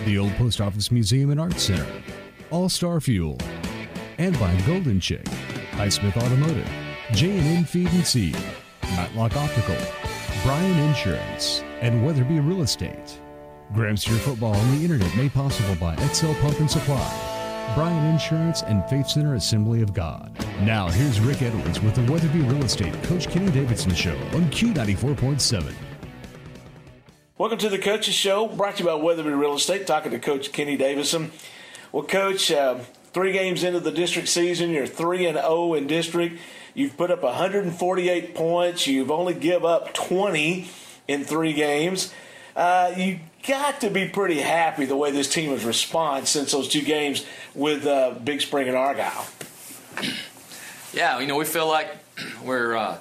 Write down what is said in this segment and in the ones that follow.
the Old Post Office Museum and Arts Center, All-Star Fuel, and by Golden Chick, Highsmith Automotive, J&N Feed and Seed, Matlock Optical, Bryan Insurance, and Weatherby Real Estate. Gramster Football on the Internet made possible by Excel Pump and Supply, Bryan Insurance, and Faith Center Assembly of God. Now here's Rick Edwards with the Weatherby Real Estate Coach Kenny Davidson Show on Q94.7. Welcome to the Coaches Show, brought to you by Weatherby Real Estate, talking to Coach Kenny Davidson. Well, Coach, 3 games into the district season, you're 3-0 in district. You've put up 148 points. You've only give up 20 in 3 games. You got to be pretty happy the way this team has responded since those 2 games with Big Spring and Argyle. Yeah, we feel like we're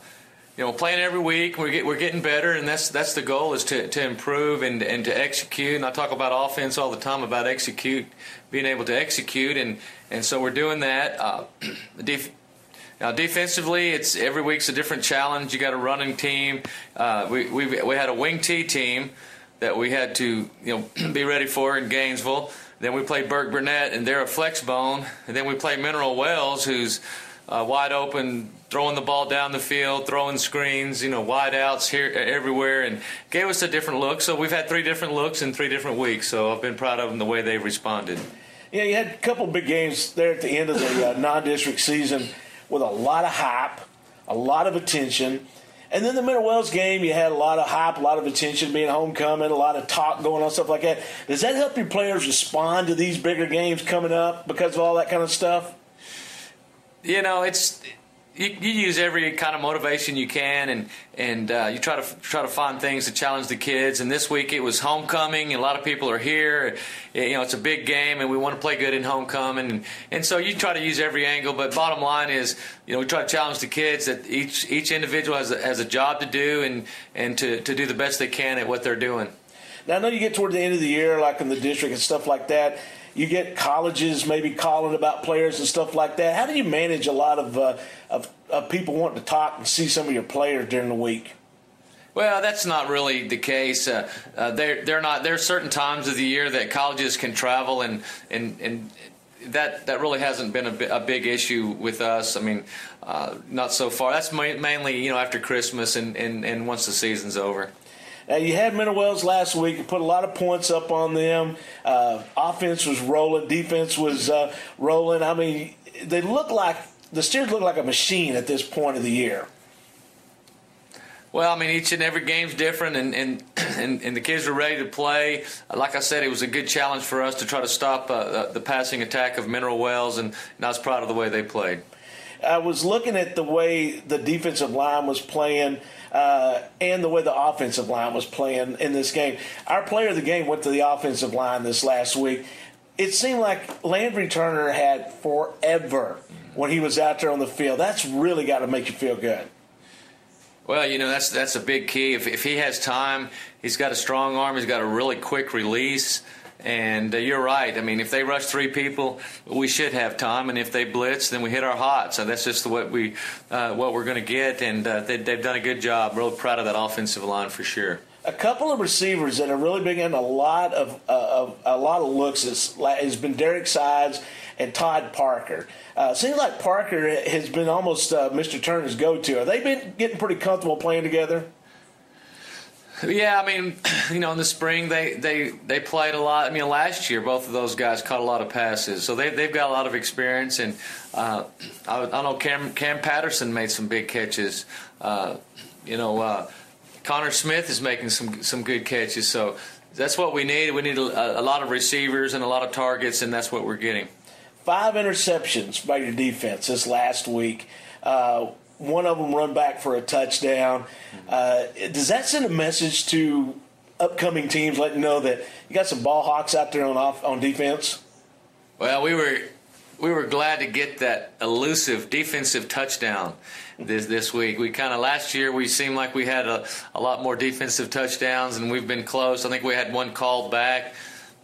playing every week. We're getting better, and that's the goal, is to improve and to execute. And I talk about offense all the time, about being able to execute, and so we're doing that. Now, defensively, it's every week's a different challenge. You got a running team. We had a wing T team that we had to be ready for in Gainesville. Then we played Burke Burnett, and they're a flex bone. And then we played Mineral Wells, who's wide open, throwing the ball down the field, throwing screens, wide outs here everywhere, and gave us a different look. So we've had 3 different looks in 3 different weeks. So I've been proud of them, the way they've responded. Yeah, you had a couple big games there at the end of the non-district season with a lot of hype, a lot of attention. And then the Mineral Wells game, you had a lot of hype, a lot of attention, being homecoming, a lot of talk going on, stuff like that. Does that help your players respond to these bigger games coming up because of all that kind of stuff? It's you use every kind of motivation you can, and you try to find things to challenge the kids. And this week it was homecoming, and a lot of people are here. It's a big game, and we want to play good in homecoming, and so you try to use every angle. But bottom line is, we try to challenge the kids that each individual has a job to do, and to do the best they can at what they're doing. Now I know you get toward the end of the year, like in the district and stuff like that. You get colleges maybe calling about players and stuff like that. How do you manage a lot of people wanting to talk and see some of your players during the week? Well, that's not really the case. They're not. There are certain times of the year that colleges can travel, and that really hasn't been a big issue with us. I mean, not so far. That's mainly after Christmas and once the season's over. Now, you had Mineral Wells last week. You put a lot of points up on them. Offense was rolling. Defense was rolling. I mean, the Steers look like a machine at this point of the year. Well, I mean, each and every game's different, and the kids were ready to play. Like I said, it was a good challenge for us to try to stop the passing attack of Mineral Wells, and I was proud of the way they played. I was looking at the way the defensive line was playing and the way the offensive line was playing in this game. Our player of the game went to the offensive line this last week. It seemed like Landry Turner had forever when he was out there on the field. That's really got to make you feel good. Well, that's a big key. If he has time, he's got a strong arm, he's got a really quick release. And you're right. I mean, if they rush 3 people, we should have time. And if they blitz, then we hit our hot. So that's just what we're going to get. And they've done a good job. Real proud of that offensive line for sure. A couple of receivers that are really big in a lot of looks has been Derek Sides and Todd Parker. Seems like Parker has been almost Mr. Turner's go-to. Have they been getting pretty comfortable playing together? Yeah, I mean, in the spring they played a lot. I mean, last year both of those guys caught a lot of passes, so they've got a lot of experience. And I know Cam Patterson made some big catches. Connor Smith is making some good catches. So that's what we need. We need a lot of receivers and a lot of targets, and that's what we're getting. 5 interceptions by your defense this last week. One of them run back for a touchdown. Does that send a message to upcoming teams, letting you know that you got some ball hawks out there on defense? Well, we were glad to get that elusive defensive touchdown this week. We kind of last year we seemed like we had a lot more defensive touchdowns, and we've been close. I think we had one called back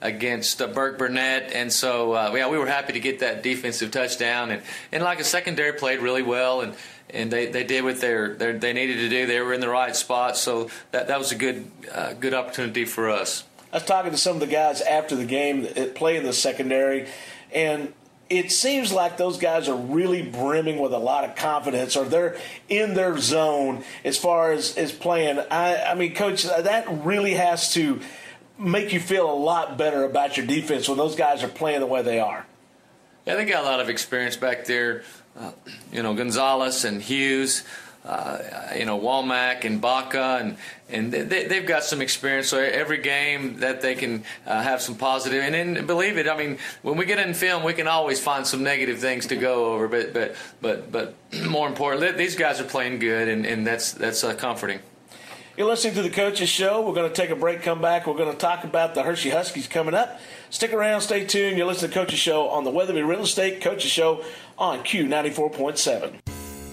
against Burke Burnett, and so we were happy to get that defensive touchdown. And like a secondary played really well, and they did what they needed to do. They were in the right spot, so that was a good opportunity for us. I was talking to some of the guys after the game that play in the secondary, and it seems like those guys are really brimming with a lot of confidence, or they're in their zone as far as playing. I mean, Coach, that really has to make you feel a lot better about your defense when those guys are playing the way they are. Yeah, they got a lot of experience back there. Gonzalez and Hughes, Womack and Baca, and they've got some experience. So every game that they can have some positive, and then believe it, I mean, when we get in film, we can always find some negative things to go over. But more importantly, these guys are playing good, and that's comforting. You're listening to the Coaches Show. We're going to take a break, come back. We're going to talk about the Hirschi Huskies coming up. Stick around, stay tuned. You're listening to the Coaches Show on the Weatherby Real Estate Coaches Show on Q94.7.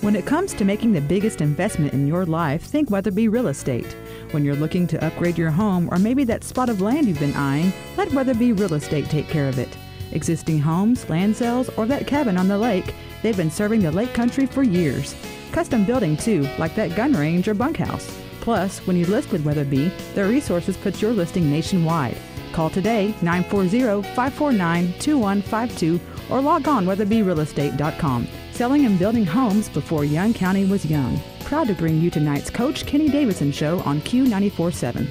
When it comes to making the biggest investment in your life, think Weatherby Real Estate. When you're looking to upgrade your home or maybe that spot of land you've been eyeing, let Weatherby Real Estate take care of it. Existing homes, land sales, or that cabin on the lake, they've been serving the lake country for years. Custom building too, like that gun range or bunkhouse. Plus, when you list with Weatherby, their resources put your listing nationwide. Call today, 940-549-2152, or log on weatherbyrealestate.com. Selling and building homes before Young County was young. Proud to bring you tonight's Coach Kenny Davison Show on Q94.7.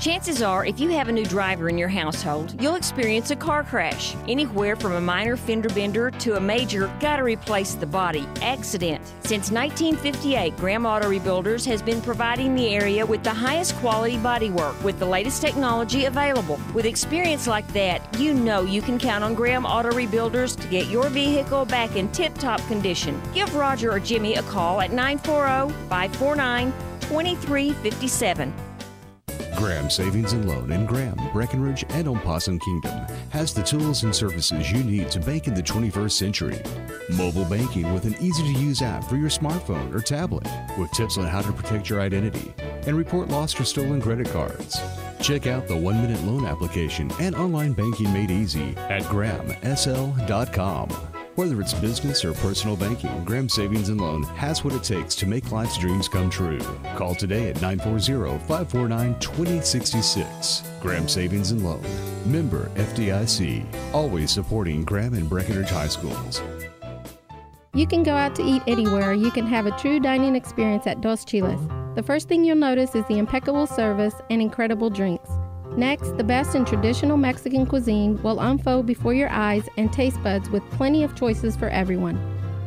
Chances are, if you have a new driver in your household, you'll experience a car crash. Anywhere from a minor fender bender to a major gotta replace the body accident. Since 1958, Graham Auto Rebuilders has been providing the area with the highest quality bodywork with the latest technology available. With experience like that, you know you can count on Graham Auto Rebuilders to get your vehicle back in tip-top condition. Give Roger or Jimmy a call at 940-549-2357. Graham Savings and Loan in Graham, Breckenridge, and Opossum Kingdom has the tools and services you need to bank in the 21st century. Mobile banking with an easy-to-use app for your smartphone or tablet with tips on how to protect your identity and report lost or stolen credit cards. Check out the 1-minute loan application and online banking made easy at grahamsl.com. Whether it's business or personal banking, Graham Savings and Loan has what it takes to make life's dreams come true. Call today at 940-549-2066. Graham Savings and Loan. Member FDIC. Always supporting Graham and Breckenridge High Schools. You can go out to eat anywhere. You can have a true dining experience at Dos Chiles. The first thing you'll notice is the impeccable service and incredible drinks. Next, the best in traditional Mexican cuisine will unfold before your eyes and taste buds with plenty of choices for everyone.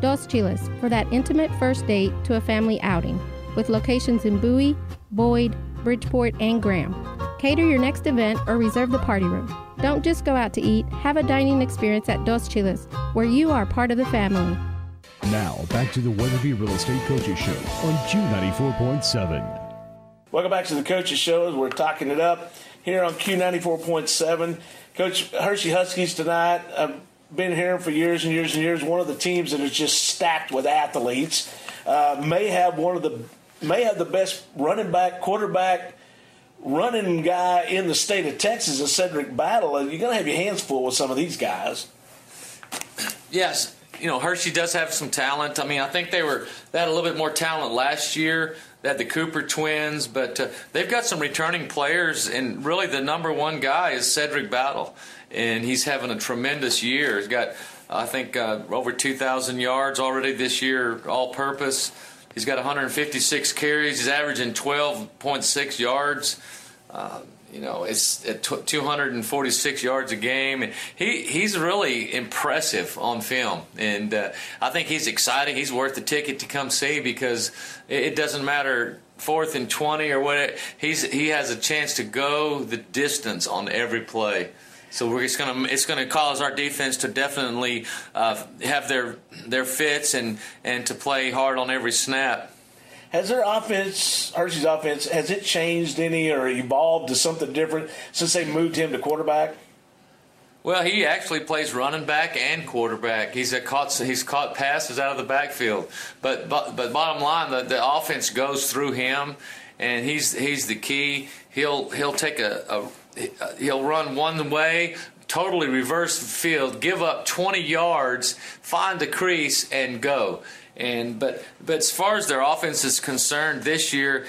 Dos Chiles, for that intimate first date to a family outing, with locations in Bowie, Boyd, Bridgeport, and Graham. Cater your next event or reserve the party room. Don't just go out to eat, have a dining experience at Dos Chiles, where you are part of the family. Now, back to the Weatherby Real Estate Coaches Show on Q94.7. Welcome back to the Coaches Show as we're talking it up here on Q94.7. Coach, Hirschi Huskies tonight, I've been hearing for years and years and years, one of the teams that is just stacked with athletes, may have the best running back, quarterback, running guy in the state of Texas, is Cedric Battle. You're going to have your hands full with some of these guys. Yes. Hirschi does have some talent. I mean, I think they had a little bit more talent last year. They had the Cooper twins, but they've got some returning players, and really the number one guy is Cedric Battle, and he's having a tremendous year. He's got, I think, over 2,000 yards already this year, all-purpose. He's got 156 carries. He's averaging 12.6 yards. It's at 246 yards a game, and he's really impressive on film. And I think he's exciting. He's worth the ticket to come see, because it doesn't matter 4th and 20 or what. He has a chance to go the distance on every play. So it's gonna cause our defense to definitely have their fits and to play hard on every snap. Has their offense, Hirschi's offense, has it changed any or evolved to something different since they moved him to quarterback? Well, he actually plays running back and quarterback. He's caught passes out of the backfield. But bottom line, the offense goes through him, and he's the key. He'll take he'll run one way, totally reverse the field, give up 20 yards, find the crease, and go. But as far as their offense is concerned, this year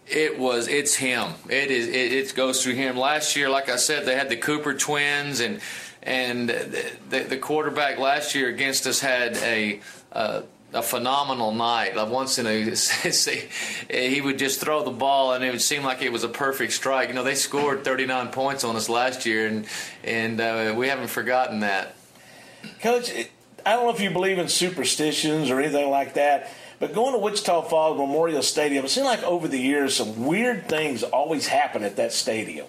It's him. It goes through him. Last year, like I said, they had the Cooper twins, and the quarterback last year against us had a phenomenal night. Like once in he would just throw the ball, and it would seem like it was a perfect strike. They scored 39 points on us last year, and we haven't forgotten that. Coach, I don't know if you believe in superstitions or anything like that, but going to Wichita Falls Memorial Stadium, it seems like over the years some weird things always happen at that stadium.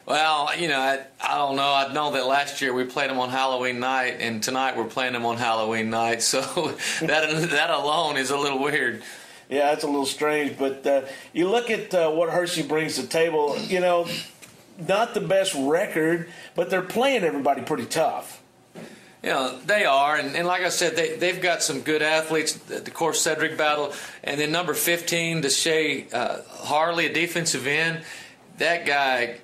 Well, I don't know. I know that last year we played them on Halloween night, and tonight we're playing them on Halloween night. So that alone is a little weird. Yeah, it's a little strange. But you look at what Hirschi brings to the table, not the best record, but they're playing everybody pretty tough. They are, and like I said, they've got some good athletes. Of course, Cedric Battle, and then number 15, Deshae Harley, a defensive end. That guy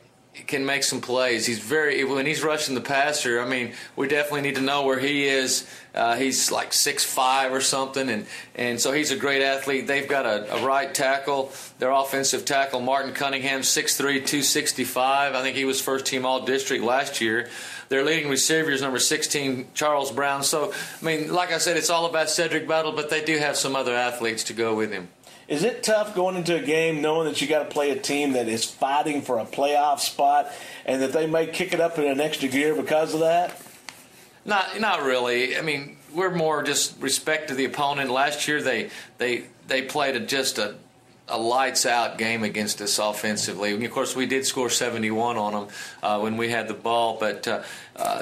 can make some plays. When he's rushing the passer, we definitely need to know where he is. He's like 6'5" or something, and so he's a great athlete. They've got a right tackle, their offensive tackle, Martin Cunningham, 6'3", 265. I think he was first team all-district last year. Their leading receiver is number 16, Charles Brown. So, like I said, it's all about Cedric Battle, but they do have some other athletes to go with him. Is it tough going into a game knowing that you got to play a team that is fighting for a playoff spot and that they may kick it up in an extra gear because of that? Not really. We're more just respect to the opponent. Last year they played just a lights out game against us offensively. And of course, we did score 71 on them when we had the ball. But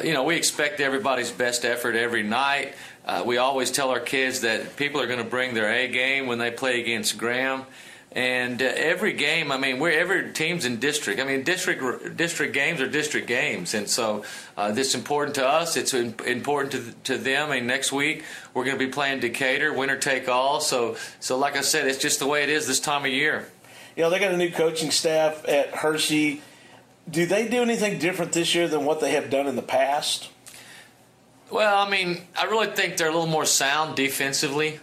we expect everybody's best effort every night. We always tell our kids that people are going to bring their A game when they play against Graham. And every game, every team's in district. District games are district games, and so this is important to us. It's important to them. Next week we're going to be playing Decatur, winner take all. So like I said, it's just the way it is this time of year. They got a new coaching staff at Hirschi. Do they do anything different this year than what they have done in the past? Well, I really think they're a little more sound defensively.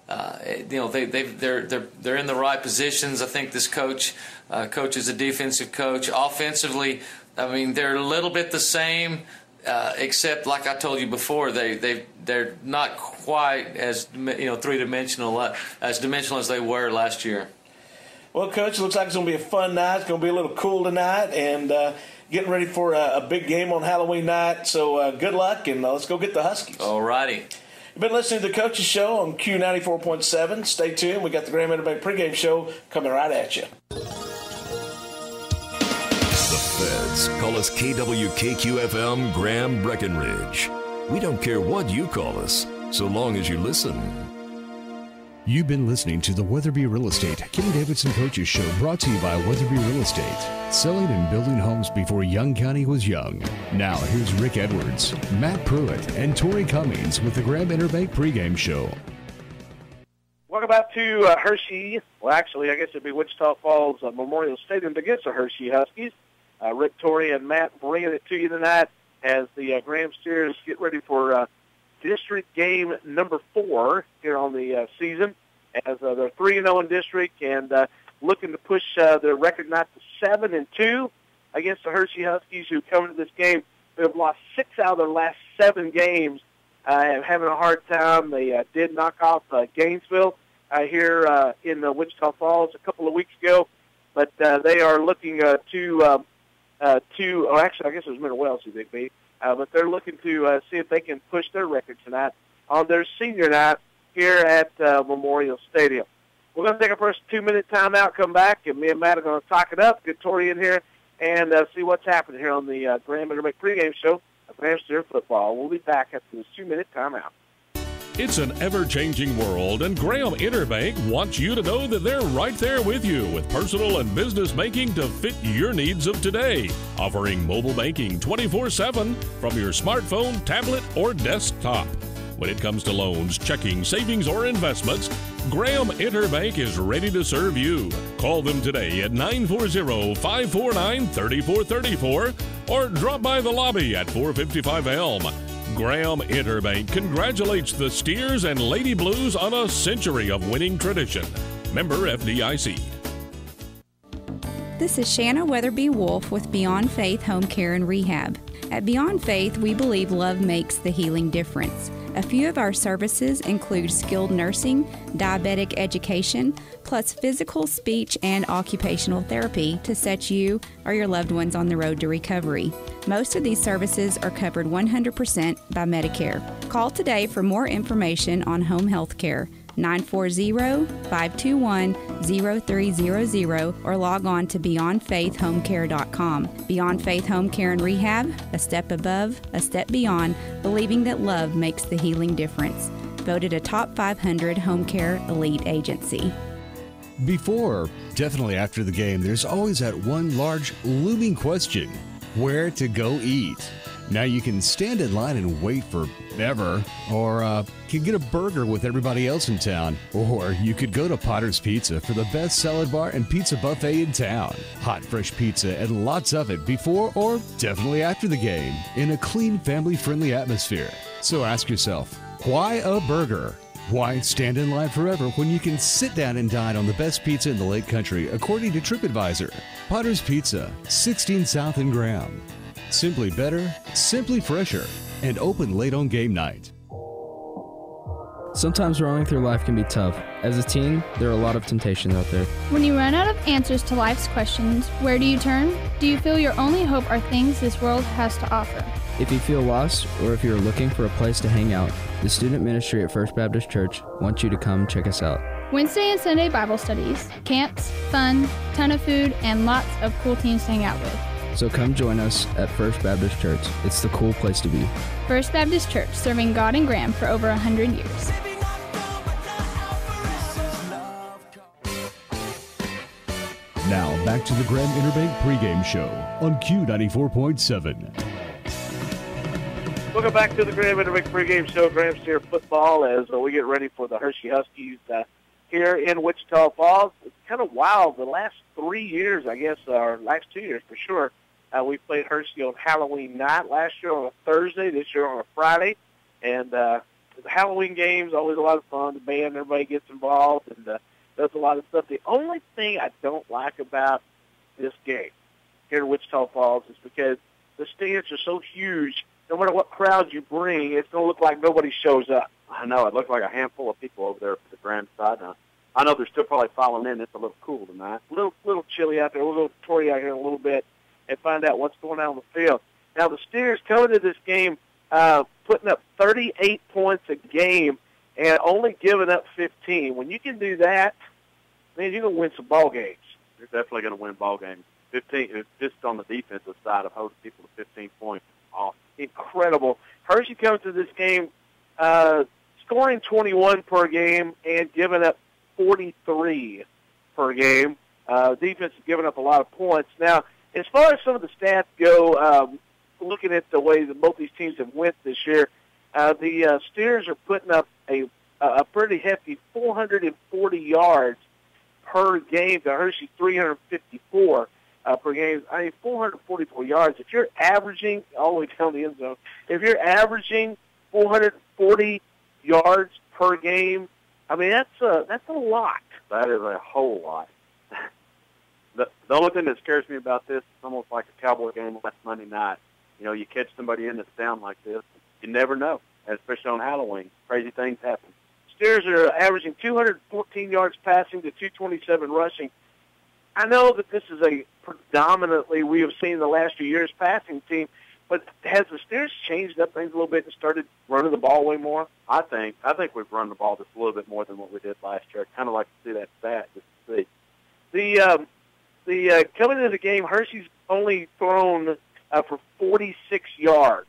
They're in the right positions. I think this coach is a defensive coach. Offensively, they're a little bit the same, except like I told you before, they're not quite as three-dimensional as they were last year. Well, Coach, it looks like it's going to be a fun night. It's going to be a little cool tonight, and getting ready for a big game on Halloween night. So good luck, and let's go get the Huskies. All righty. You've been listening to the Coaches Show on Q94.7. Stay tuned. We got the Graham Interbank pregame show coming right at you. The Feds call us KWKQ-FM Graham Breckenridge. We don't care what you call us, so long as you listen. You've been listening to the Weatherby Real Estate Kenny Davidson Coaches Show, brought to you by Weatherby Real Estate, selling and building homes before Young County was young. Now here's Rick Edwards, Matt Pruitt, and Tori Cummings with the Graham Interbank pregame show. Welcome back to Hirschi. Well, actually, I guess it'd be Wichita Falls Memorial Stadium against the Hirschi Huskies. Rick, Tori, and Matt bringing it to you tonight as the Graham Steers get ready for district game number 4 here on the season, as they're 3-0 in district and looking to push their record not to 7-2 against the Hirschi Huskies, who come into this game. They've lost 6 out of their last 7 games, having a hard time. They did knock off Gainesville here in Wichita Falls a couple of weeks ago, but they are looking actually, I guess it was Mineral Wells who they beat. But they're looking to see if they can push their record tonight on their senior night here at Memorial Stadium. We're going to take our first 2-minute timeout, come back, and me and Matt are going to talk it up, get Tori in here, and see what's happening here on the Graham Interbank pregame show of Graham Steer Football. We'll be back after this 2-minute timeout. It's an ever-changing world, and Graham Interbank wants you to know that they're right there with you with personal and business banking to fit your needs of today. Offering mobile banking 24/7 from your smartphone, tablet, or desktop. When it comes to loans, checking, savings, or investments, Graham Interbank is ready to serve you. Call them today at 940-549-3434 or drop by the lobby at 455 Elm. Graham Interbank congratulates the Steers and Lady Blues on a century of winning tradition. Member FDIC. This is Shanna Weatherby Wolf with Beyond Faith Home Care and Rehab. At Beyond Faith, we believe love makes the healing difference. A few of our services include skilled nursing, diabetic education, plus physical, speech, and occupational therapy to set you or your loved ones on the road to recovery. Most of these services are covered 100% by Medicare. Call today for more information on home health care. 940-521-0300 or log on to BeyondFaithHomeCare.com. Beyond Faith Home Care and Rehab, a step above, a step beyond, believing that love makes the healing difference. Voted a top 500 home care elite agency. Before, definitely after the game, there's always that one large looming question: where to go eat? Now you can stand in line and wait forever, or can get a burger with everybody else in town, or you could go to Potter's Pizza for the best salad bar and pizza buffet in town. Hot, fresh pizza and lots of it before or definitely after the game in a clean, family-friendly atmosphere. So ask yourself, why a burger? Why stand in line forever when you can sit down and dine on the best pizza in the Lake Country, according to TripAdvisor? Potter's Pizza, 16 South and Graham. Simply better, simply fresher, and open late on game night. Sometimes growing through life can be tough. As a teen, there are a lot of temptations out there. When you run out of answers to life's questions, where do you turn? Do you feel your only hope are things this world has to offer? If you feel lost, or if you're looking for a place to hang out, the student ministry at First Baptist Church wants you to come check us out. Wednesday and Sunday Bible studies, camps, fun, ton of food, and lots of cool teens to hang out with. So come join us at First Baptist Church. It's the cool place to be. First Baptist Church, serving God and Graham for over 100 years. Now back to the Graham Interbank pregame show on Q94.7. Welcome back to the Graham Interbank pregame show. Graham Steer football as we get ready for the Hirschi Huskies here in Wichita Falls. It's kind of wild. The last 3 years, I guess, or last 2 years for sure, we played Hirschi on Halloween night. Last year on a Thursday, this year on a Friday. And the Halloween game's always a lot of fun. The band, everybody gets involved and does a lot of stuff. The only thing I don't like about this game here in Wichita Falls is because the stands are so huge. No matter what crowd you bring, it's going to look like nobody shows up. I know. It looked like a handful of people over there for the grand side. I know they're still probably filing in. It's a little cool tonight. A little chilly out there. We'll go to Tori out here in a little bit and find out what's going on the field. Now, the Steers coming to this game putting up 38 points a game and only giving up 15. When you can do that, man, you're going to win some ball games. You're definitely going to win ball games. 15, just on the defensive side of holding people to 15 points. Awesome. Incredible. Hirschi comes to this game scoring 21 per game and giving up 43 per game. Defense is giving up a lot of points. Now, as far as some of the stats go, looking at the way that both these teams have went this year, the Steers are putting up a pretty hefty 440 yards per game. The Hirschi 354 per game. I mean, 444 yards. If you're averaging all the way down the end zone, if you're averaging 440 yards per game, I mean that's a lot. That is a whole lot. The only thing that scares me about this is almost like a Cowboy game last Monday night. You know, you catch somebody in that's down like this, you never know, especially on Halloween. Crazy things happen. Steers are averaging 214 yards passing to 227 rushing. I know that this is a predominantly, we have seen the last few years, passing team, but has the Steers changed up things a little bit and started running the ball way more? I think we've run the ball just a little bit more than what we did last year. I'd kind of like to see that stat just to see. The coming into the game, Hirschi's only thrown for 46 yards.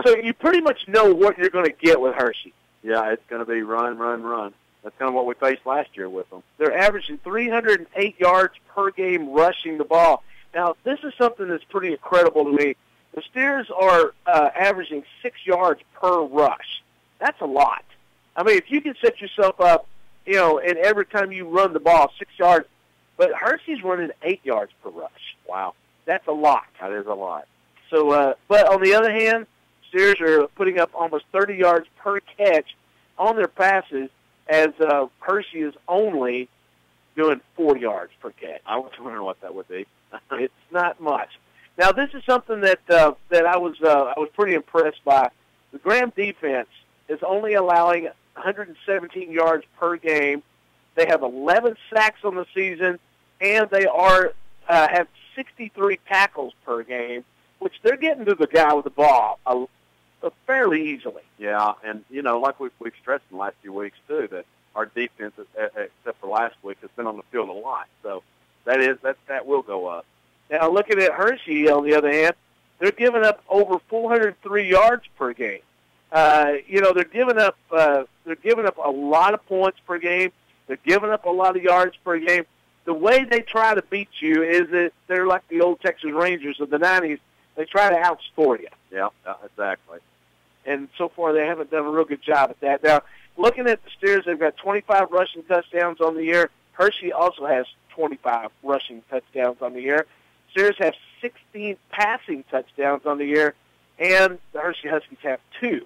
So you pretty much know what you're going to get with Hirschi. Yeah, it's going to be run, run, run. That's kind of what we faced last year with them. They're averaging 308 yards per game rushing the ball. Now, this is something that's pretty incredible to me. The Steers are averaging 6 yards per rush. That's a lot. I mean, if you can set yourself up, you know, and every time you run the ball, 6 yards, but Hirschi's running 8 yards per rush. Wow. That's a lot. That is a lot. So, but on the other hand, Steers are putting up almost 30 yards per catch on their passes, as Hirschi is only doing 4 yards per catch. I was wondering what that would be. It's not much. Now, this is something that I was pretty impressed by. The Graham defense is only allowing 117 yards per game. They have 11 sacks on the season, and they have 63 tackles per game, which they're getting to the guy with the ball fairly easily. Yeah, and, like we've stressed in the last few weeks, too, that our defense, except for last week, has been on the field a lot. So that will go up. Now, looking at Hirschi, on the other hand, they're giving up over 403 yards per game. They're giving up a lot of points per game. They're giving up a lot of yards per game. The way they try to beat you is that they're like the old Texas Rangers of the 90s. They try to outscore you. Yeah, exactly. And so far they haven't done a real good job at that. Now, looking at the Steers, they've got 25 rushing touchdowns on the year. Hirschi also has 25 rushing touchdowns on the year. Steers have 16 passing touchdowns on the year, and the Hirschi Huskies have 2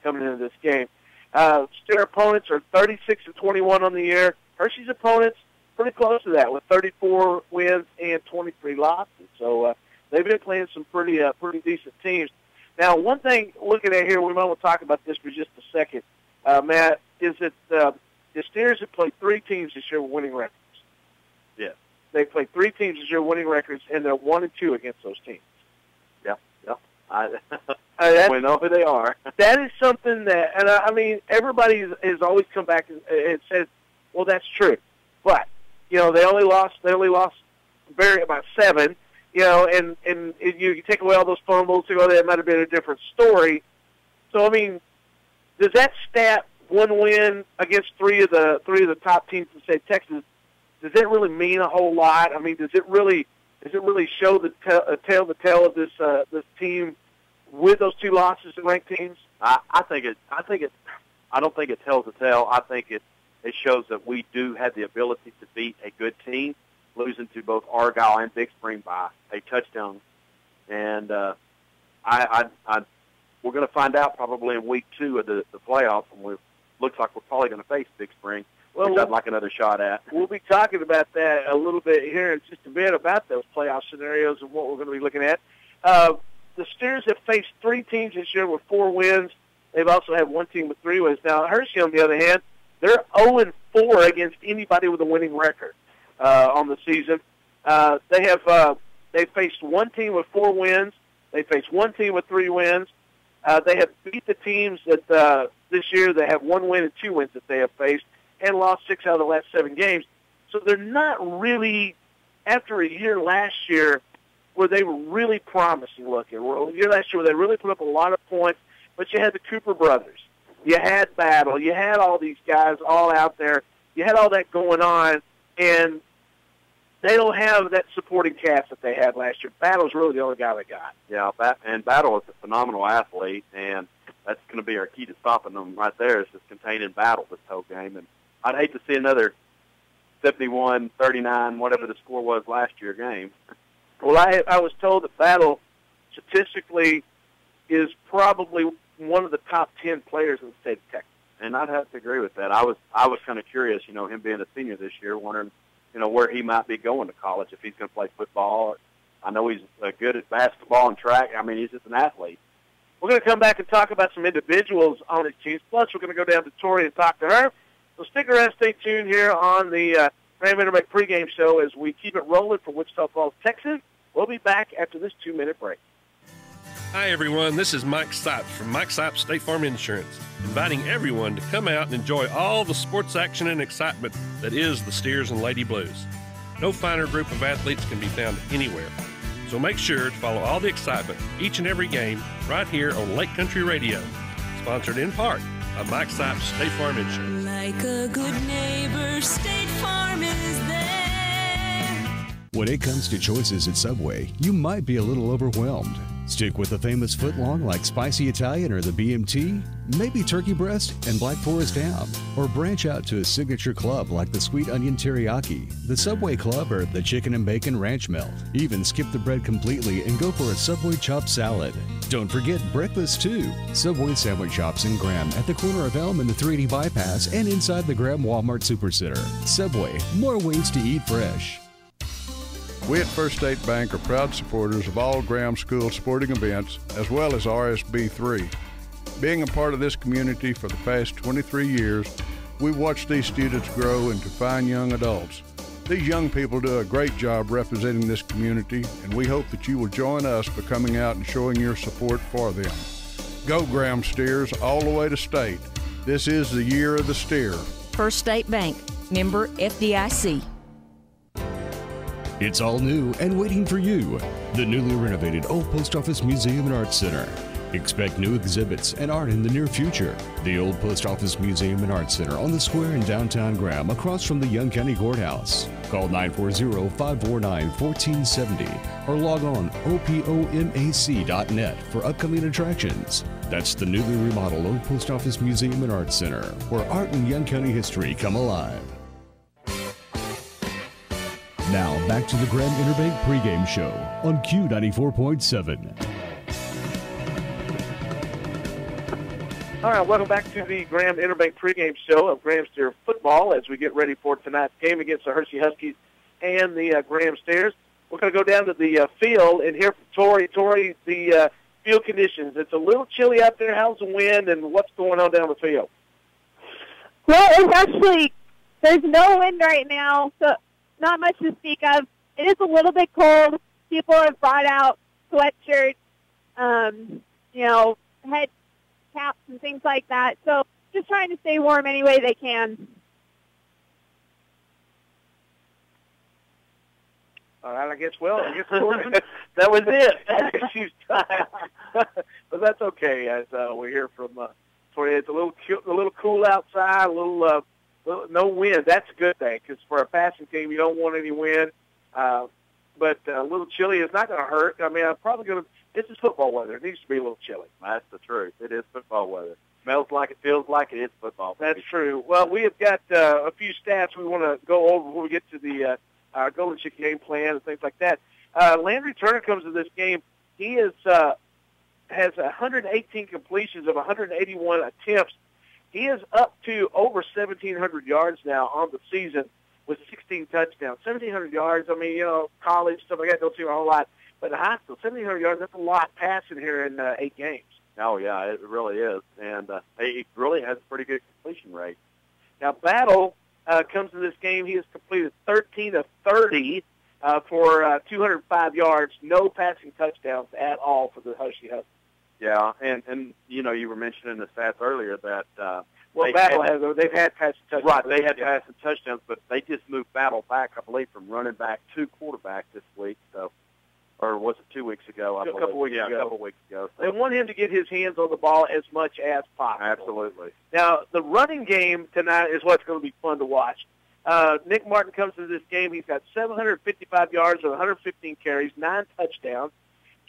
coming into this game. Steer opponents are 36-21 on the year. Hirschi's opponents pretty close to that with 34 wins and 23 losses. So they've been playing some pretty decent teams. Now, one thing looking at here, we might want to talk about this for just a second, Matt, is that the Steers have played 3 teams this year with winning records. Yeah. They played 3 teams this year with winning records, and they're 1-2 against those teams. Yeah. We know who they are. That is something that, and I mean, everybody has always come back and said, well, that's true. But, they only lost about 7, and you take away all those fumbles, that might have been a different story. So, I mean, does that stat, 1 win against 3 of the top teams in, say, Texas, does it really mean a whole lot? I mean, does it really show the tale of this team with those 2 losses to ranked teams? I don't think it tells the tale. I think it shows that we do have the ability to beat a good team, losing to both Argyle and Big Spring by a touchdown. And we're going to find out probably in week 2 of the playoffs, and looks like we're probably going to face Big Spring. Which I'd like another shot at. We'll be talking about that a little bit here in just a bit, about those playoff scenarios and what we're going to be looking at. The Steers have faced 3 teams this year with 4 wins. They've also had 1 team with 3 wins. Now, Hirschi, on the other hand, they're 0-4 against anybody with a winning record on the season. They've faced 1 team with 4 wins. They faced 1 team with 3 wins. They have beat the teams that this year they have 1 win and 2 wins that they have faced, and lost 6 out of the last 7 games. So they're not really, after a year last year where they were really promising looking, a year last year where they really put up a lot of points, but you had the Cooper brothers. You had Battle. You had all these guys all out there. You had all that going on, and they don't have that supporting cast that they had last year. Battle's really the only guy they got. Yeah, and Battle is a phenomenal athlete, and that's going to be our key to stopping them right there, is just containing Battle this whole game. And I'd hate to see another 71-39, whatever the score was last year game. Well, I was told that Battle statistically is probably one of the top 10 players in the state of Texas. And I'd have to agree with that. I was kind of curious, him being a senior this year, wondering, where he might be going to college, if he's going to play football. I know he's good at basketball and track. I mean, he's just an athlete. We're going to come back and talk about some individuals on his teams. Plus, we're going to go down to Tori and talk to her. So stick around, stay tuned here on the Graham Interbank pregame show as we keep it rolling for Wichita Falls, Texas. We'll be back after this 2-minute break. Hi, everyone. This is Mike Sipes from Mike Sipes State Farm Insurance, inviting everyone to come out and enjoy all the sports action and excitement that is the Steers and Lady Blues. No finer group of athletes can be found anywhere. So make sure to follow all the excitement each and every game right here on Lake Country Radio. Sponsored in part by Mike Sipes State Farm Insurance. Like a good neighbor, State Farm is there. When it comes to choices at Subway, you might be a little overwhelmed. Stick with the famous footlong like Spicy Italian or the BMT, maybe turkey breast and Black Forest ham, or branch out to a signature club like the Sweet Onion Teriyaki, the Subway Club, or the Chicken and Bacon Ranch Melt. Even skip the bread completely and go for a Subway chopped salad. Don't forget breakfast too. Subway sandwich shops in Graham at the corner of Elm and the 380 bypass and inside the Graham Walmart Supercenter. Subway, more ways to eat fresh. We at First State Bank are proud supporters of all Graham School sporting events, as well as RSB3. Being a part of this community for the past 23 years, we've watched these students grow into fine young adults. These young people do a great job representing this community, and we hope that you will join us by coming out and showing your support for them. Go Graham Steers, all the way to state. This is the year of the steer. First State Bank, member FDIC. It's all new and waiting for you. The newly renovated Old Post Office Museum and Art Center. Expect new exhibits and art in the near future. The Old Post Office Museum and Art Center on the square in downtown Graham, across from the Young County Courthouse. Call 940-549-1470 or log on opomac.net for upcoming attractions. That's the newly remodeled Old Post Office Museum and Art Center, where art and Young County history come alive. Now back to the Graham Interbank pregame show on Q94.7. All right, welcome back to the Graham Interbank pregame show of Graham Steer football as we get ready for tonight's game against the Hirschi Huskies and the Graham Steers. We're going to go down to the field and hear from Tori. Tori, the field conditions. It's a little chilly out there. How's the wind and what's going on down the field? Well, it's actually, there's no wind right now, so not much to speak of. It is a little bit cold. People have brought out sweatshirts, head caps and things like that. So just trying to stay warm any way they can. All right, I guess that was it. But that's okay. As we hear from Tori, it's a little cool outside, a little no wind. That's a good thing because for a passing team, you don't want any wind. But a little chilly is not going to hurt. I mean, I'm probably going to. This is football weather. It needs to be a little chilly. That's the truth. It is football weather. Smells like it, feels like it. It's football. That's true. Well, we have got a few stats we want to go over before we get to the our Golden Chick game plan and things like that. Landry Turner comes to this game. He has 118 completions of 181 attempts. He is up to over 1,700 yards now on the season with 16 touchdowns. 1,700 yards, I mean, college, stuff like that, don't seem a whole lot. But in high school, 1,700 yards, that's a lot passing here in 8 games. Oh, yeah, it really is. And he really has a pretty good completion rate. Now, Battle comes to this game. He has completed 13 of 30 for 205 yards, no passing touchdowns at all for the Hirschi Huskies. Yeah, and you were mentioning the stats earlier that they've had passing touchdowns. Right, they had passing touchdowns, but they just moved Battle back, I believe, from running back to quarterback this week. So, or was it 2 weeks ago? A couple weeks ago. So. They want him to get his hands on the ball as much as possible. Absolutely. Now, the running game tonight is what's going to be fun to watch. Nick Martin comes to this game. He's got 755 yards and 115 carries, 9 touchdowns.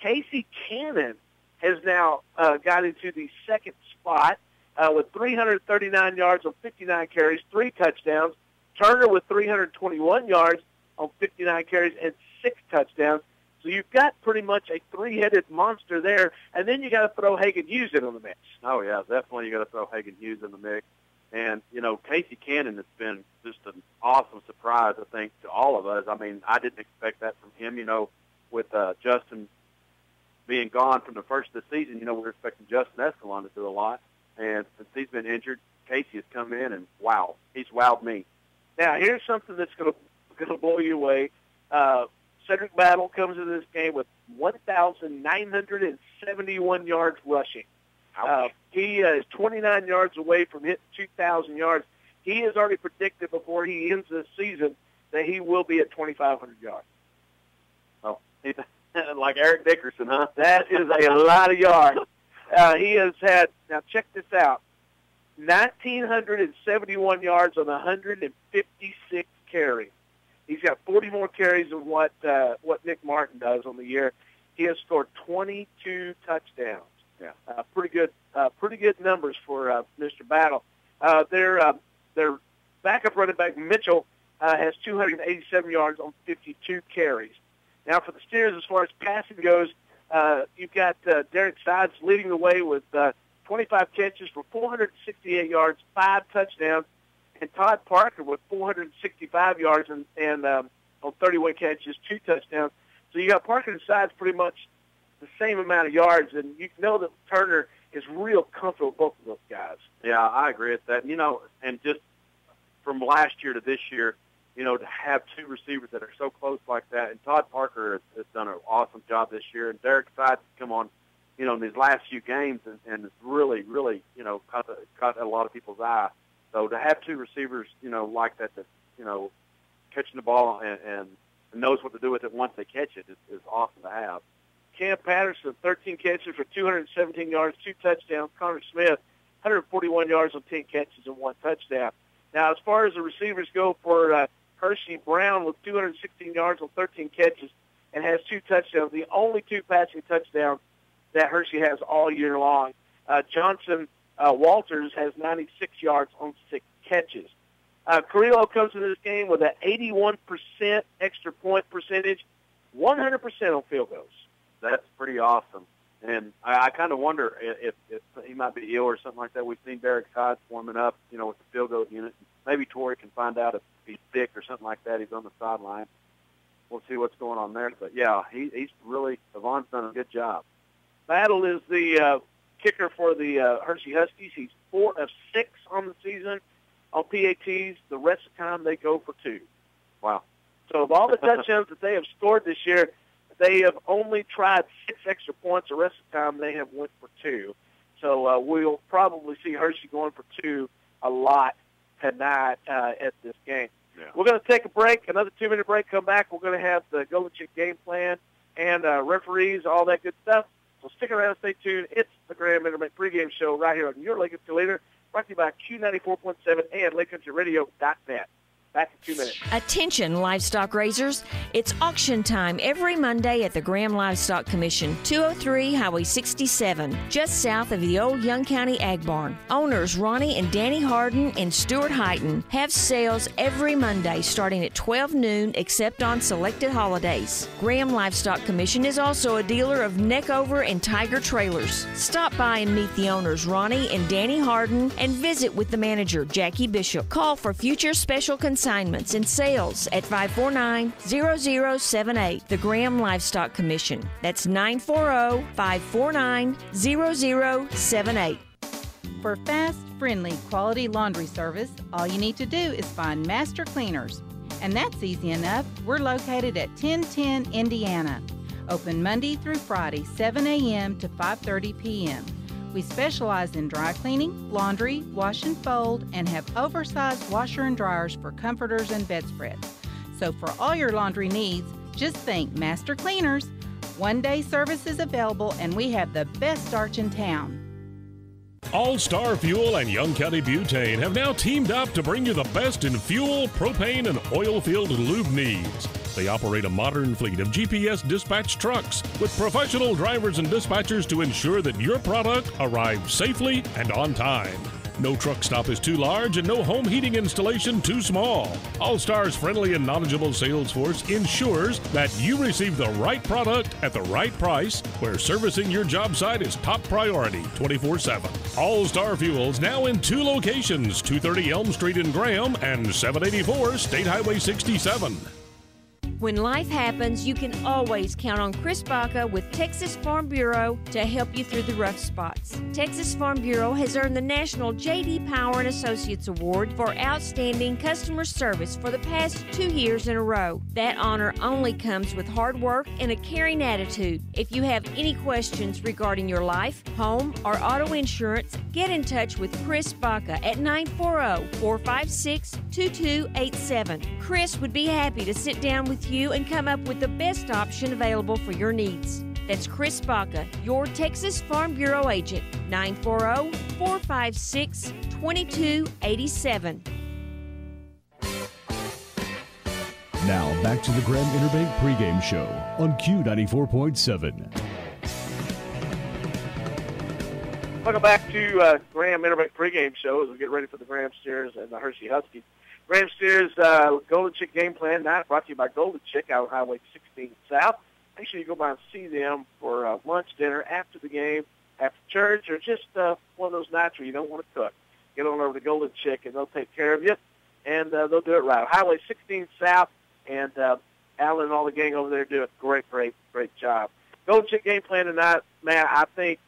Casey Cannon has now got into the second spot with 339 yards on 59 carries, 3 touchdowns. Turner with 321 yards on 59 carries and 6 touchdowns. So you've got pretty much a 3-headed monster there, and then you got to throw Hagan Hughes into the mix. Oh, yeah, definitely you got to throw Hagan Hughes in the mix. And, Casey Cannon has been just an awesome surprise, I think, to all of us. I mean, I didn't expect that from him, with Justin being gone from the first of the season. We were expecting Justin Escalon to do a lot. And since he's been injured, Casey has come in, and wow, he's wowed me. Now, here's something that's going to blow you away. Cedric Battle comes into this game with 1,971 yards rushing. He is 29 yards away from hitting 2,000 yards. He has already predicted before he ends this season that he will be at 2,500 yards. Oh, like Eric Dickerson, huh? That is a lot of yards. He has had, now check this out, 1,971 yards on 156 carries. He's got 40 more carries than what Nick Martin does on the year. He has scored 22 touchdowns. Yeah, pretty good numbers for Mr. Battle. Their backup running back Mitchell has 287 yards on 52 carries. Now for the Steers, as far as passing goes, you've got Derek Sides leading the way with 25 catches for 468 yards, 5 touchdowns, and Todd Parker with 465 yards and on 31 catches, 2 touchdowns. So you got Parker and Sides pretty much the same amount of yards, and you know that Turner is real comfortable with both of those guys. Yeah, I agree with that. And just from last year to this year, to have 2 receivers that are so close like that, and Todd Parker has done an awesome job this year, and Derek Sides has come on, in these last few games, and it's really, really, caught a lot of people's eye. So to have 2 receivers, like that, catching the ball and knows what to do with it once they catch it is awesome to have. Cam Patterson, 13 catches for 217 yards, 2 touchdowns. Connor Smith, 141 yards on 10 catches and 1 touchdown. Now, as far as the receivers go for Hirschi, Brown with 216 yards on 13 catches and has 2 touchdowns, the only 2 passing touchdowns that Hirschi has all year long. Johnson Walters has 96 yards on 6 catches. Carrillo comes into this game with an 81% extra point percentage, 100% on field goals. That's pretty awesome. And I kind of wonder if he might be ill or something like that. We've seen Derek Sides warming up, with the field goal unit. Maybe Torrey can find out if he's sick or something like that. He's on the sideline. We'll see what's going on there. But, yeah, he's really – Yvonne's done a good job. Battle is the kicker for the Hirschi Huskies. He's 4 of 6 on the season on PATs. The rest of the time they go for 2. Wow. So of all the touchdowns that they have scored this year, they have only tried 6 extra points. The rest of the time they have went for 2. So we'll probably see Hirschi going for 2 a lot tonight at this game. Yeah. We're going to take a break, another 2-minute break. Come back. We're going to have the Golden Chick game plan and referees, all that good stuff. So stick around, stay tuned. It's the Graham Internet pregame show right here on your Lake Country Leader, brought to you by Q94.7 and LakeCountryRadio.net. Back in 2 minutes. Attention, livestock raisers. It's auction time every Monday at the Graham Livestock Commission, 203 Highway 67, just south of the old Young County Ag Barn. Owners Ronnie and Danny Harden and Stuart Heighton have sales every Monday starting at 12 noon except on selected holidays. Graham Livestock Commission is also a dealer of Neckover and Tiger trailers. Stop by and meet the owners Ronnie and Danny Harden and visit with the manager Jackie Bishop. Call for future special consignments and sales at 549-0078. The Graham Livestock Commission. That's 940-549-0078. For fast, friendly, quality laundry service, all you need to do is find Master Cleaners. And that's easy enough. We're located at 1010 Indiana. Open Monday through Friday, 7 a.m. to 5:30 p.m. We specialize in dry cleaning, laundry, wash and fold, and have oversized washer and dryers for comforters and bedspreads. So for all your laundry needs, just think Master Cleaners. One-day service is available, and we have the best starch in town. All-Star Fuel and Young County Butane have now teamed up to bring you the best in fuel, propane, and oil-filled lube needs. They operate a modern fleet of GPS dispatch trucks with professional drivers and dispatchers to ensure that your product arrives safely and on time. No truck stop is too large and no home heating installation too small. All-Star's friendly and knowledgeable sales force ensures that you receive the right product at the right price, where servicing your job site is top priority 24/7. All-Star Fuels now in 2 locations, 230 Elm Street in Graham and 784 State Highway 67. When life happens, you can always count on Chris Baca with Texas Farm Bureau to help you through the rough spots. Texas Farm Bureau has earned the National J.D. Power and Associates Award for outstanding customer service for the past 2 years in a row. That honor only comes with hard work and a caring attitude. If you have any questions regarding your life, home, or auto insurance, get in touch with Chris Baca at 940-456-2287. Chris would be happy to sit down with you and come up with the best option available for your needs. That's Chris Baca, your Texas Farm Bureau agent, 940-456-2287. Now back to the Graham Interbank pregame show on Q94.7. Welcome back to Graham Interbank pregame show as we get ready for the Graham Steers and the Hirschi Huskies. Graham Steers Golden Chick Game Plan night brought to you by Golden Chick out on Highway 16 South. Make sure you go by and see them for lunch, dinner, after the game, after church, or just one of those nights where you don't want to cook. Get on over to Golden Chick, and they'll take care of you, and they'll do it right. Highway 16 South, and Alan and all the gang over there do a great job. Golden Chick Game Plan tonight, Matt, I think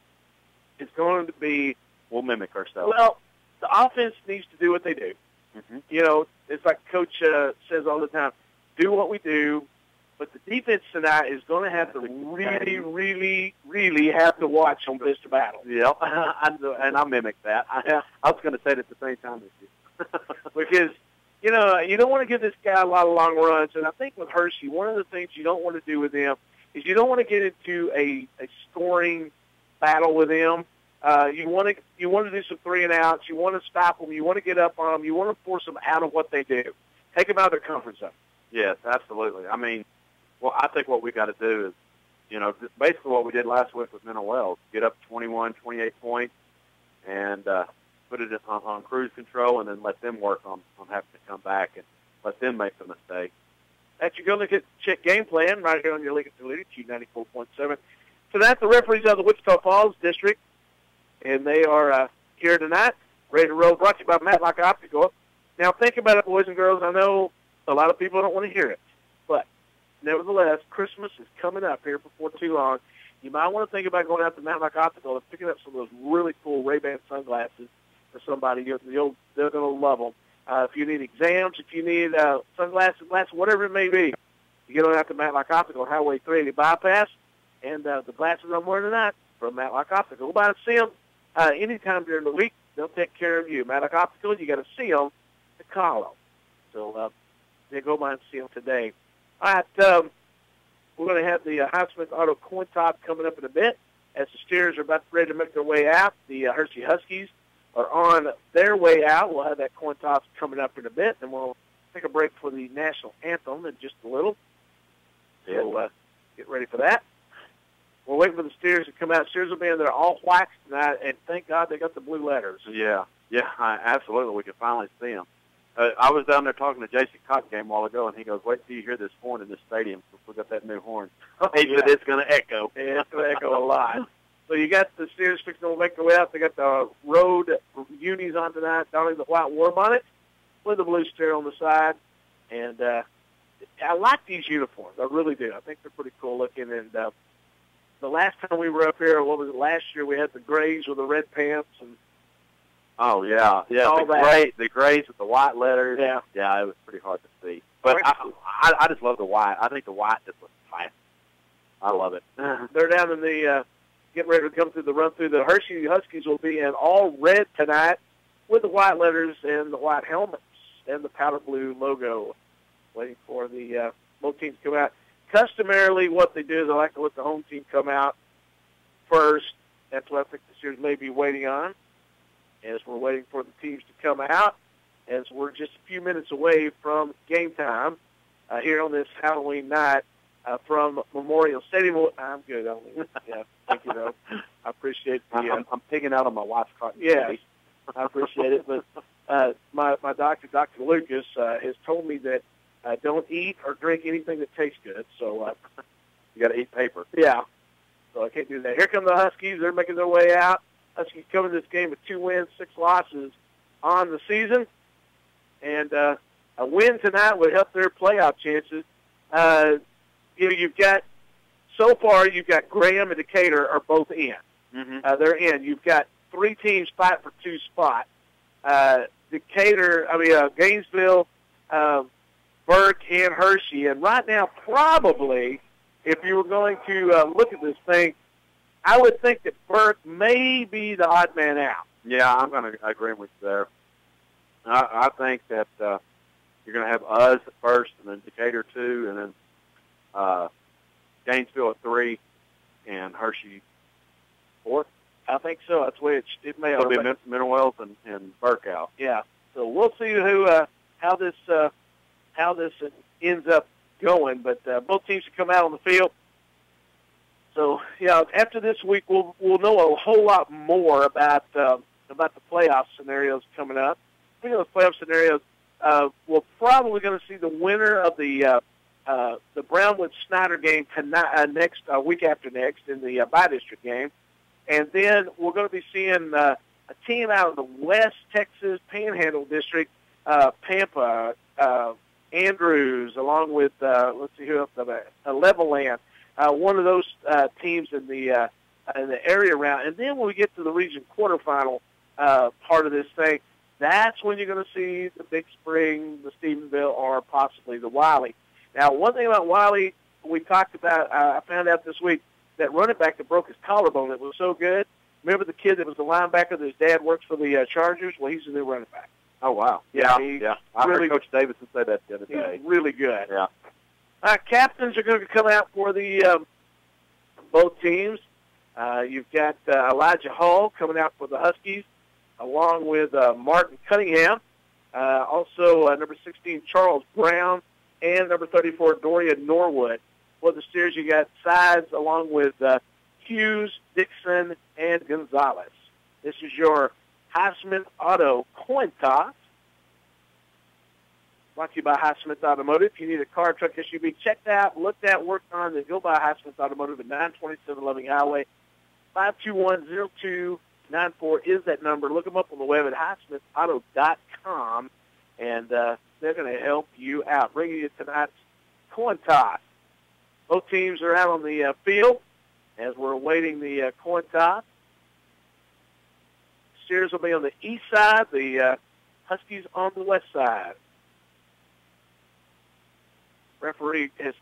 it's going to be... We'll mimic ourselves. Well, the offense needs to do what they do. Mm-hmm. You know, it's like Coach says all the time, do what we do, but the defense tonight is going to have to really have to watch on Vista Battle. Yeah, and I mimic that. I was going to say it at the same time as you. Because, you know, you don't want to give this guy a lot of long runs, and I think with Hirschi, one of the things you don't want to do with him is you don't want to get into a scoring battle with him. You want to do some 3-and-outs. You want to stop them. You want to get up on them. You want to force them out of what they do. Take them out of their comfort zone. Yes, absolutely. I mean, well, I think what we got to do is, you know, basically what we did last week with Mineral Wells, get up 21, 28 points, and put it on cruise control, and then let them work on having to come back and let them make the mistake. That's your Golden Chick Game Plan right here on your League affiliate, Q94.7. So that's the referees of the Wichita Falls District, and they are here tonight, ready to roll, brought to you by Matlock Optical. Now, think about it, boys and girls. I know a lot of people don't want to hear it, but nevertheless, Christmas is coming up here before too long. You might want to think about going out to Matlock Optical and picking up some of those really cool Ray-Ban sunglasses for somebody. They're going to love them. If you need exams, if you need sunglasses, glasses, whatever it may be, you get on out to Matlock Optical, Highway 380 bypass, and the glasses I'm wearing tonight from Matlock Optical. Go by and see them anytime during the week. They'll take care of you. Matlock Optical, you got to see them to call them. So they go by and see them today. All right, we're going to have the Highsmith Auto coin toss coming up in a bit as the Steers are about ready to make their way out. The Hirschi Huskies are on their way out. We'll have that coin toss coming up in a bit, and we'll take a break for the national anthem in just a little. So get ready for that. We're waiting for the Steers to come out. Steers will be in there all white tonight, and thank God they got the blue letters. Yeah, absolutely. We can finally see them. I was down there talking to Jason Cockgame a while ago, and he goes, wait till you hear this horn in this stadium. We got that new horn. He said it's going to echo. Yeah, it's going to echo a lot. So you got the Steers fixing to make their way out. They got the road unis on tonight, donning the white war bonnet with the blue steer on the side. And I like these uniforms. I really do. I think they're pretty cool looking. And the last time we were up here, what was it, last year, we had the grays with the red pants. And oh, yeah. The grays with the white letters. Yeah, it was pretty hard to see. But I just love the white. I think the white just looks fine. I love it. They're down in the getting ready to come through the run-through. The Hirschi Huskies will be in all red tonight with the white letters and the white helmets and the powder blue logo, waiting for the both teams to come out. Customarily, what they do is they like to let the home team come out first. That's what I think the Steers may be waiting on, as we're waiting for the teams to come out, as we're just a few minutes away from game time here on this Halloween night from Memorial Stadium. I'm good. Yeah, thank you, though. I appreciate the... I'm picking out on my wife's cotton. Yeah, I appreciate it. But my doctor, Dr. Lucas, has told me that I don't eat or drink anything that tastes good. So you got to eat paper. Yeah, so I can't do that. Here come the Huskies. They're making their way out. Huskies coming to this game with 2 wins, 6 losses on the season. And a win tonight would help their playoff chances. You've got, so far, you've got Graham and Decatur are both in. Mm-hmm. They're in. You've got 3 teams fighting for 2 spots. Gainesville, Burke, and Hirschi. And right now, probably, if you were going to look at this thing, I would think that Burke may be the odd man out. Yeah, I'm going to agree with you there. I think that you're going to have us at first, and then Decatur 2, and then Gainesville at 3, and Hirschi 4th. I think so. That's the way it may. It'll be Mineral Wells and Burke out. Yeah. So we'll see how this ends up going. But both teams have come out on the field. So, yeah, after this week, we'll know a whole lot more about the playoff scenarios coming up. Speaking of the playoff scenarios, we're probably going to see the winner of the Brownwood-Snyder game tonight, next week after next in the by-district game. And then we're going to be seeing a team out of the West Texas Panhandle District, Pampa, Andrews, along with, let's see who else, Levelland. One of those teams in the area round. And then when we get to the region quarterfinal part of this thing, that's when you're going to see the Big Spring, the Stephenville, or possibly the Wiley. Now, one thing about Wiley, we talked about, I found out this week, that running back that broke his collarbone that was so good. Remember the kid that was the linebacker that his dad works for the Chargers? Well, he's the new running back. Oh, wow. Yeah. I heard Coach Davidson say that the other day. He's really good. Yeah. Captains are going to come out for the both teams. You've got Elijah Hall coming out for the Huskies, along with Martin Cunningham. Also, number 16, Charles Brown, and number 34, Dorian Norwood. For the Steers, you got Sides along with Hughes, Dixon, and Gonzalez. This is your Highsmith Auto coin toss. Brought to you by Highsmith Automotive. If you need a car, truck, SUV checked out, looked at, worked on, then go by Highsmith Automotive at 927 Loving Highway. 521-0294 is that number. Look them up on the web at highsmithauto.com, and they're going to help you out. Bringing you tonight's coin toss. Both teams are out on the field as we're awaiting the coin toss. Steers will be on the east side, the Huskies on the west side. Referee has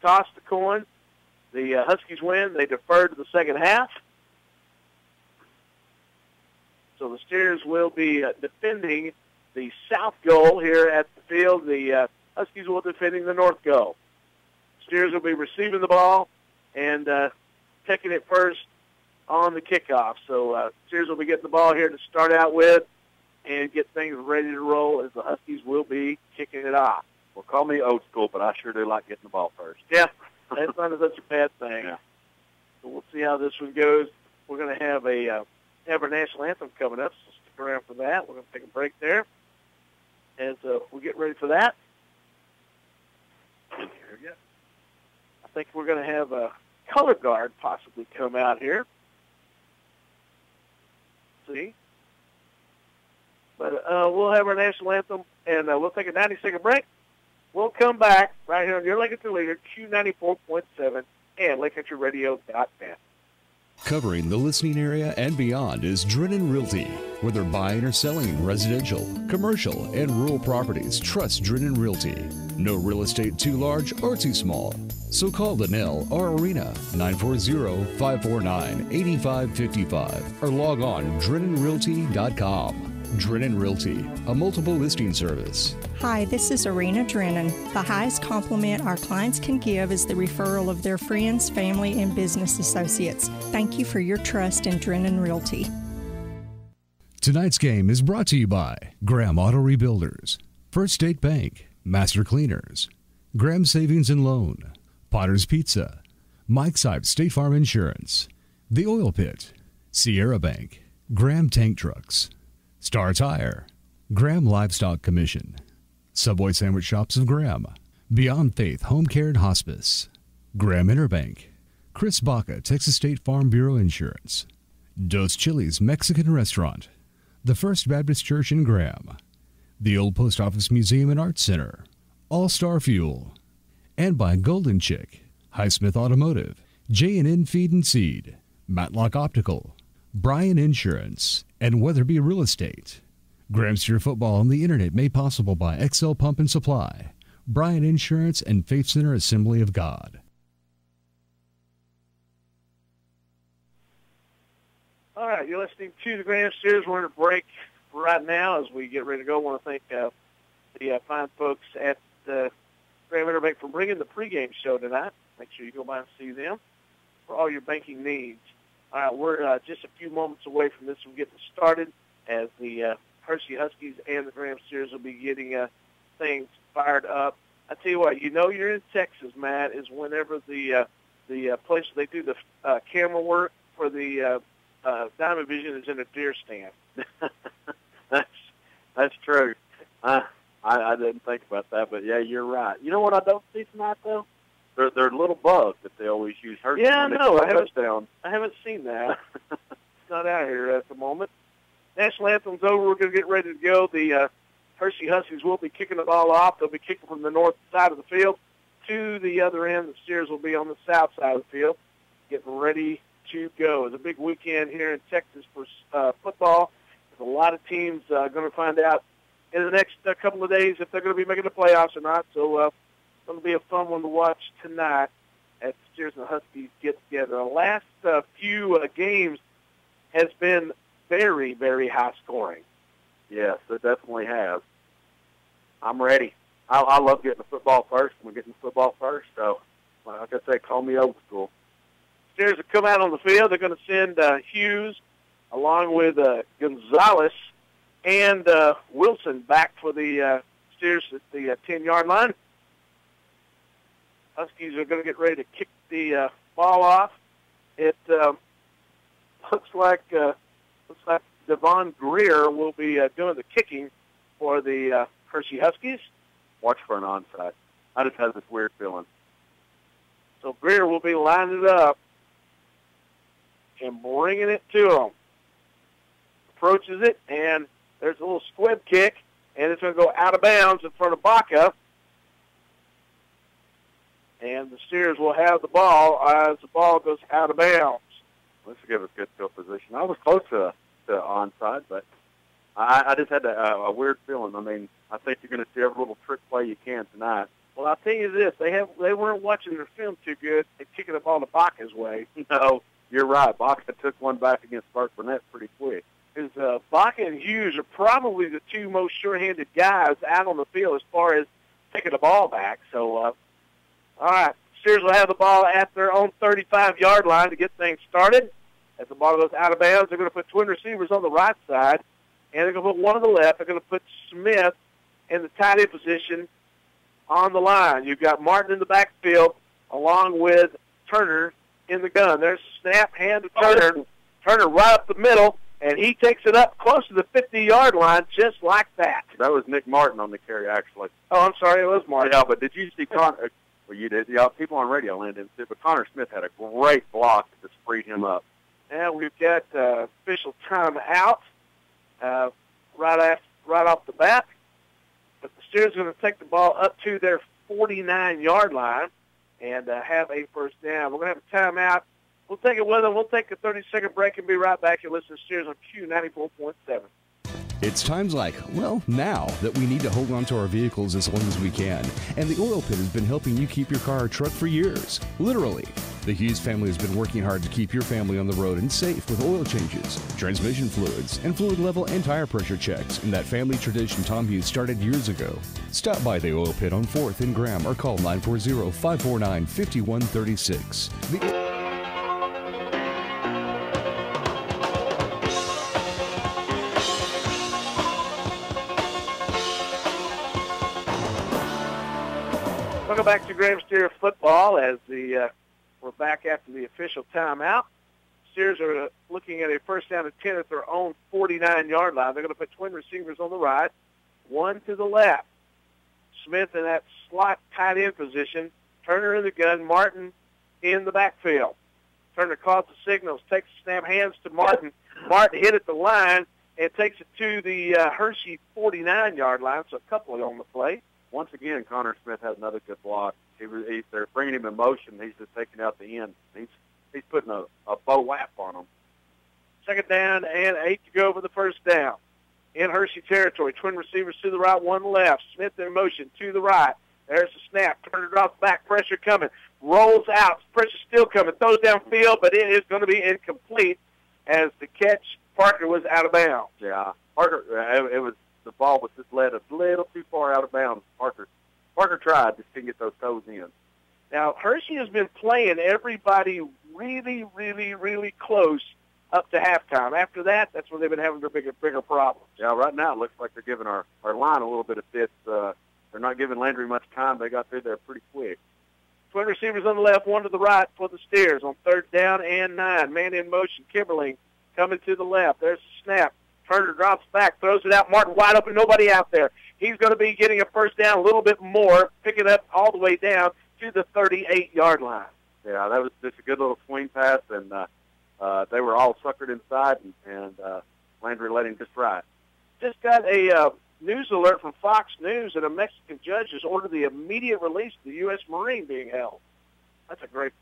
tossed the coin. The Huskies win. They defer to the second half. So the Steers will be defending the south goal here at the field. The Huskies will be defending the north goal. Steers will be receiving the ball and taking it first on the kickoff. So Steers will be getting the ball here to start out with and get things ready to roll as the Huskies will be kicking it off. Well, call me old school, but I sure do like getting the ball first. Yeah, that's not such a bad thing. Yeah. So we'll see how this one goes. We're going to have our national anthem coming up, so stick around for that. We're going to take a break there as we get ready for that. Here we go. I think we're going to have a color guard possibly come out here. See? But we'll have our national anthem, and we'll take a 90-second break. We'll come back right here on your Lake Country Leader, Q94.7 and LakeCountryRadio.net. Covering the listening area and beyond is Drennan Realty. Whether buying or selling residential, commercial, and rural properties, trust Drennan Realty. No real estate too large or too small. So call Linnell or Arena 940-549-8555 or log on DrennanRealty.com. Drennan Realty, a multiple listing service. Hi, this is Arena Drennan. The highest compliment our clients can give is the referral of their friends, family, and business associates. Thank you for your trust in Drennan Realty. Tonight's game is brought to you by Graham Auto Rebuilders, First State Bank, Master Cleaners, Graham Savings and Loan, Potter's Pizza, Mike's Ives State Farm Insurance, The Oil Pit, Sierra Bank, Graham Tank Trucks, Star Tire, Graham Livestock Commission, Subway Sandwich Shops of Graham, Beyond Faith Home Care and Hospice, Graham Interbank, Chris Baca Texas State Farm Bureau Insurance, Dos Chili's Mexican Restaurant, the First Baptist Church in Graham, the Old Post Office Museum and Arts Center, All Star Fuel, and by Golden Chick, Highsmith Automotive, J&N Feed and Seed, Matlock Optical, Bryan Insurance, and Weatherby Real Estate. Graham Steer Football on the Internet made possible by XL Pump and Supply, Bryan Insurance, and Faith Center Assembly of God. All right, you're listening to the Graham Steers. We're in a break right now as we get ready to go. I want to thank the fine folks at Graham Interbank for bringing the pregame show tonight. Make sure you go by and see them for all your banking needs. All right, we're just a few moments away from this one getting started as the Hirschi Huskies and the Graham Steers will be getting things fired up I tell you what, you're in Texas, Matt, is whenever the place they do the camera work for the Diamond Vision is in a deer stand. That's true. I didn't think about that, but yeah, you're right. You know what I don't see tonight though? They're little bugs that they always use. Yeah, no, I haven't seen that. It's not out here at the moment. National Anthem's over. We're going to get ready to go. The Hirschi Huskies will be kicking the ball off. They'll be kicking from the north side of the field to the other end. The Steers will be on the south side of the field, getting ready to go. It's a big weekend here in Texas for football. There's a lot of teams going to find out in the next couple of days if they're going to be making the playoffs or not. So it's going to be a fun one to watch tonight as the Steers and the Huskies get together. The last few games has been very, very high scoring. Yes, it definitely has. I'm ready. I love getting the football first. We're getting the football first. So, like I say, call me old school. Steers have come out on the field. They're going to send Hughes along with Gonzalez and Wilson back for the Steers at the 10-yard line. Huskies are going to get ready to kick the ball off. It looks like Devon Greer will be doing the kicking for the Hirschi Huskies. Watch for an onside. I just have this weird feeling. So Greer will be lining it up and bringing it to him. Approaches it, and there's a little squib kick, and it's going to go out of bounds in front of Baca. And the Steers will have the ball as the ball goes out of bounds. Let's give us good field position. I was close to onside, but I just had a weird feeling. I mean, I think you're going to see every little trick play you can tonight. Well, I'll tell you this. They weren't watching their film too good. They kicking the ball to Baca's way. No, you're right. Baca took one back against Burke Burnett pretty quick. Because Baca and Hughes are probably the two most sure-handed guys out on the field as far as taking the ball back. So, all right, Steers will have the ball at their own 35-yard line to get things started. As the ball goes out of bounds, they're going to put twin receivers on the right side, and they're going to put one on the left. They're going to put Smith in the tight end position on the line. You've got Martin in the backfield along with Turner in the gun. There's a snap, hand to Turner. Turner right up the middle, and he takes it up close to the 50-yard line just like that. That was Nick Martin on the carry, actually. Oh, I'm sorry, it was Martin. Yeah, but did you see Connor? Well, you did. Yeah, people on radio land didn't see it, but Connor Smith had a great block that just freed him up. And we've got official timeout right off the bat. But the Steers are going to take the ball up to their 49-yard line and have a first down. We're going to have a timeout. We'll take it with them. We'll take a 30-second break and be right back. You're listening to Steers on Q94.7. It's times like, well, now that we need to hold on to our vehicles as long as we can. And the Oil Pit has been helping you keep your car or truck for years. Literally. The Hughes family has been working hard to keep your family on the road and safe with oil changes, transmission fluids, and fluid level and tire pressure checks. And that family tradition Tom Hughes started years ago. Stop by the Oil Pit on 4th and Graham or call 940-549-5136. Welcome back to Graham Steer football as we're back after the official timeout. Steers are looking at a first down and 10 at their own 49-yard line. They're going to put twin receivers on the right, one to the left. Smith in that slot tight end position. Turner in the gun. Martin in the backfield. Turner calls the signals, takes the snap, hands to Martin. Martin hit at the line and takes it to the Hirschi 49-yard line, so a couple on the play. Once again, Connor Smith has another good block. They're bringing him in motion. He's just taking out the end. He's putting a bow whap on him. Second down and 8 to go for the first down. In Hirschi territory, twin receivers to the right, one left. Smith in motion to the right. There's the snap. Turner drops back. Pressure coming. Rolls out. Pressure still coming. Throws downfield, but it is going to be incomplete as the catch, Parker, was out of bounds. Yeah, Parker, it was. The ball was just led a little too far out of bounds. Parker tried, just couldn't get those toes in. Now, Hirschi has been playing everybody really, really, really close up to halftime. After that, that's when they've been having their bigger problems. Yeah, right now it looks like they're giving our line a little bit of fits. they're not giving Landry much time. They got through there pretty quick. Twin receivers on the left, one to the right for the Steers on 3rd down and 9. Man in motion, Kimberling coming to the left. There's the snap. Turner drops back, throws it out. Martin wide open, nobody out there. He's going to be getting a first down a little bit more, picking up all the way down to the 38-yard line. Yeah, that was just a good little swing pass, and they were all suckered inside, and Landry let him just right. Just got a news alert from Fox News that a Mexican judge has ordered the immediate release of the U.S. Marine being held. That's a great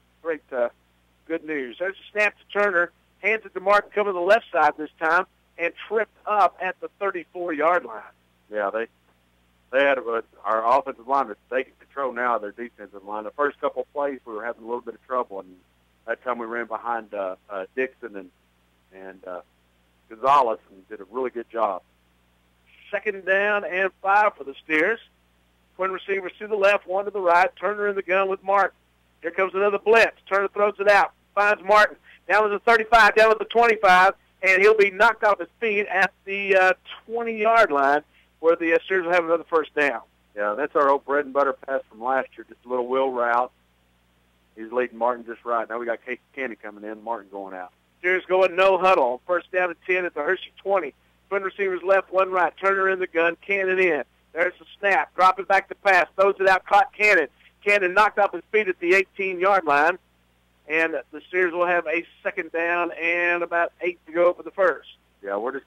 good news. There's a snap to Turner, hands it to Martin, coming to the left side this time, and tripped up at the 34-yard line. Yeah, they had our offensive line is taking control now of their defensive line. The first couple of plays, we were having a little bit of trouble, and that time we ran behind Dixon and Gonzalez and did a really good job. 2nd down and 5 for the Steers. Twin receivers to the left, one to the right. Turner in the gun with Martin. Here comes another blitz. Turner throws it out, finds Martin. Down to the 35, down to the 25, and he'll be knocked off his feet at the 20-yard line where the Steers will have another first down. Yeah, that's our old bread and butter pass from last year, just a little wheel route. He's leading Martin just right. Now we got Casey Candy coming in, Martin going out. Steers going no huddle. First down and 10 at the Hirschi 20. Twin receivers left, one right. Turner in the gun, Cannon in. There's the snap. Dropping back to pass. Throws it out, caught Cannon. Cannon knocked off his feet at the 18-yard line. And the Steers will have a 2nd down and about 8 to go for the first. Yeah, we're just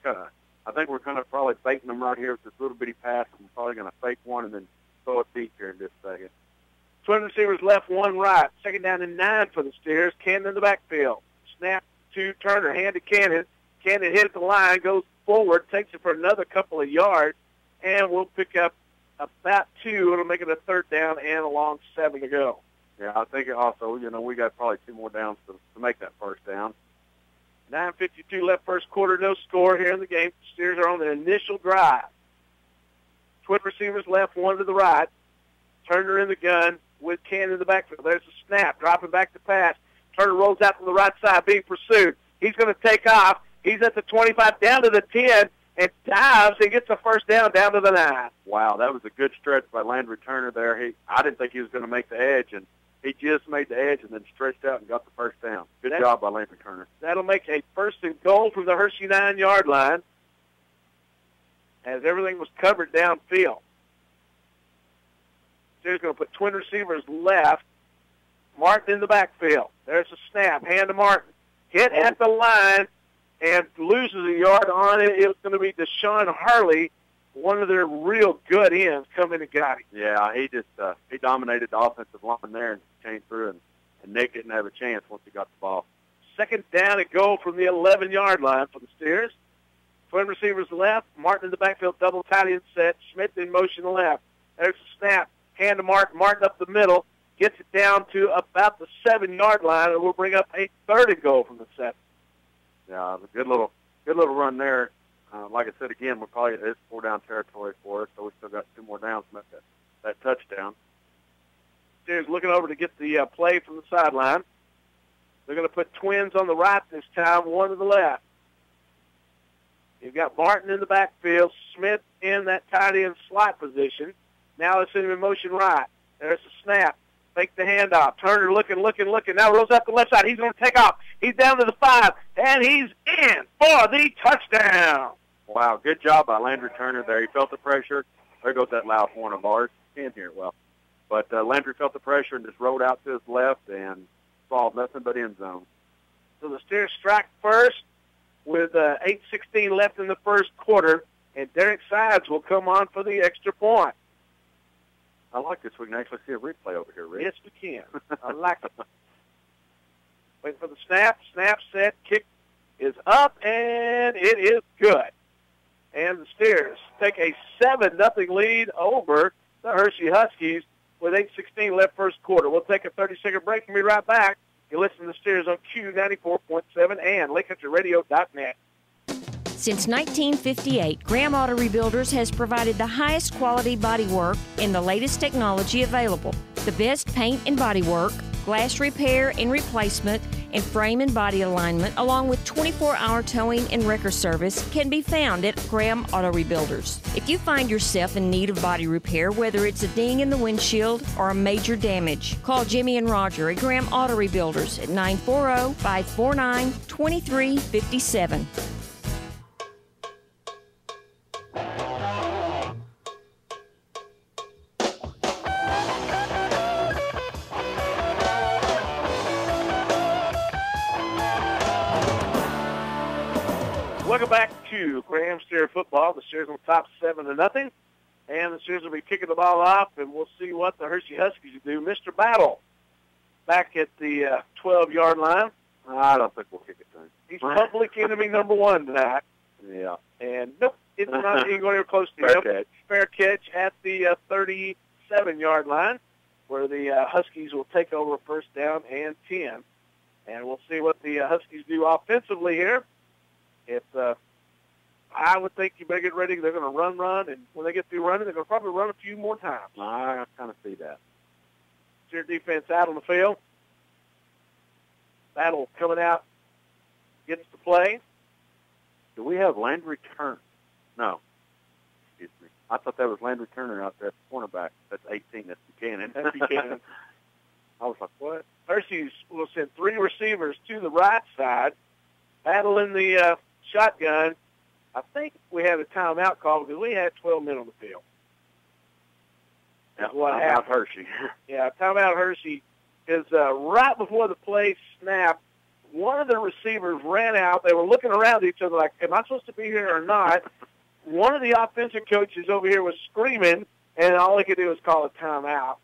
I think we're kind of probably faking them right here with this little bitty pass. We're probably going to fake one and then throw it deep here in just a second. Twin receivers left, one right. 2nd down and 9 for the Steers. Cannon in the backfield. Snap to Turner. Hand to Cannon. Cannon hits the line, goes forward, takes it for another couple of yards, and we'll pick up about 2. It'll make it a 3rd down and a long 7 to go. Yeah, I think also, we got probably 2 more downs to make that first down. 9:52 left first quarter, no score here in the game. Steers are on the initial drive. Twin receivers left, one to the right. Turner in the gun with Cannon in the backfield. There's a snap, dropping back to pass. Turner rolls out to the right side, being pursued. He's going to take off. He's at the 25, down to the 10, and dives and gets a first down to the 9. Wow, that was a good stretch by Landry Turner there. I didn't think he was going to make the edge, and he just made the edge and then stretched out and got the first down. Good job by Landry Turner. That'll make a 1st and goal from the Hirschi 9-yard line as everything was covered downfield. Steers going to put twin receivers left. Martin in the backfield. There's a snap. Hand to Martin. Hit at the line and loses a yard on it. It's going to be Deshaun Harley, one of their real good ends, come in and got him. Yeah, he just he dominated the offensive line there and came through, and Nick didn't have a chance once he got the ball. 2nd down and goal from the 11-yard line for the Steers. Twin receivers left. Martin in the backfield, double tight end set. Schmidt in motion left. There's a snap. Hand to Martin. Martin up the middle. Gets it down to about the 7-yard line, and we'll bring up a 3rd and goal from the 7. Yeah, a good little run there. Like I said again, it's 4-down territory for us, so we still got 2 more downs to make that touchdown. Steers looking over to get the play from the sideline. They're going to put twins on the right this time, one to the left. You've got Martin in the backfield, Smith in that tight end slot position. Now let's send him in motion right. There's a snap. Fake the handoff. Turner looking. Now rolls up the left side. He's going to take off. He's down to the 5, and he's in for the touchdown. Wow, good job by Landry Turner there. He felt the pressure. There goes that loud horn of ours. Can't hear it well. But Landry felt the pressure and just rolled out to his left and saw nothing but end zone. So the Steers strike first with 8:16 left in the first quarter, and Derek Sides will come on for the extra point. I like this. We can actually see a replay over here, Rick. Yes, we can. I like it. Waiting for the snap. Snap set. Kick is up, and it is good. And the Steers take a 7-0 lead over the Hirschi Huskies with 8:16 left first quarter. We'll take a 30-second break and be right back. You listen to the Steers on Q94.7 and LakeCountryRadio.net. Since 1958, Graham Auto Rebuilders has provided the highest quality body work and the latest technology available. The best paint and body work, Glass repair and replacement and frame and body alignment, along with 24-hour towing and wrecker service, can be found at Graham Auto Rebuilders. If you find yourself in need of body repair, whether it's a ding in the windshield or a major damage, call Jimmy and Roger at Graham Auto Rebuilders at 940-549-2357. Welcome back to Graham Steer football. The Steers on top 7-0, and the Steers will be kicking the ball off, and we'll see what the Hirschi Huskies do. Mr. Battle back at the 12-yard line. I don't think we'll kick it to him. He's public enemy number one tonight. Yeah. And nope, it's not even going close to Fair him. catch. Fair catch at the 37-yard line, where the Huskies will take over first down and 10. And we'll see what the Huskies do offensively here. I would think you better get ready. They're going to run, and when they get through running, they're going to probably run a few more times. I kind of see that. Steer defense out on the field. Battle coming out, gets the play. Do we have Landry Turner? No. Excuse me. I thought that was Landry Turner out there at the cornerback. That's 18. That's Buchanan. That's Buchanan. I was like, what? Hirschi's will send three receivers to the right side. Battle in the shotgun. I think we had a timeout call because we had 12 men on the field. That's what happened. Hirschi. Yeah, timeout Hirschi is right before the play snapped. One of the receivers ran out. They were looking around at each other like, am I supposed to be here or not? One of the offensive coaches over here was screaming, and all he could do was call a timeout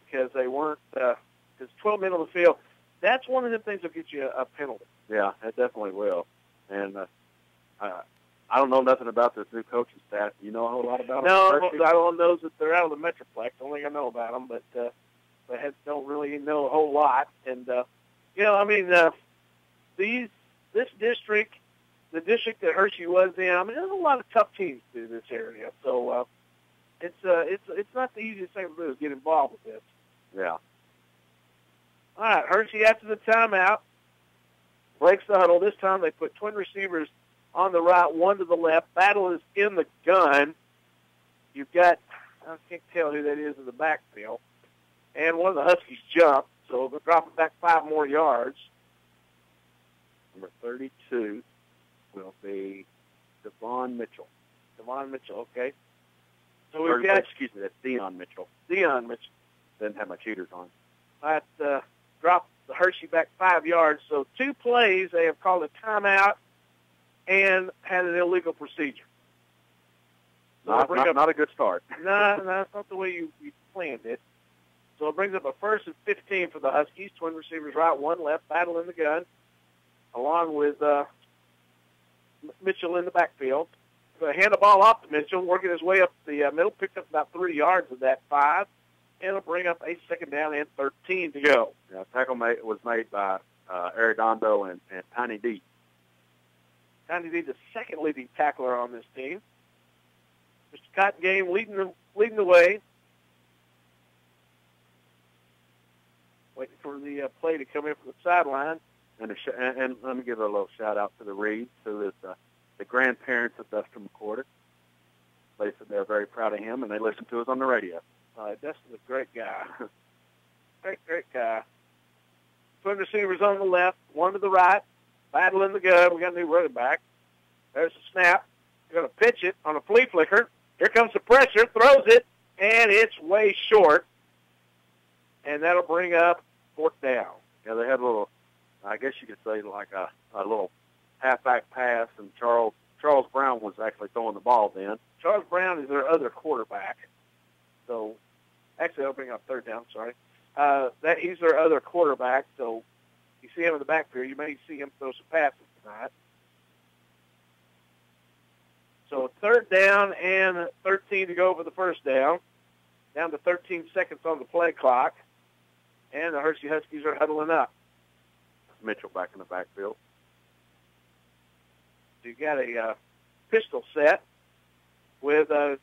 because they weren't, because 12 men on the field. That's one of the things that will get you a penalty. Yeah, it definitely will. And I don't know nothing about this new coaching staff. You know a whole lot about them? No, I don't know that they're out of the Metroplex. The only thing I know about them, but I don't really know a whole lot. And, this district, the district that Hirschi was in, I mean, there's a lot of tough teams through this area. So it's not the easiest thing to do is get involved with this. Yeah. All right, Hirschi after the timeout breaks the huddle. This time they put twin receivers on the right, one to the left. Battle is in the gun. You've got, I can't tell who that is in the backfield. And one of the Huskies jumped, so they'll drop it back 5 more yards. Number 32 will be Devon Mitchell. Devon Mitchell, okay. So we've got... Excuse me, that's Dion Mitchell. Dion Mitchell. Didn't have my cheaters on. That dropped the Hirschi back 5 yards. So 2 plays, they have called a timeout and had an illegal procedure. So not a good start. No, that's not the way you planned it. So it brings up a 1st and 15 for the Huskies. Twin receivers right, one left, Battle in the gun, along with Mitchell in the backfield. Going to hand the ball off to Mitchell, working his way up the middle, picked up about 3 yards of that 5, and it'll bring up a 2nd down and 13 to go. Yeah, tackle was made by Arredondo and Tiny D. Tiny D, the second leading tackler on this team. Mr. Cotton Game leading the way. Waiting for the play to come in from the sideline. And let me give a little shout-out to the Reeds, who is the grandparents of Dustin McCordick. They said they're very proud of him, and they listen to us on the radio. Dustin's a great guy. Great guy. Twin receivers on the left, one to the right. Battle in the gun. We got a new running back. There's a snap. They're going to pitch it on a flea flicker. Here comes the pressure. Throws it, and it's way short. And that'll bring up 4th down. Yeah, they had a little, I guess you could say like a little halfback pass, and Charles Brown was actually throwing the ball then. Charles Brown is their other quarterback. So, actually, I'll bring up 3rd down, sorry. He's their other quarterback, so you see him in the backfield. You may see him throw some passes tonight. So 3rd down and 13 to go for the 1st down. Down to 13 seconds on the play clock. And the Hirschi Huskies are huddling up. Mitchell back in the backfield. So you got a pistol set with and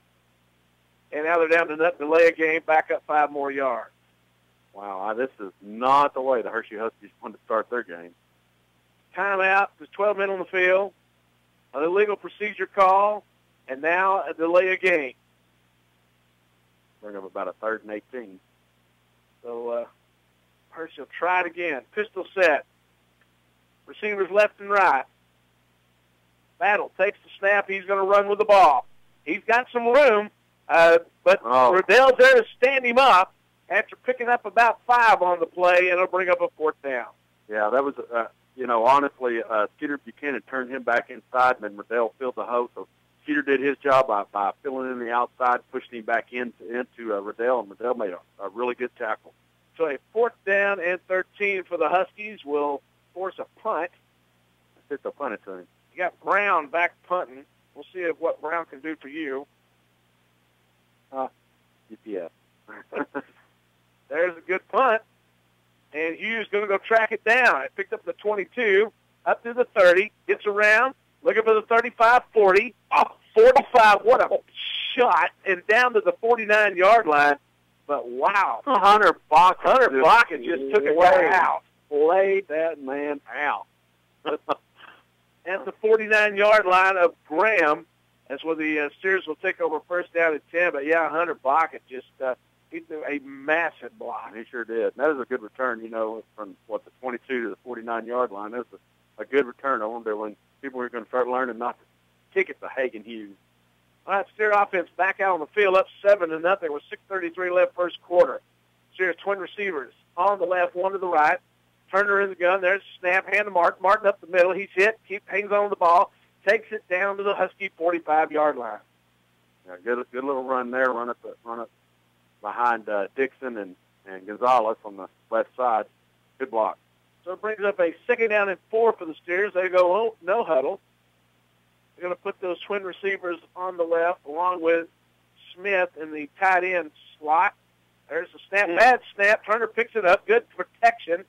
now they're down to nothing to lay a game, back up 5 more yards. Wow, this is not the way the Hirschi Huskies want to start their game. Timeout. There's 12 men on the field. An illegal procedure call, and now a delay of game. Bring up about a 3rd and 18. So Hirschi will try it again. Pistol set. Receivers left and right. Battle takes the snap. He's going to run with the ball. He's got some room, but Riddell's there to stand him up after picking up about 5 on the play, and it'll bring up a 4th down. Yeah, that was, honestly, Skeeter Buchanan turned him back inside, and then Riddell filled the hole. So Skeeter did his job by filling in the outside, pushing him back into Riddell, and Riddell made a really good tackle. So a 4th down and 13 for the Huskies will force a punt. It's a punt it to him. You got Brown back punting. We'll see what Brown can do for you. UPS. There's a good punt. And Hughes going to go track it down. It picked up the 22, up to the 30, gets around, looking for the 35, 40. 45, what a shot, and down to the 49-yard line. But, wow. Hunter Bakken just took a guy out. Laid that man out. At the 49-yard line of Graham, that's where the Steers will take over 1st down and 10. But, yeah, Hunter Bakken just he threw a massive block. He sure did. And that is a good return, from, the 22 to the 49-yard line. That was a good return. I wonder when people are going to start learning not to kick it to Hagen Hughes. All right, Steer offense back out on the field, up 7-0 with 6:33 left first quarter. Steers twin receivers on the left, one to the right. Turner in the gun. There's a snap. Hand to Martin. Martin up the middle. He's hit. Hangs on the ball. Takes it down to the Husky 45-yard line. Yeah, good little run there. Run it behind Dixon and Gonzalez on the left side. Good block. So it brings up a 2nd down and 4 for the Steers. They go no huddle. They're going to put those twin receivers on the left along with Smith in the tight end slot. There's a snap. Bad snap. Turner picks it up. Good protection.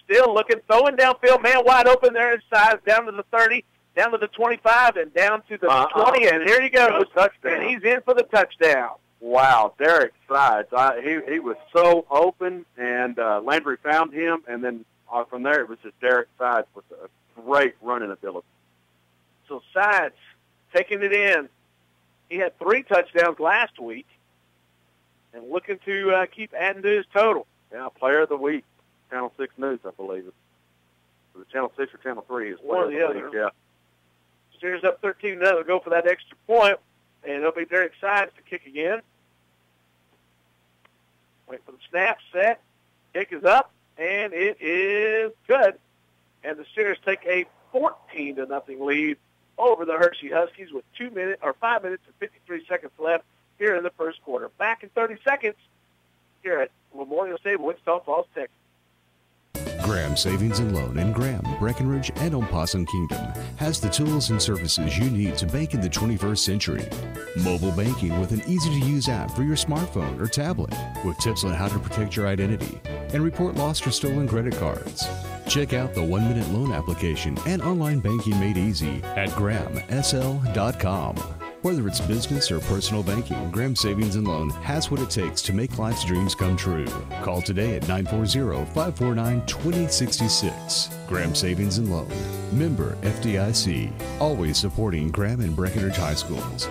Still looking. Throwing downfield. Man wide open there inside. Down to the 30. Down to the 25. And down to the 20. And here he goes. And he's in for the touchdown. Wow. Derek Sides. He was so open. And Landry found him. And then from there it was just Derek Sides with a great running ability. So Sides taking it in. He had 3 touchdowns last week and looking to keep adding to his total. Yeah, Player of the Week, Channel 6 News, I believe. Was it Channel 6 or Channel 3? Is one or the other. Week, yeah. Steers up 13-0. They'll go for that extra point, and it'll be Derek Sides to kick again. Wait for the snap, set. Kick is up, and it is good. And the Steers take a 14-0 lead over the Hirschi Huskies with 5 minutes and 53 seconds left here in the first quarter. Back in 30 seconds here at Memorial Stadium, Wichita Falls, Texas. Graham Savings and Loan in Graham, Breckenridge, and Opossum Kingdom has the tools and services you need to bank in the 21st century. Mobile banking with an easy-to-use app for your smartphone or tablet with tips on how to protect your identity and report lost or stolen credit cards. Check out the 1-minute loan application and online banking made easy at grahamsl.com. Whether it's business or personal banking, Graham Savings and Loan has what it takes to make life's dreams come true. Call today at 940-549-2066. Graham Savings and Loan. Member FDIC. Always supporting Graham and Breckenridge High Schools.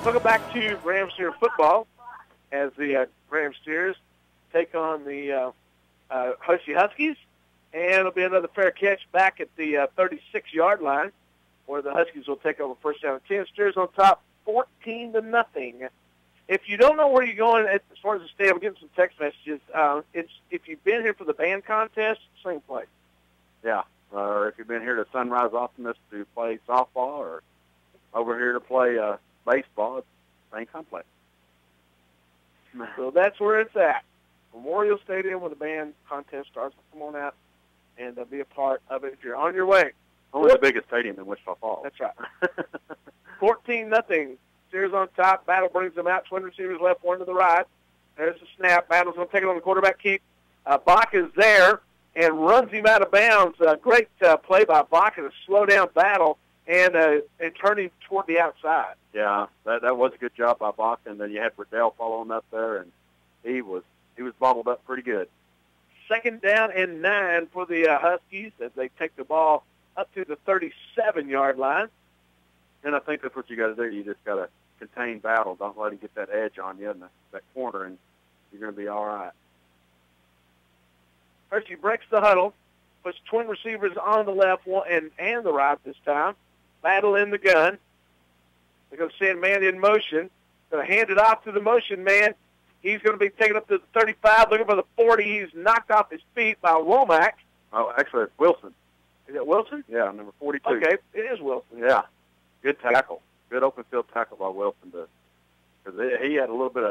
Welcome back to Graham Steer football as the Graham Steers take on the Hirschi Huskies. And it'll be another fair catch back at the 36-yard line where the Huskies will take over 1st down and 10. Steers on top 14-0. If you don't know where you're going as far as the stadium, I'm getting some text messages. It's if you've been here for the band contest, same place. Yeah, or if you've been here to Sunrise Optimist to play softball or over here to play baseball, it's the same complex. So that's where it's at. Memorial Stadium where the band contest starts. Come on out and be a part of it if you're on your way. Only the biggest stadium in Wichita Falls. That's right. 14-0. Steers on top. Battle brings them out. Twin receivers left, one to the right. There's the snap. Battle's going to take it on the quarterback keep. Bach is there. and runs him out of bounds. Great play by Bach to slow down Battle and turn him toward the outside. Yeah, that was a good job by Bach, and then you had Riddell following up there, and he was bobbled up pretty good. 2nd down and 9 for the Huskies as they take the ball up to the 37-yard line. And I think that's what you got to do. You just got to contain Battle. Don't let him get that edge on you in that corner, and you're going to be all right. Hirschi breaks the huddle, puts twin receivers on the left and the right this time. Battle in the gun. They're going to send man in motion. Going to hand it off to the motion man. He's going to be taken up to the 35, looking for the 40. He's knocked off his feet by Womack. Oh, actually, it's Wilson. Is it Wilson? Yeah, number 42. Okay, it is Wilson. Yeah, good tackle. Good open field tackle by Wilson. Because he had a little bit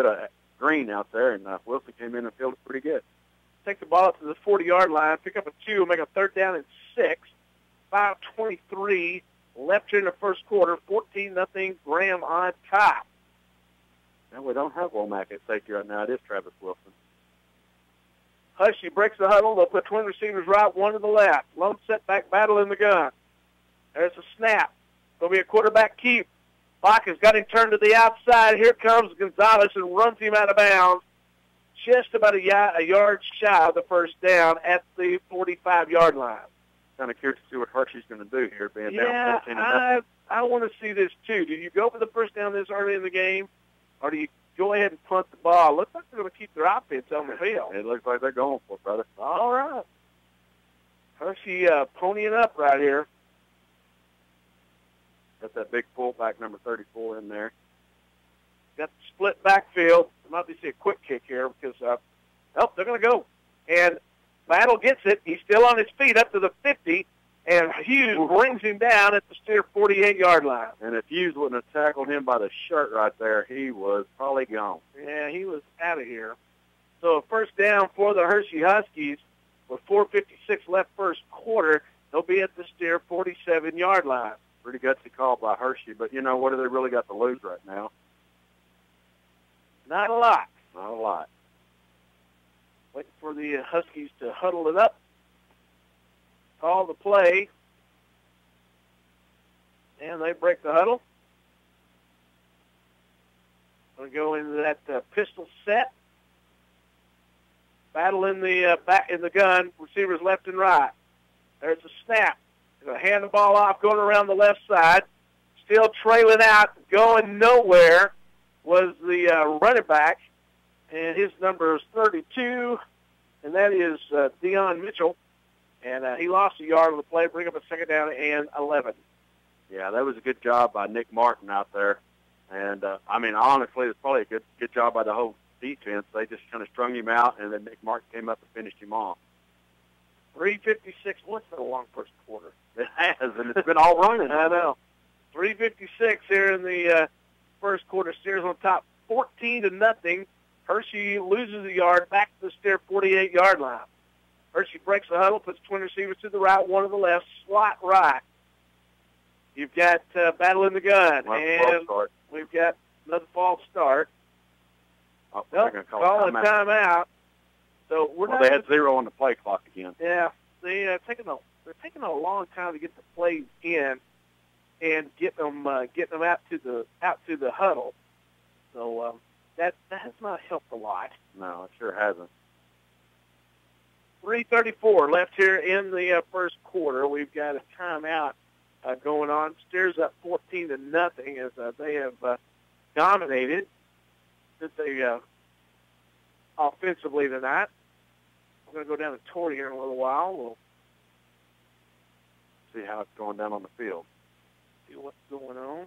of green out there, and Wilson came in and fielded pretty good. Take the ball up to the 40-yard line, pick up a 2, make a 3rd down and 6. 5:23 left here in the first quarter. 14-0 Graham on top. Now we don't have Womack at safety right now. It is Travis Wilson. Hirschi breaks the huddle. They'll put twin receivers right, one to the left. Lone setback Battle in the gun. There's a snap. There'll be a quarterback keep. Bach has got him turned to the outside. Here comes Gonzalez and runs him out of bounds. Just about a yard shy of the first down at the 45-yard line. Kind of curious to see what Hirschi's going to do here, being down 14-0. I want to see this too. Do you go for the first down this early in the game, or do you go ahead and punt the ball? Looks like they're going to keep their offense on the field. It looks like they're going for it, brother. All right. Hirschi ponying up right here. Got that big fullback, number 34, in there. Got the split backfield. Might be see a quick kick here because, they're going to go. And Battle gets it. He's still on his feet up to the 50, and Hughes brings him down at the Steer 48-yard line. And if Hughes wouldn't have tackled him by the shirt right there, he was probably gone. Yeah, he was out of here. So a first down for the Hirschi Huskies with 4:56 left first quarter. They'll be at the Steer 47-yard line. Pretty gutsy call by Hirschi, but, what do they really got to lose right now? Not a lot. Not a lot. Waiting for the Huskies to huddle it up. Call the play. And they break the huddle. Going to go into that pistol set. Battle in the back in the gun. Receivers left and right. There's a snap. They're going to hand the ball off, going around the left side. Still trailing out, going nowhere was the running back, and his number is 32, and that is Deion Mitchell. And he lost a yard on the play, bring up a 2nd down and 11. Yeah, that was a good job by Nick Martin out there. And, honestly, it's probably a good job by the whole defense. They just kind of strung him out, and then Nick Martin came up and finished him off. 3:56. What's a long first quarter? It has, and it's been all running. I know. 3:56 here in the first quarter. Steers on top 14-0. Hirschi loses a yard back to the Steer 48-yard line. Hirschi breaks the huddle, puts twin receivers to the right, one to the left, slot right. You've got Battle in the gun, and we've got another false start. Oh, call a timeout. So they had 0 on the play clock again. Yeah, they're taking a long time to get the plays in and get them out to the huddle. So that has not helped a lot. No, it sure hasn't. 3:34 left here in the first quarter. We've got a timeout going on. Steers up 14-0 as they have dominated offensively tonight. We're going to go down to Torrey here in a little while. We'll see how it's going down on the field. See what's going on.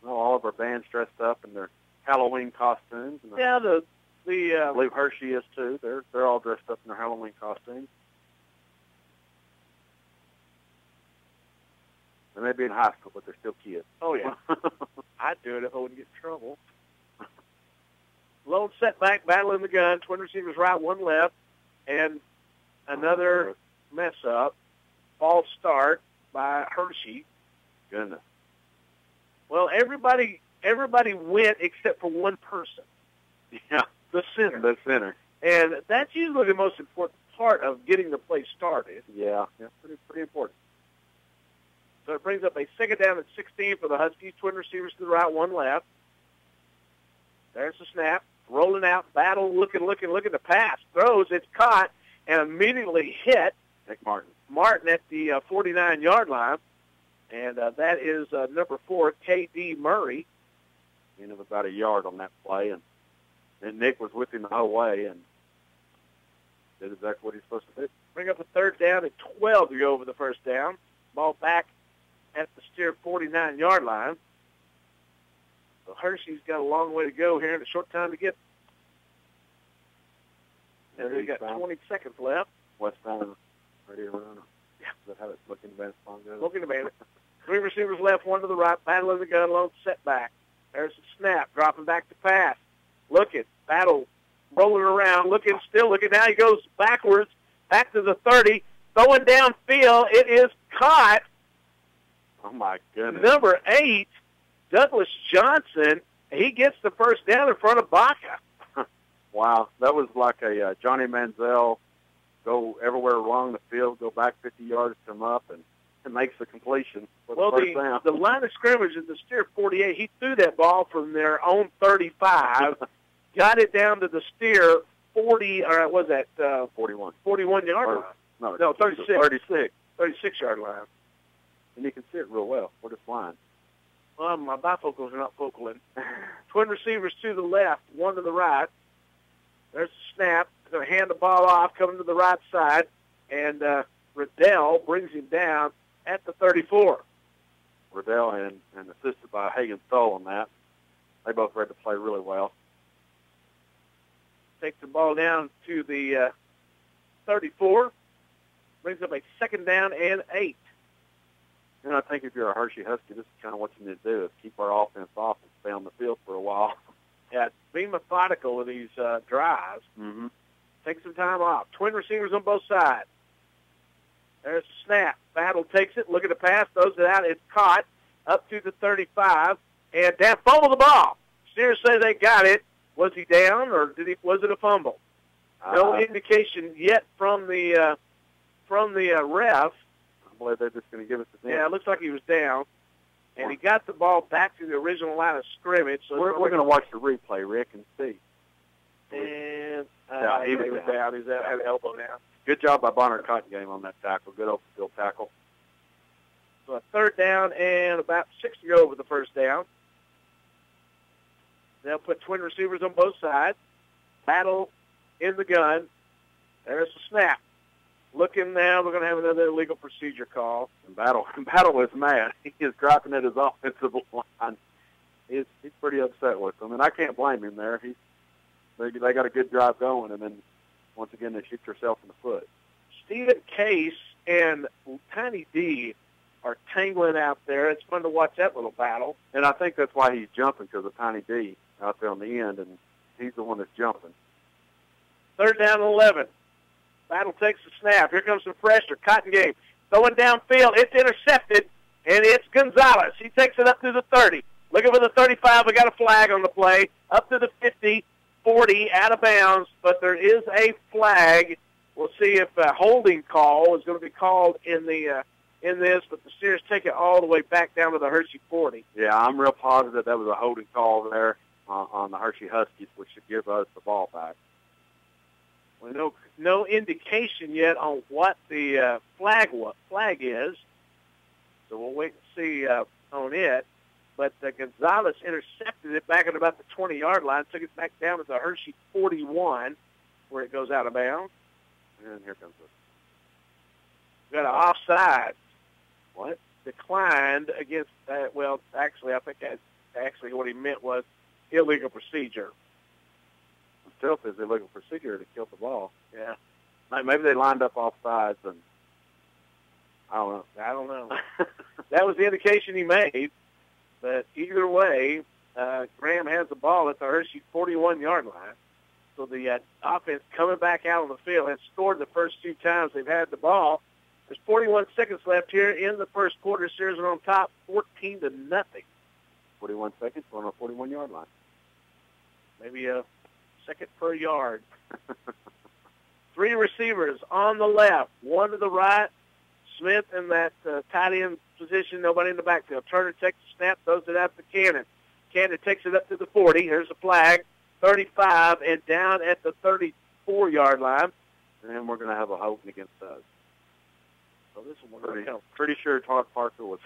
Well, all of our bands dressed up in their Halloween costumes. And yeah, I believe Hirschi is too. They're all dressed up in their Halloween costumes. They may be in high school, but they're still kids. Oh, yeah. I'd do it if I wouldn't get in trouble. Lone setback, Battle in the gun, twin receivers right, one left, and another mess up. False start by Hirschi. Goodness. Well, everybody went except for one person. Yeah. The center. The center. And that's usually the most important part of getting the play started. Yeah, pretty important. So it brings up a second down at 16 for the Huskies. Twin receivers to the right, one left. There's the snap. Rolling out, battle, looking to pass. Throws, it's caught, and immediately hit Nick Martin. Martin at the 49-yard line. And that is number 4, K.D. Murray. Gain of about a yard on that play, and Nick was with him the whole way and did exactly what he's supposed to do. Bring up a third down and 12 to go over the first down. Ball back at the Steer 49-yard line. So Hirschi's got a long way to go here and a short time to get. And they've got 20 seconds left. Westbound, ready to run. Yeah. Is that how it's looking to goes? Looking to bandit. 3 receivers left, 1 to the right. Battle in the gun, lone setback. There's the snap, dropping back to pass. Looking, battle, rolling around, still looking. Now he goes backwards, back to the 30, throwing downfield. It is caught. Oh, my goodness. Number 8, Douglas Johnson. He gets the first down in front of Baca. Wow, that was like a Johnny Manziel, go everywhere along the field, go back 50 yards, come up, and makes the completion. Well, the line of scrimmage at the Steer 48, he threw that ball from their own 35, got it down to the Steer 40, or was that 41-yard line. No, 36. 36-yard line. And you can see it real well. What is line? Well, my bifocals are not focaling. Twin receivers to the left, 1 to the right. There's the snap. Going to hand the ball off, coming to the right side, and Riddell brings him down at the 34. Riddell and assisted by Hagen Stoll on that. They both read the play really well. Takes the ball down to the 34. Brings up a second down and 8. And I think if you're a Hirschi Husky, this is kind of what you need to do, is keep our offense off and stay on the field for a while. Yeah, be methodical in these drives. Mm-hmm. Take some time off. Twin receivers on both sides. There's the snap. Battle takes it, looking to pass, throws it out. It's caught up to the 35, and Dan fumbled the ball. Steers say they got it. Was he down, or was it a fumble? No indication yet from the ref. I believe they're just going to give us the Yeah, it looks like he was down. And he got the ball back to the original line of scrimmage. So we're going to watch the replay, Rick, and see. And he was down. He's at elbow now. Good job by Bonner Cottengame on that tackle. Good open field tackle. So a third down and about 6 to go over the first down. They'll put twin receivers on both sides. Battle in the gun. There's the snap. Looking now, we're going to have another illegal procedure call. And Battle is mad. He is griping at his offensive line. He's pretty upset with them, and I can't blame him there. They got a good drive going, and then once again they shoot yourself in the foot. Stephen Case and Tiny D are tangling out there. It's fun to watch that little battle. And I think that's why he's jumping, because of Tiny D out there on the end, and he's the one that's jumping. Third down and 11. Battle takes the snap. Here comes some pressure. Cottengame throwing downfield. It's intercepted, and it's Gonzalez. He takes it up to the 30. Looking for the 35. We got a flag on the play. Up to the 50, 40, out of bounds, but there is a flag. We'll see if a holding call is going to be called in this, but the Steers take it all the way back down to the Hirschi 40. Yeah, I'm real positive that was a holding call there on the Hirschi Huskies, which should give us the ball back. Well, no indication yet on what the flag is, so we'll wait and see on it. But Gonzalez intercepted it back at about the 20-yard line, took it back down to the Hirschi 41, where it goes out of bounds. And here comes it. Got an offside. What? Declined against that. Well, actually, I think that's actually what he meant was illegal procedure. Still, if it's illegal procedure to kill the ball. Yeah. Maybe they lined up off sides, and I don't know. That was the indication he made. But either way, Graham has the ball at the Hirschi 41-yard line. So the offense coming back out on the field has scored the first 2 times they've had the ball. There's 41 seconds left here in the first quarter. Steers are on top 14-0. 41 seconds on a 41-yard line. Maybe a second per yard. 3 receivers on the left, 1 to the right. Smith in that tight end position, nobody in the backfield. Turner takes the snap, throws it out to Cannon. Cannon takes it up to the 40. Here's a flag, 35, and down at the 34-yard line. And we're going to have a holding against us. So this one pretty sure Todd Parker was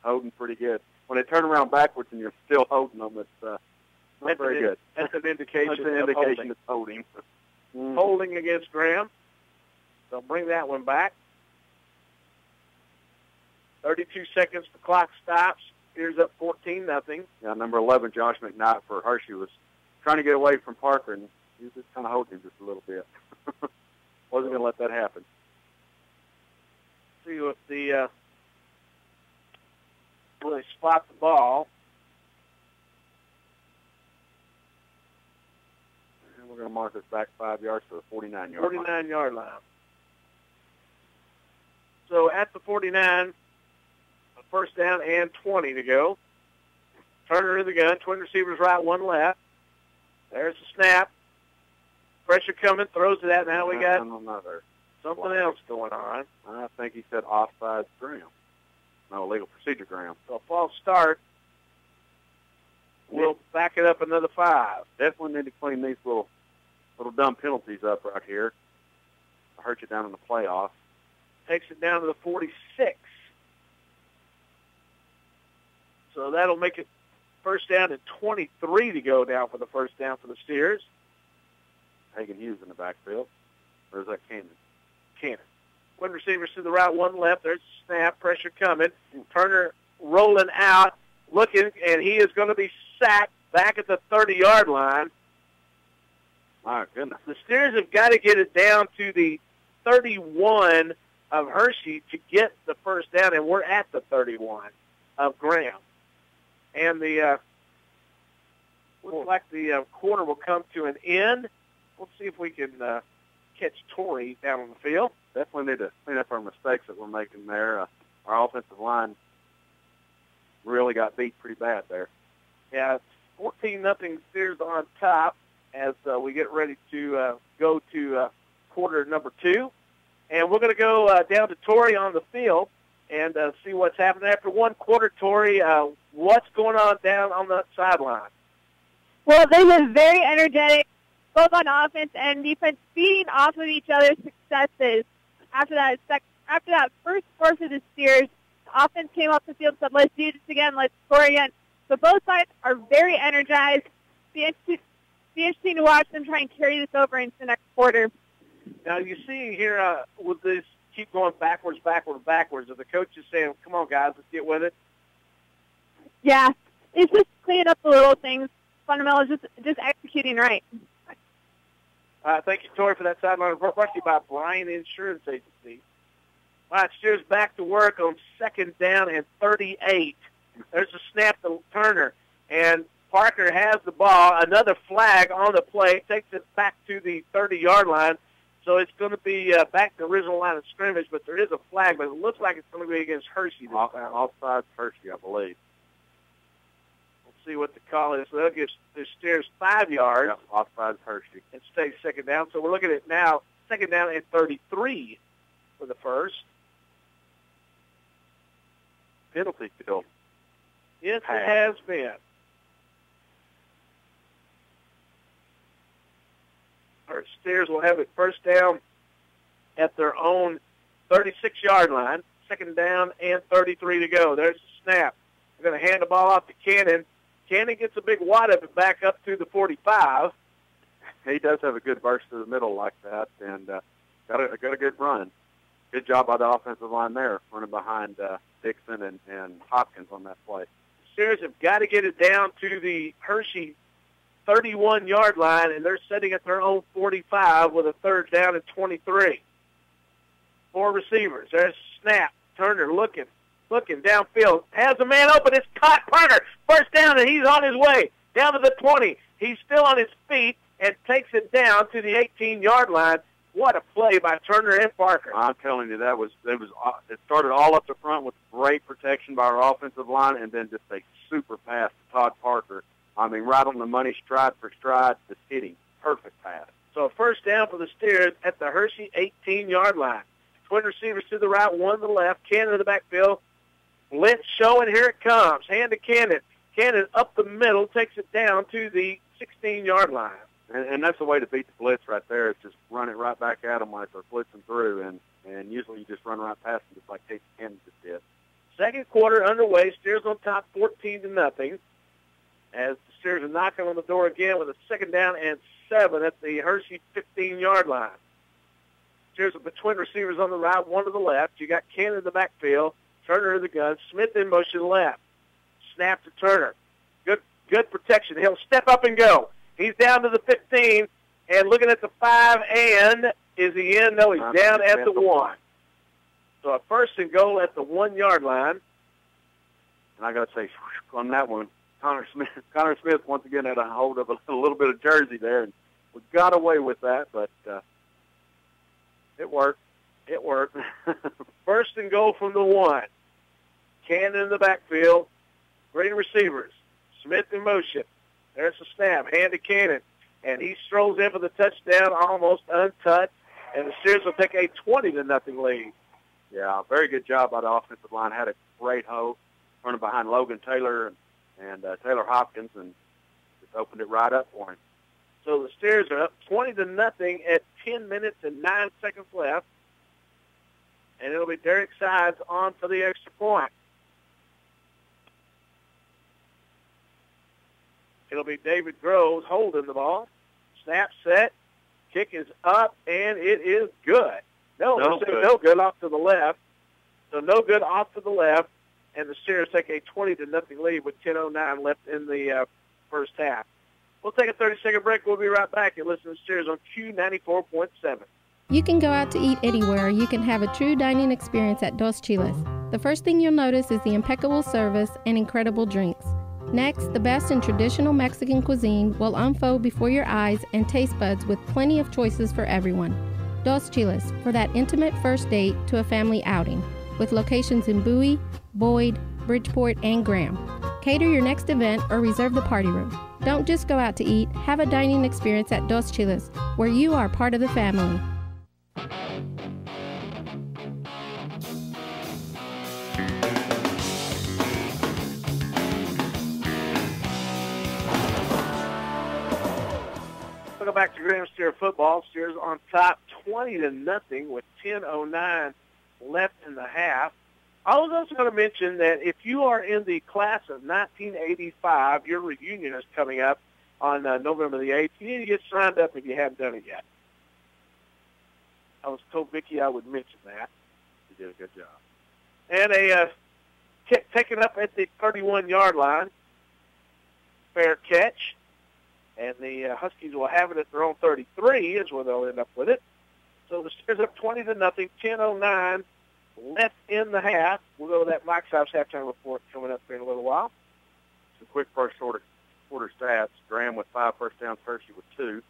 holding pretty good. When they turn around backwards and you're still holding them, it's not very good. That's an indication. That's an indication it's holding. Holding against Graham. They'll bring that one back. 32 seconds, the clock stops. Here's up 14-0. Yeah, number 11, Josh McKnight for Hirschi, was trying to get away from Parker, and he was just kind of holding him just a little bit. Wasn't going to let that happen. See if the really spot the ball. And we're going to mark this back 5 yards to the 49-yard line. 49-yard line. So at the 49, a first down and 20 to go. Turner in the gun, twin receivers right, 1 left. There's the snap. Pressure coming, throws it out. Now we got something else going on. I think he said offside Graham. No, legal procedure Graham. So a false start. We'll back it up another 5. Definitely need to clean these little dumb penalties up right here. I hurt you down in the playoff. Takes it down to the 46. So that'll make it first down and 23 to go down for the first down for the Steers. Hagan Hughes in the backfield. Or is that Cannon? Cannon. One receivers to the right, 1 left. There's a snap, pressure coming. Turner rolling out, looking, and he is going to be sacked back at the 30-yard line. My goodness. The Steers have got to get it down to the 31 of Hirschi to get the first down, and we're at the 31 of Graham. And the looks like the quarter will come to an end. We'll see if we can catch Torrey down on the field. Definitely need to clean up our mistakes that we're making there. Our offensive line really got beat pretty bad there. Yeah, it's 14-0 Steers on top as we get ready to go to quarter number 2. And we're going to go down to Torrey on the field and see what's happening. After 1 quarter, Torrey, what's going on down on the sideline? Well, they've been very energetic, both on offense and defense, feeding off of each other's successes. After that first score for the Steers, the offense came off the field and said, let's do this again, let's score again. So both sides are very energized. Be interesting to watch them try and carry this over into the next quarter. Now, you see here with this keep going backwards, and the coach is saying, come on, guys, let's get with it. Yeah, it's just cleaning up the little things. Fundamental is just executing right. Thank you, Tori, for that sideline report. Brought to you by Bryan Insurance Agency. All right, Steers back to work on second down and 38. There's a snap to Turner, and Parker has the ball. Another flag on the play. Takes it back to the 30-yard line. So it's going to be back to the original line of scrimmage, but there is a flag, but it looks like it's going to be against Hirschi this time. Offside Hirschi, I believe. We'll see what the call is. So that'll give the Steers 5 yards. Yep, offside Hirschi. And stays second down. So we're looking at now second down and 33 for the first. Penalty kill. Yes, it has been. Our Steers will have it first down at their own 36-yard line. Second down and 33 to go. There's the snap. They're going to hand the ball off to Cannon. Cannon gets a big wad of it back up to the 45. He does have a good burst to the middle like that, and got a good run. Good job by the offensive line there, running behind Dixon and Hopkins on that play. Steers have got to get it down to the Hirschi 31-yard line, and they're sitting at their own 45 with a third down and 23. 4 receivers. There's a snap. Turner looking downfield. Has a man open. It's caught. Parker, first down, and he's on his way down to the 20. He's still on his feet and takes it down to the 18-yard line. What a play by Turner and Parker. I'm telling you, it started all up the front with great protection by our offensive line, and then just a super pass to Todd Parker I mean, right on the money, stride for stride, just hitting. Perfect pass. So a first down for the Steers at the Hirschi 18-yard line. Twin receivers to the right, one to the left. Cannon in the backfield. Blitz showing. Here it comes. Hand to Cannon. Cannon up the middle, takes it down to the 16-yard line. And that's the way to beat the blitz right there, is just run it right back at them like they're blitzing through. And usually you just run right past them, just like Casey Cannon just did. Second quarter underway. Steers on top 14-0. As the Steers are knocking on the door again with a second down and 7 at the Hirschi 15-yard line. Steers with the twin receivers on the right, one to the left. You got Cannon in the backfield. Turner in the gun. Smith in motion left. Snap to Turner. Good protection. He'll step up and go. He's down to the 15 and looking at the 5. And is he in? No, he's down at the 1. So a first and goal at the 1-yard line. And I got to say, on that one, Connor Smith once again had a hold of a little bit of jersey there, and we got away with that, but it worked. It worked. First and goal from the 1. Cannon in the backfield. Green receivers. Smith in motion. There's the snap. Hand to Cannon. And he strolls in for the touchdown almost untouched. And the Steers will take a 20-0 lead. Yeah, very good job by the offensive line. Had a great hold running behind Logan Taylor and Taylor Hopkins, and just opened it right up for him. So the Steers are up 20-0 at 10 minutes and 9 seconds left. And it'll be Derek Sides on for the extra point. It'll be David Groves holding the ball. Snap set. Kick is up, and it is good. No good off to the left. So no good off to the left. And the Steers take a 20-0 lead with 10:09 left in the first half. We'll take a 30-second break. We'll be right back and listen to the Steers on Q94.7. You can go out to eat anywhere. You can have a true dining experience at Dos Chiles. The first thing you'll notice is the impeccable service and incredible drinks. Next, the best in traditional Mexican cuisine will unfold before your eyes and taste buds with plenty of choices for everyone. Dos Chiles, for that intimate first date to a family outing, with locations in Bowie, Boyd, Bridgeport, and Graham. Cater your next event or reserve the party room. Don't just go out to eat, have a dining experience at Dos Chiles, where you are part of the family. Welcome back to Graham Steer football. Steers on top 20-0 with 10:09 left in the half. I was also going to mention that if you are in the class of 1985, your reunion is coming up on November the 8th. You need to get signed up if you haven't done it yet. I was told Vicki I would mention that. You did a good job. And a kick taken up at the 31-yard line. Fair catch. And the Huskies will have it at their own 33 is where they'll end up with it. So the Steers up 20-0, 10:09 left in the half. We'll go to that Mike's House halftime report coming up here in a little while. Some quick first quarter stats. Graham with 5 first downs, Hirschi with 2.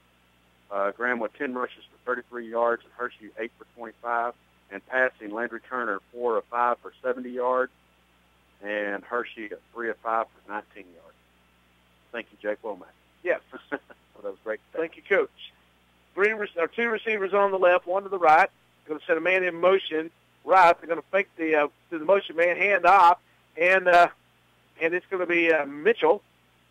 Graham with 10 rushes for 33 yards, and Hirschi 8 for 25. And passing, Landry Turner 4 of 5 for 70 yards, and Hirschi 3 of 5 for 19 yards. Thank you, Jake Womack. Yes. Well, that was great. Thank you, Coach. 2 receivers on the left, 1 to the right. Going to send a man in motion right. They're going to fake to the motion man, hand off, and it's going to be Mitchell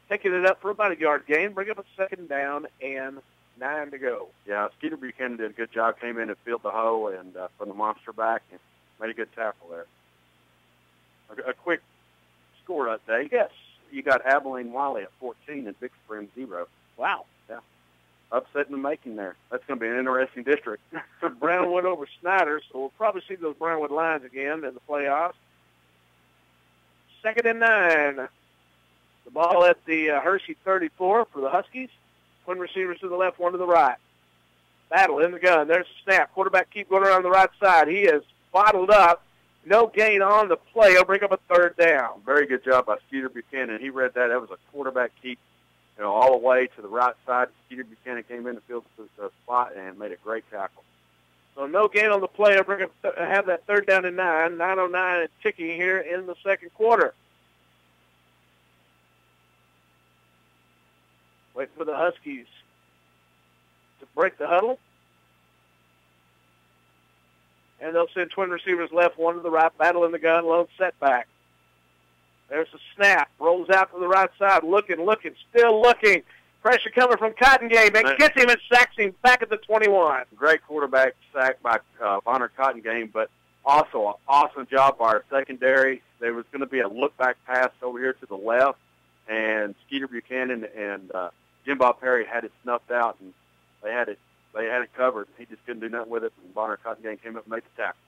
taking it up for about a yard gain. Bring up a second down and 9 to go. Yeah, Skeeter Buchanan did a good job. Came in and filled the hole and from the monster back and made a good tackle there. A quick score update. Yes. You got Abilene Wiley at 14 and Big Spring 0. Wow. Yeah. Upset in the making there. That's going to be an interesting district. Brownwood over Snyder, so we'll probably see those Brownwood lines again in the playoffs. 2nd and 9. The ball at the Hirschi 34 for the Huskies. Twin receivers to the left, 1 to the right. Battle in the gun. There's the snap. Quarterback keep going around the right side. He is bottled up. No gain on the play. He'll bring up a 3rd down. Very good job by Skeeter Buchanan. He read that. That was a quarterback keep, all the way to the right side. Skeeter Buchanan came in the field to the spot and made a great tackle. So no gain on the play. He'll bring up, have that 3rd down and 9. 9:09 and ticking here in the second quarter. Waiting for the Huskies to break the huddle. And they'll send twin receivers left, one to the right, battle in the gun, lone setback. There's a snap, rolls out to the right side, looking, still looking. Pressure coming from Cottongame, and gets him and sacks him back at the 21. Great quarterback sack by Bonner Cottongame, but also an awesome job by our secondary. There was going to be a look-back pass over here to the left, and Skeeter Buchanan and Jim Bob Perry had it snuffed out, and they had it covered. He just couldn't do nothing with it, and Bonner Cottongame came up and made the tackle.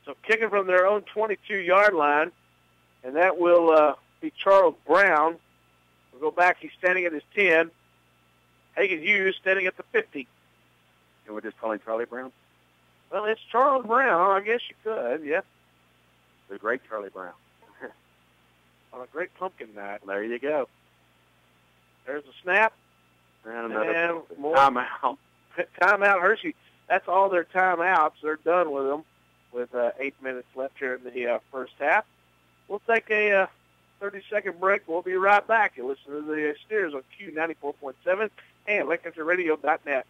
So kicking from their own 22-yard line, and that will be Charles Brown. We'll go back. He's standing at his 10. Hagan Hughes standing at the 50. And we're just calling Charlie Brown? Well, it's Charles Brown. I guess you could, yeah. The great Charlie Brown. On a great pumpkin night. There you go. There's a snap. And another more. Timeout. Timeout, Hirschi. That's all their timeouts. They're done with them with 8 minutes left here in the first half. We'll take a 30-second break. We'll be right back. You listen to the Steers on Q94.7 and LincolnRadio.net.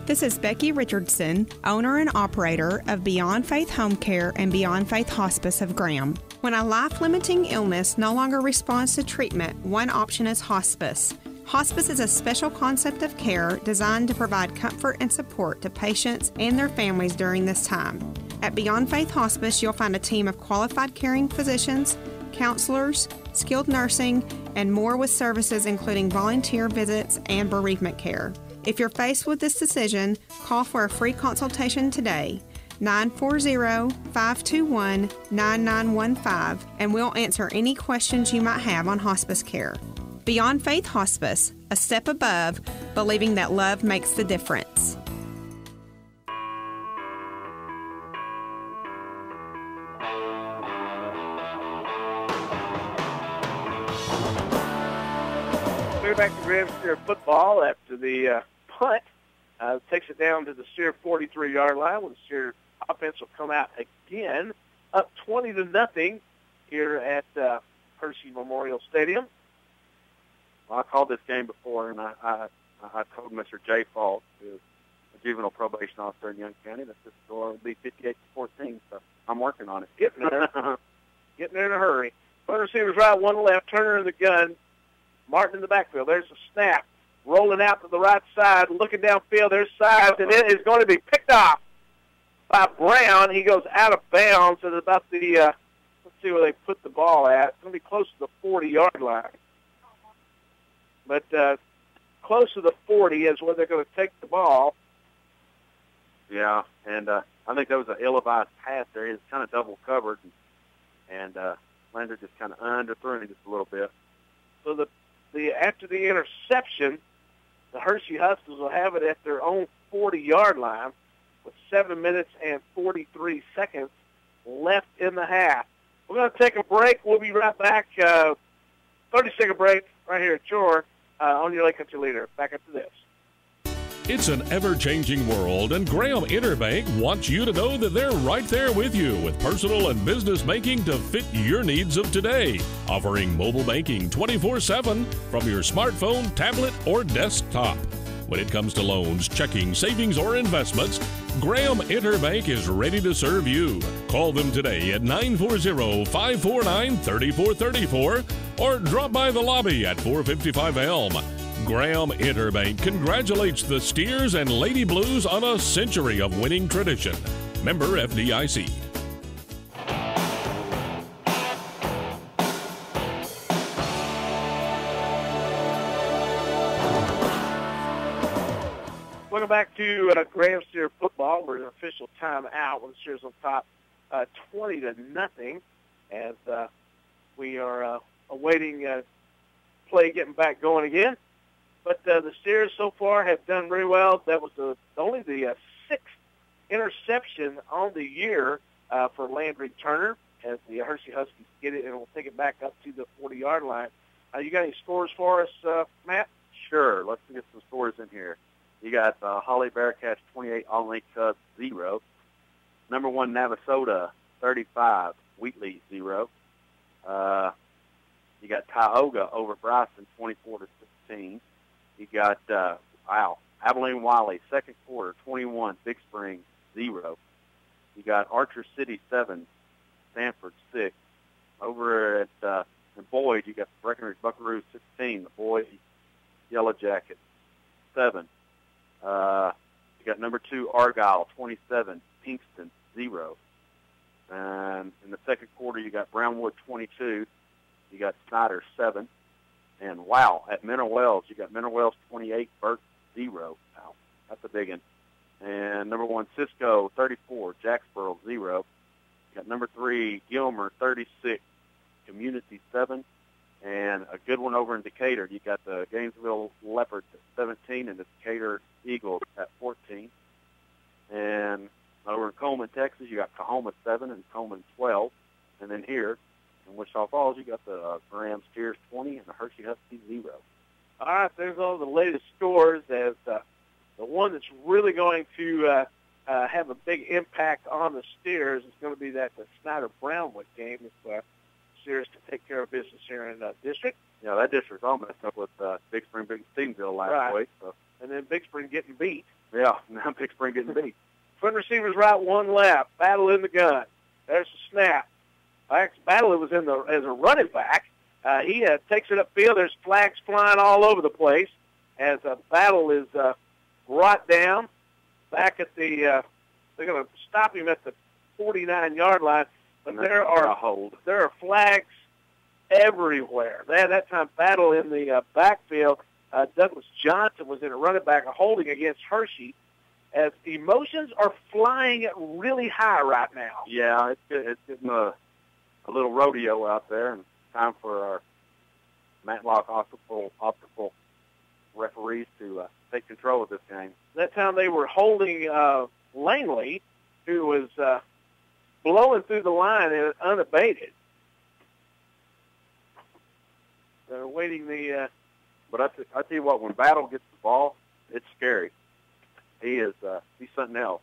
This is Becky Richardson, owner and operator of Beyond Faith Home Care and Beyond Faith Hospice of Graham. When a life-limiting illness no longer responds to treatment, one option is hospice. Hospice is a special concept of care designed to provide comfort and support to patients and their families during this time. At Beyond Faith Hospice, you'll find a team of qualified caring physicians, counselors, skilled nursing, and more with services including volunteer visits and bereavement care. If you're faced with this decision, call for a free consultation today, 940-521-9915, and we'll answer any questions you might have on hospice care. Beyond Faith Hospice, a step above, believing that love makes the difference. We're back to Graham Steer football after the punt. Takes it down to the Steer 43-yard line when the Steer offense will come out again, up 20-0 here at Hirschi Memorial Stadium. Well, I called this game before, and I told Mr. Jay Falk, who is a juvenile probation officer in Young County, that this score will be 58-14. So I'm working on it. Getting there. Getting there in a hurry. One receiver's right, one left. Turner in the gun. Martin in the backfield. There's a snap. Rolling out to the right side, looking downfield. There's sides, and it is going to be picked off by Brown. He goes out of bounds at about the, let's see where they put the ball at. It's going to be close to the 40-yard line. But close to the 40 is where they're going to take the ball. Yeah, and I think that was an ill-advised pass there. He was kind of double covered, and Lander just kind of underthrew him just a little bit. So the after the interception, the Hirschi Huskies will have it at their own 40-yard line with 7 minutes and 43 seconds left in the half. We're going to take a break. We'll be right back. 30-second break right here at your on your Lake Country Leader. Back after this. It's an ever-changing world, and Graham Interbank wants you to know that they're right there with you with personal and business banking to fit your needs of today. Offering mobile banking 24/7 from your smartphone, tablet, or desktop. When it comes to loans, checking, savings, or investments, Graham Interbank is ready to serve you. Call them today at 940-549-3434 or drop by the lobby at 455 Elm. Graham Interbank congratulates the Steers and Lady Blues on a century of winning tradition. Member FDIC. Welcome back to Graham Steer football. We're in an official timeout with the Steers on top 20-0 as we are awaiting play getting back going again. But the Steers so far have done very well. That was only the sixth interception on the year for Landry Turner as the Hirschi Huskies get it and will take it back up to the 40-yard line. You got any scores for us, Matt? Sure. Let's get some scores in here. You got Holly Bearcats 28, Olney Cubs 0. Number 1 Navasota 35, Wheatley 0. You got Tioga over Bryson 24-16. You got, Abilene Wiley, second quarter, 21, Big Spring, 0. You got Archer City, 7, Stanford, 6. Over at in Boyd, you got Breckenridge Buckaroos, 16, the Boyd Yellow Jackets, 7. You got number 2, Argyle, 27, Pinkston, 0. And in the second quarter, you got Brownwood, 22. You got Snyder, 7. And wow, at Mineral Wells, you got Mineral Wells 28, Burke 0. Wow, that's a big one. And number 1, Cisco 34, Jacksboro 0. You got number 3, Gilmer 36, Community 7. And a good one over in Decatur. You got the Gainesville Leopards at 17 and the Decatur Eagles at 14. And over in Coleman, Texas, you got Kahoma 7 and Coleman 12. And then here in Wichita Falls, you got the Graham Steers 20 and the Hirschi Huskies 0. All right, there's all the latest scores. As the one that's really going to have a big impact on the Steers is going to be that the Snyder-Brownwood game if Steers can take care of business here in district. Yeah, that district's all messed up with Big Spring, Big Stephenville last week. So. And then Big Spring getting beat. Yeah, now Big Spring getting beat. Twin receivers right, one left. Battle in the gun. There's the snap. Battle was as a running back. He takes it upfield. There's flags flying all over the place as Battle is brought down back at the. They're going to stop him at the 49-yard line, but there are flags everywhere. That time Battle in the backfield. Douglas Johnson was in a running back holding against Hirschi. As emotions are flying really high right now. Yeah, it's getting a little rodeo out there, and time for our Matlock optical referees to take control of this game. That time they were holding Langley, who was blowing through the line and unabated. They're waiting the... But I tell you what, when Battle gets the ball, it's scary. He's something else.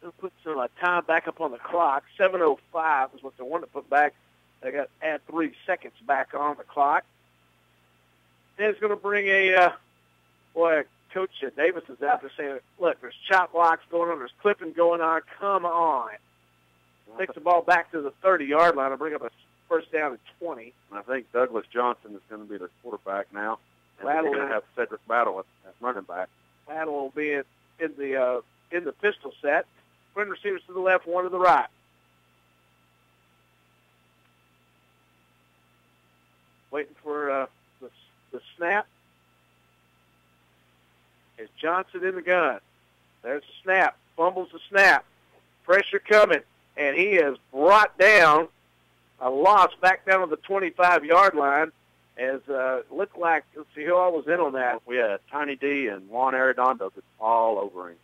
They'll put some time back up on the clock. 7:05 is what they want to put back. They got to add 3 seconds back on the clock. And it's going to bring Coach Davis is out there saying, look, there's chop blocks going on, there's clipping going on. Come on. Takes the ball back to the 30-yard line and bring up a first down at 20. I think Douglas Johnson is going to be the quarterback now. And Battle we're going to have Cedric Battle at running back. Battle will be in the pistol set. Twin receivers to the left, one to the right. Waiting for the snap. Is Johnson in the gun? There's the snap. Fumbles the snap. Pressure coming. And he is brought down. A loss back down on the 25-yard line. As looked like, let's see who all was in on that. We had Tiny D and Juan Arredondo that's all over him.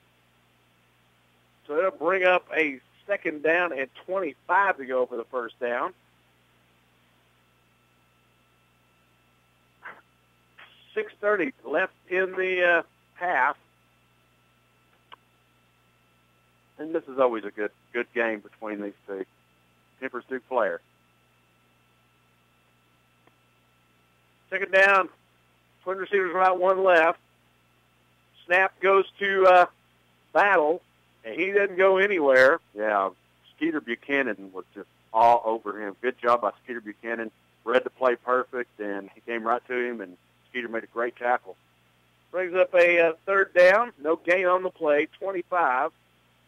So it'll bring up a second down and 25 to go for the first down. 6:30 left in the half. And this is always a good game between these two. Tempers do flare. Second down, twin receivers right, one left. Snap goes to Battle, and he doesn't go anywhere. Yeah, Skeeter Buchanan was just all over him. Good job by Skeeter Buchanan. Read the play perfect, and he came right to him, and Skeeter made a great tackle. Brings up a third down. No gain on the play, 25.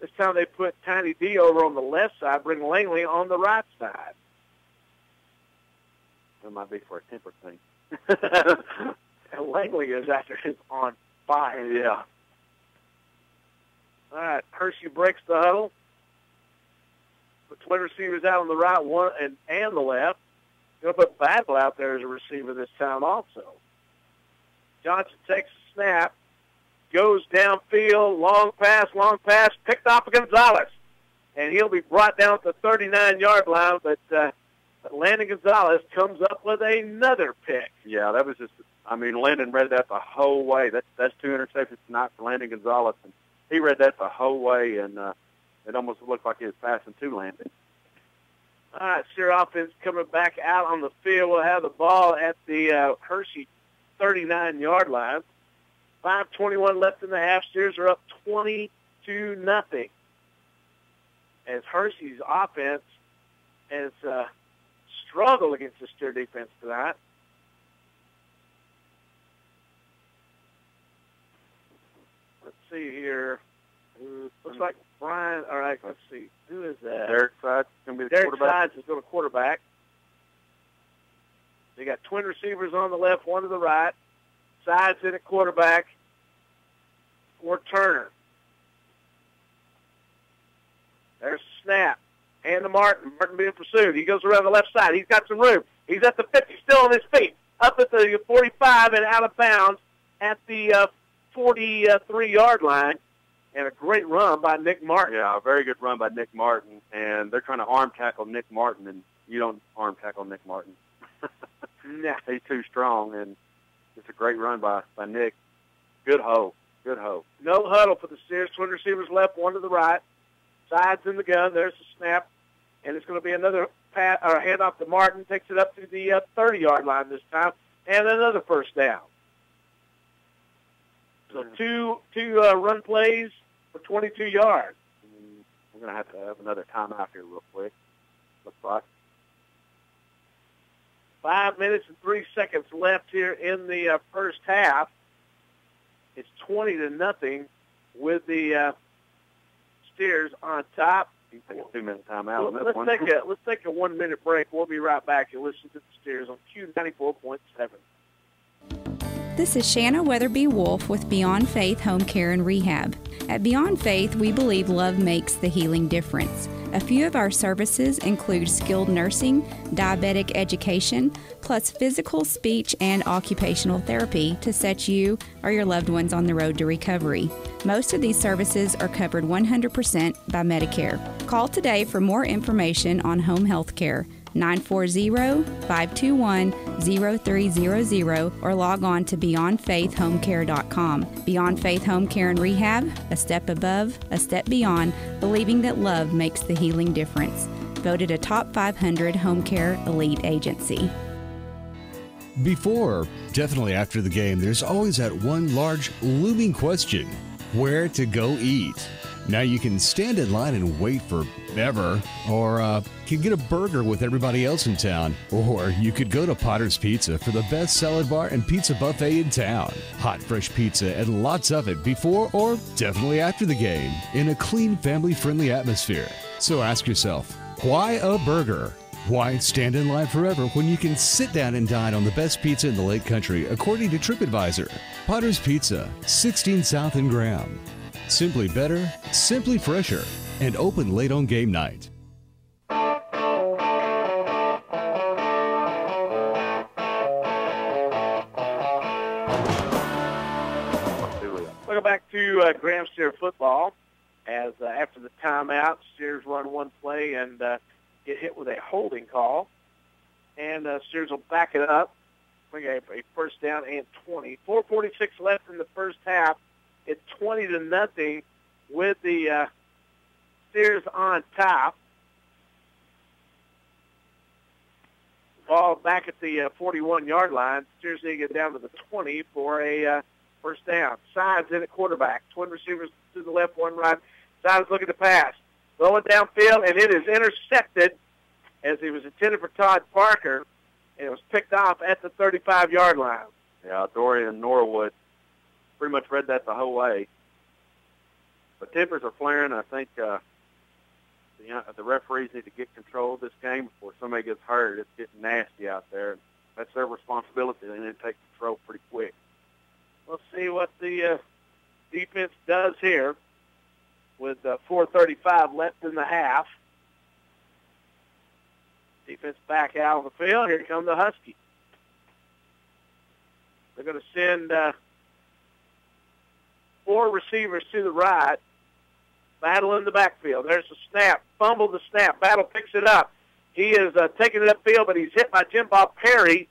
This time they put Tiny D over on the left side, bring Langley on the right side. That might be for a temper thing. And Langley is on fire. Yeah. All right, Hirschi breaks the huddle. Put twin receivers out on the right one and the left. Going to put Battle out there as a receiver this time also. Johnson takes a snap, goes downfield, long pass, picked off Gonzalez. And he'll be brought down at the 39-yard line, but Landon Gonzalez comes up with another pick. Yeah, that was just, Landon read that the whole way. That's 2 interceptions tonight for Landon Gonzalez. And he read that the whole way, and it almost looked like he was passing to Landon. All right, Steer offense coming back out on the field. We'll have the ball at the Hirschi 39-yard line. 5:21 left in the half. Steers are up 20-0. As Hirschi's offense has struggled against the Steer defense tonight. Let's see here. Looks like Brian. All right, let's see. Who is that? Derek Sides is going to be the Derek quarterback. Sides is going to quarterback. They got twin receivers on the left, one to the right. Sides in at quarterback for Turner. There's a snap. Hand to Martin. Martin being pursued. He goes around the left side. He's got some room. He's at the 50, still on his feet. Up at the 45 and out of bounds at the 43-yard line. And a great run by Nick Martin. Yeah, a very good run by Nick Martin. And they're trying to arm tackle Nick Martin, and you don't arm tackle Nick Martin. Nah. He's too strong, and it's a great run by Nick. Good hoe. Good hoe. No huddle for the Steers. Twin receivers left, one to the right. Sides in the gun. There's the snap. And it's going to be another handoff to Martin. Takes it up to the 30-yard line this time. And another first down. So two run plays for 22 yards. We're going to have another timeout here real quick. Looks like. 5 minutes and 3 seconds left here in the first half. It's 20-0 with the Steers on top. Take a 2-minute timeout on this let's one. Let's take a 1 minute break. We'll be right back and listen to the Steers on Q94.7. This is Shanna Weatherby Wolf with Beyond Faith Home Care and Rehab. At Beyond Faith, we believe love makes the healing difference. A few of our services include skilled nursing, diabetic education, plus physical, speech, and occupational therapy to set you or your loved ones on the road to recovery. Most of these services are covered 100% by Medicare. Call today for more information on home health care. 940-521-0300 or log on to BeyondFaithHomeCare.com. Beyond Faith Home Care and Rehab, a step above, a step beyond, believing that love makes the healing difference. Voted a top 500 home care elite agency. Before, definitely after the game, there's always that one large looming question: where to go eat? Now you can stand in line and wait forever, or can get a burger with everybody else in town, or you could go to Potter's Pizza for the best salad bar and pizza buffet in town. Hot, fresh pizza and lots of it before or definitely after the game in a clean, family-friendly atmosphere. So ask yourself, why a burger? Why stand in line forever when you can sit down and dine on the best pizza in the Lake Country, according to TripAdvisor? Potter's Pizza, 16 South and Graham. Simply better, simply fresher, and open late on game night. Welcome back to Graham Steer football. As after the timeout, Steers run one play and get hit with a holding call. And Steers will back it up. Bring a first down and 20. 4:46 left in the first half. It's 20-0 with the Steers on top. Ball back at the 41-yard line. Steers need to get down to the 20 for a first down. Sides in at quarterback. Twin receivers to the left, one right. Sides looking to pass. Throwing downfield, and it is intercepted as he was intended for Todd Parker, and it was picked off at the 35-yard line. Yeah, Dorian Norwood pretty much read that the whole way. But tempers are flaring. I think the referees need to get control of this game before somebody gets hurt. It's getting nasty out there. That's their responsibility. They need to take control pretty quick. We'll see what the defense does here with 4:35 left in the half. Defense back out on the field. Here come the Huskies. They're going to send four receivers to the right. Battle in the backfield. There's a snap. Fumble the snap. Battle picks it up. He is taking it upfield, but he's hit by Jim Bob Perry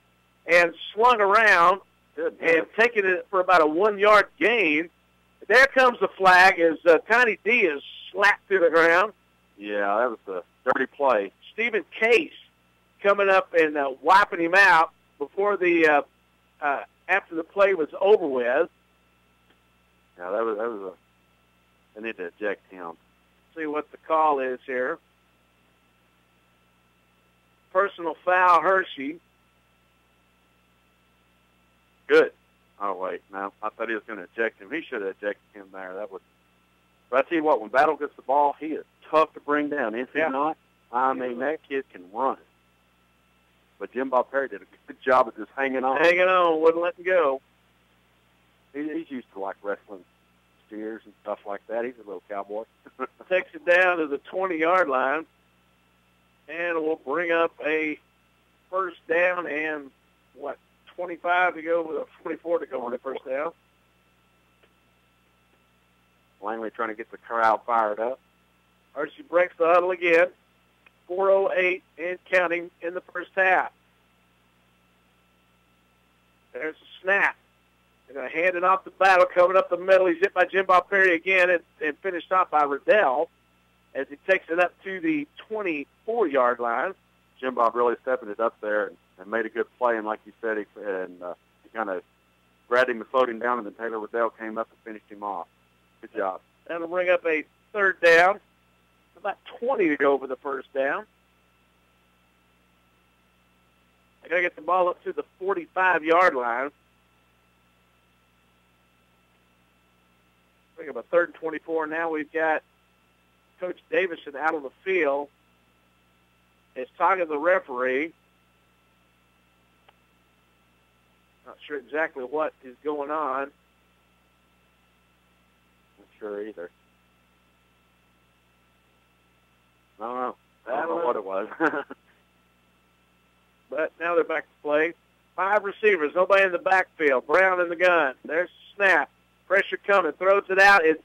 and slung around and taking it for about a 1-yard gain. There comes the flag as Tiny D is slapped to the ground. Yeah, that was a dirty play. Stephen Case coming up and wiping him out before the after the play was over with. Yeah, that was they need to eject him. See what the call is here. Personal foul, Hirschi. Good. Oh, wait. No, I thought he was going to eject him. He should have ejected him there. That would. But I tell you what, when Battle gets the ball, he is tough to bring down. Is he not? I mean, that kid can run. But Jim Bob Perry did a good job of just hanging on. Hanging on, wouldn't let him go. He's used to, like, wrestling steers and stuff like that. He's a little cowboy. Takes it down to the 20-yard line. And we'll bring up a first down and, 25 to go with a 24 to go on the first down. Langley trying to get the crowd fired up. Hirschi breaks the huddle again. 4:08 and counting in the first half. There's a snap. They're going to hand it off to Battle, coming up the middle. He's hit by Jim Bob Perry again and finished off by Riddell as he takes it up to the 24-yard line. Jim Bob really stepping it up there and made a good play. And like you said, he kind of grabbed him and slowed him down, and then Taylor Riddell came up and finished him off. Good job. That'll bring up a third down. About 20 to go for the first down. I got to get the ball up to the 45-yard line. Bring up a third and 24. Now we've got Coach Davison out on the field. It's talking to the referee. Not sure exactly what is going on. Not sure either. I don't know. I don't know what it was. But now they're back to play. 5 receivers, nobody in the backfield. Brown in the gun. There's the snap. Pressure coming. Throws it out. It's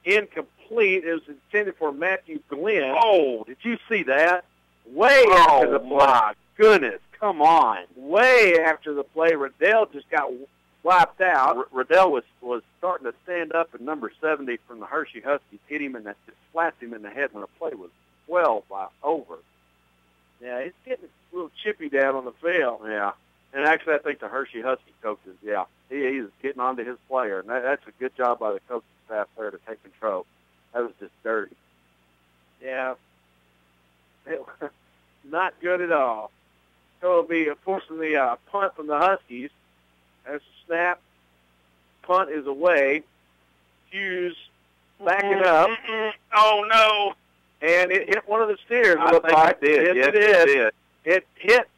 incomplete. It was intended for Matthew Glenn. Oh, did you see that? Way after the play. My goodness. Come on. Way after the play. Riddell just got wiped out. Riddell was starting to stand up, and number 70 from the Hirschi Huskies hit him and that just slapped him in the head when the play was over. Yeah, he's getting a little chippy down on the field. Yeah. And actually, I think the Hirschi Husky coaches, he's getting onto his player. And that's a good job by the coaching staff there to take control. That was just dirty. Yeah. It was not good at all. So it'll be forcing the punt from the Huskies. There's a snap. Punt is away. Hughes backing up. Oh, no. And it hit one of the steers. I think it did. Yes, it did. It hit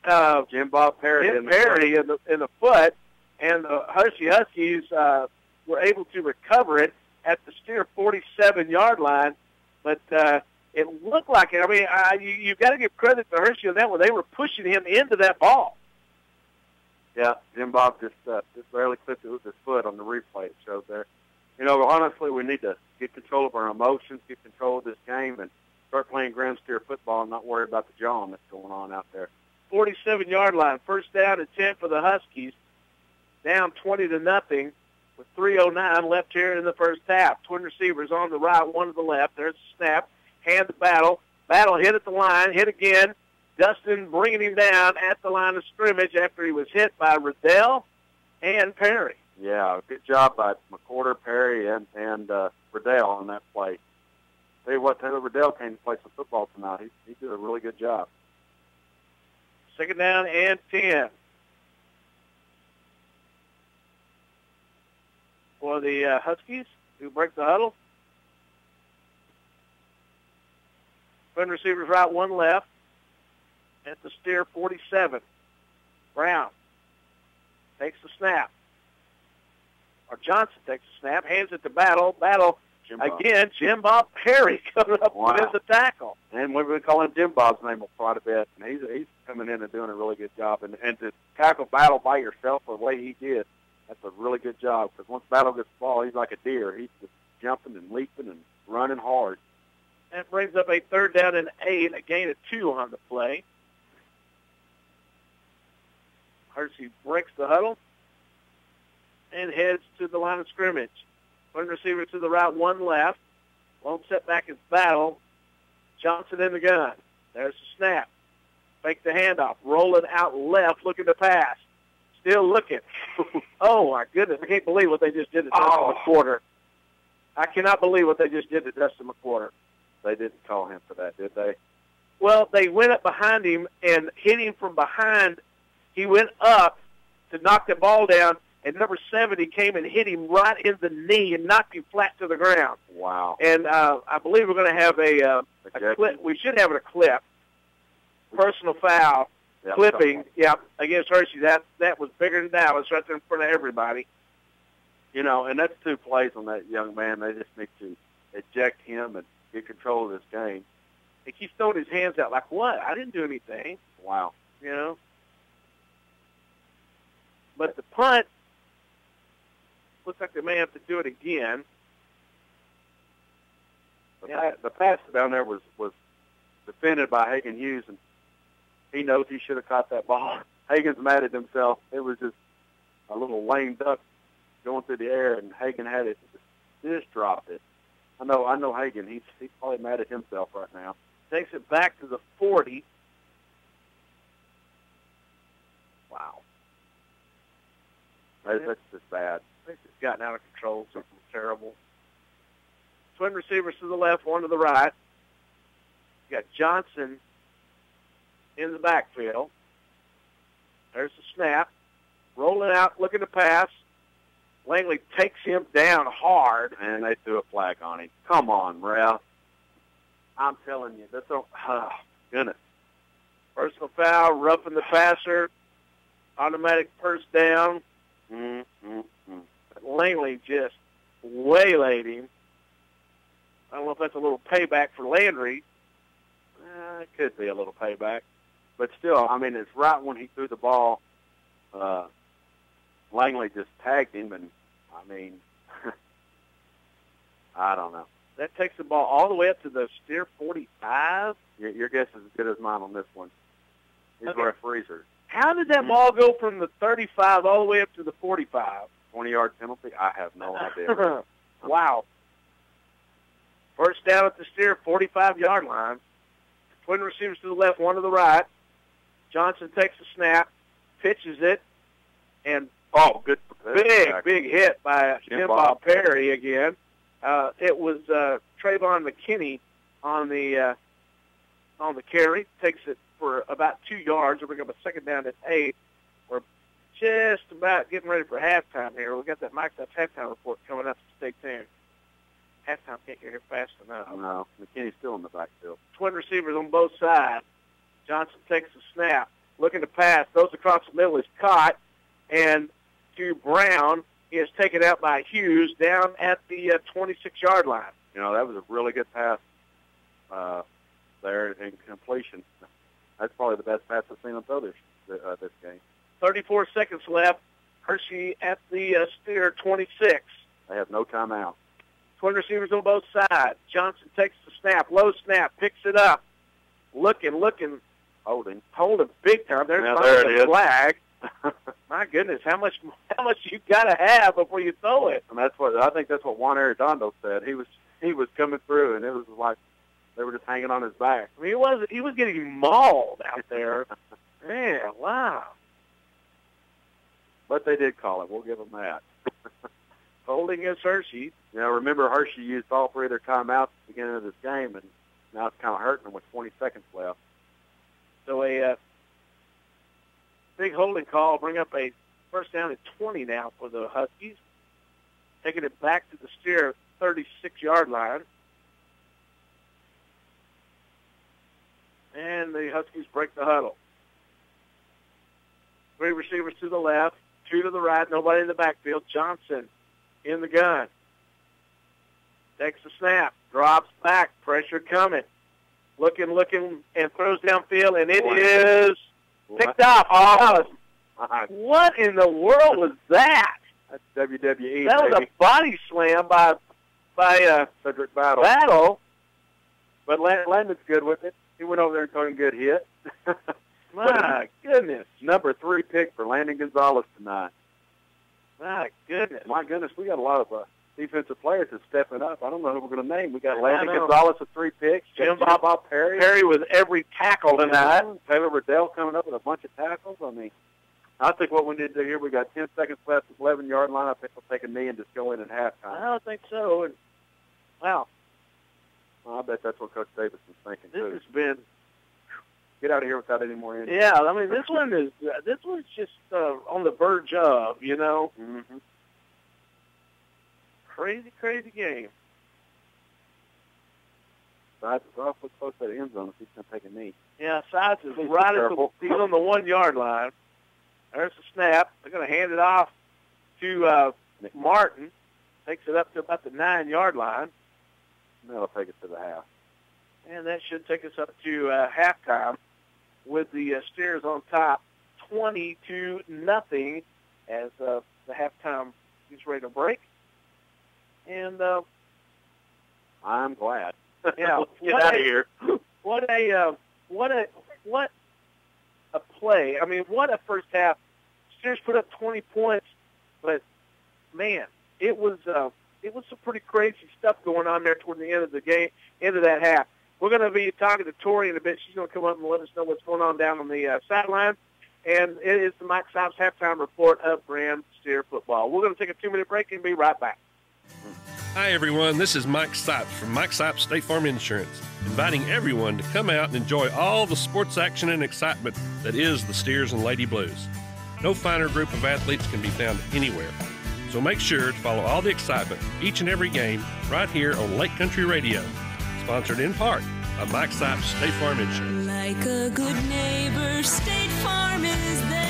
Jim Bob Perry in the foot, and the Hirschi Huskies were able to recover it at the steer 47-yard line. But it looked like it. I mean, you've got to give credit to Hirschi on that one. They were pushing him into that ball. Yeah, Jim Bob just barely clipped it with his foot on the replay it showed there. You know, honestly, we need to get control of our emotions, get control of this game, and start playing ground steer football and not worry about the jawing that's going on out there. 47-yard line, first down and 10 for the Huskies. Down 20-0 with 3:09 left here in the first half. Twin receivers on the right, one to the left. There's the snap. Hand to Battle. Battle hit at the line, hit again. Dustin bringing him down at the line of scrimmage after he was hit by Riddell and Perry. Yeah, good job by McCorder, Perry, and Riddell on that play. Tell you what, Taylor Riddell came to play some football tonight. He did a really good job. Second down and 10. For the Huskies, who break the huddle. Twin receivers right, one left. At the steer 47. Brown takes the snap. Or Johnson takes the snap, hands it to Battle. Battle again, Jim Bob Perry coming up with the tackle. And we've been calling Jim Bob's name quite a bit. And he's coming in and doing a really good job. And to tackle Battle by yourself the way he did, that's a really good job. Because once Battle gets the ball, he's like a deer. He's just jumping and leaping and running hard. That brings up a third down and 8, a gain of 2 on the play. Hirschi breaks the huddle and heads to the line of scrimmage. One receiver to the right, one left. Lone setback is Battle. Johnson in the gun. There's the snap. Fake the handoff. Rolling out left, looking to pass. Still looking. Oh, my goodness. I can't believe what they just did in the quarter. I cannot believe what they just did to Dustin McWhorter. They didn't call him for that, did they? Well, they went up behind him and hit him from behind. He went up to knock the ball down, and number 70 came and hit him right in the knee and knocked him flat to the ground. Wow. And I believe we're going to have a clip. We should have a clip. Personal foul. Yep, Clipping, against Hirschi. That was bigger than Dallas right there in front of everybody. You know, and that's 2 plays on that young man. They just need to eject him and get control of this game. He keeps throwing his hands out like, what? I didn't do anything. Wow. You know? But the punt, looks like they may have to do it again. The pass down there was defended by Hagan Hughes, and he knows he should have caught that ball. Hagan's mad at himself. It was just a little lame duck going through the air, and Hagan had it, just dropped it. I know Hagan. He's probably mad at himself right now. Takes it back to the 40. Wow. That's just bad. It's gotten out of control. Something terrible. Twin receivers to the left, one to the right. You got Johnson in the backfield. There's the snap. Rolling out, looking to pass. Langley takes him down hard. And they threw a flag on him. Come on, Ralph. I'm telling you, that's goodness. Personal foul, roughing the passer. Automatic first down. Langley just waylaid him. I don't know if that's a little payback for Landry. It could be a little payback. But still, I mean, it's right when he threw the ball. Langley just tagged him, and, I mean, I don't know. That takes the ball all the way up to the Steer 45. Your guess is as good as mine on this one. These were a freezer. How did that ball go from the 35 all the way up to the 45? 20-yard penalty? I have no idea. Wow. First down at the Steer 45-yard line. Twin receivers to the left, one to the right. Johnson takes the snap, pitches it, and big hit by Jim Bob Perry again. It was Trayvon McKinney on the carry. Takes it for about 2 yards. We'll bring up a second down at 8. We're just about getting ready for halftime here. We got that mic'd up halftime report coming up. Stay tuned. Halftime can't get here fast enough. No, McKinney's still in the backfield. Twin receivers on both sides. Johnson takes the snap, looking to pass, throws across the middle, is caught, and to Brown is taken out by Hughes down at the 26-yard line. You know, that was a really good pass there in completion. That's probably the best pass I've seen on throw this game. 34 seconds left. Hirschi at the Steer 26. They have no timeout. Twin receivers on both sides. Johnson takes the snap, low snap, picks it up, looking, holding big time. There's the flag. My goodness, how much you got to have before you throw it? And I think that's what Juan Arredondo said. He was coming through, and it was like they were just hanging on his back. I mean, he was getting mauled out there. Man, wow. But they did call it. We'll give them that. Holding against Hirschi. You know, remember Hirschi used all 3 of their timeouts at the beginning of this game, and now it's kind of hurting them with 20 seconds left. So a big holding call, bring up a first down at 20 now for the Huskies. Taking it back to the Steer 36-yard line. And the Huskies break the huddle. 3 receivers to the left, 2 to the right, nobody in the backfield. Johnson in the gun. Takes the snap, drops back, pressure coming. Looking, and throws downfield, and it is picked off. Oh, what in the world was that? That's WWE. That was a body slam by Cedric Battle. But Landon's good with it. He went over there and told him good hit. My goodness. Number 3 pick for Landon Gonzalez tonight. My goodness. My goodness, we got a lot of defensive players that's stepping up. I don't know who we're going to name. We got Landon Gonzalez with 3 picks. Jim Bob Perry. Perry with every tackle tonight. Taylor Riddell coming up with a bunch of tackles. I mean, I think what we need to do here, we got 10 seconds left at the 11-yard line. I think we'll take a knee and just go in at halftime. I don't think so. And Wow. Well, I bet that's what Coach Davison's thinking, This too. has been... Get out of here without any more injuries. Yeah, I mean, this one's just on the verge of, you know. Mm-hmm. Crazy, crazy game. Sides is awfully close to the end zone if he's going to take a knee. Yeah, Sides is Please be right at careful. he's on the 1 yard line. There's the snap. They're going to hand it off to Martin. Takes it up to about the 9 yard line. And that'll take it to the half. And that should take us up to halftime with the Steers on top 20-0 as the halftime is ready to break. And I'm glad. yeah, Let's get out of here. What a play. I mean, what a first half. Steers put up 20 points, but man, it was some pretty crazy stuff going on there toward the end of the game, end of that half. We're going to be talking to Tori in a bit. She's going to come up and let us know what's going on down on the sideline. And it is the Mike Sipes halftime report of Graham Steer football. We're going to take a 2-minute break and be right back. Hi, everyone. This is Mike Sipes from Mike Sipes State Farm Insurance, inviting everyone to come out and enjoy all the sports action and excitement that is the Steers and Lady Blues. No finer group of athletes can be found anywhere. So make sure to follow all the excitement each and every game right here on Lake Country Radio. Sponsored in part by Mike Sipes State Farm Insurance. Like a good neighbor, State Farm is there.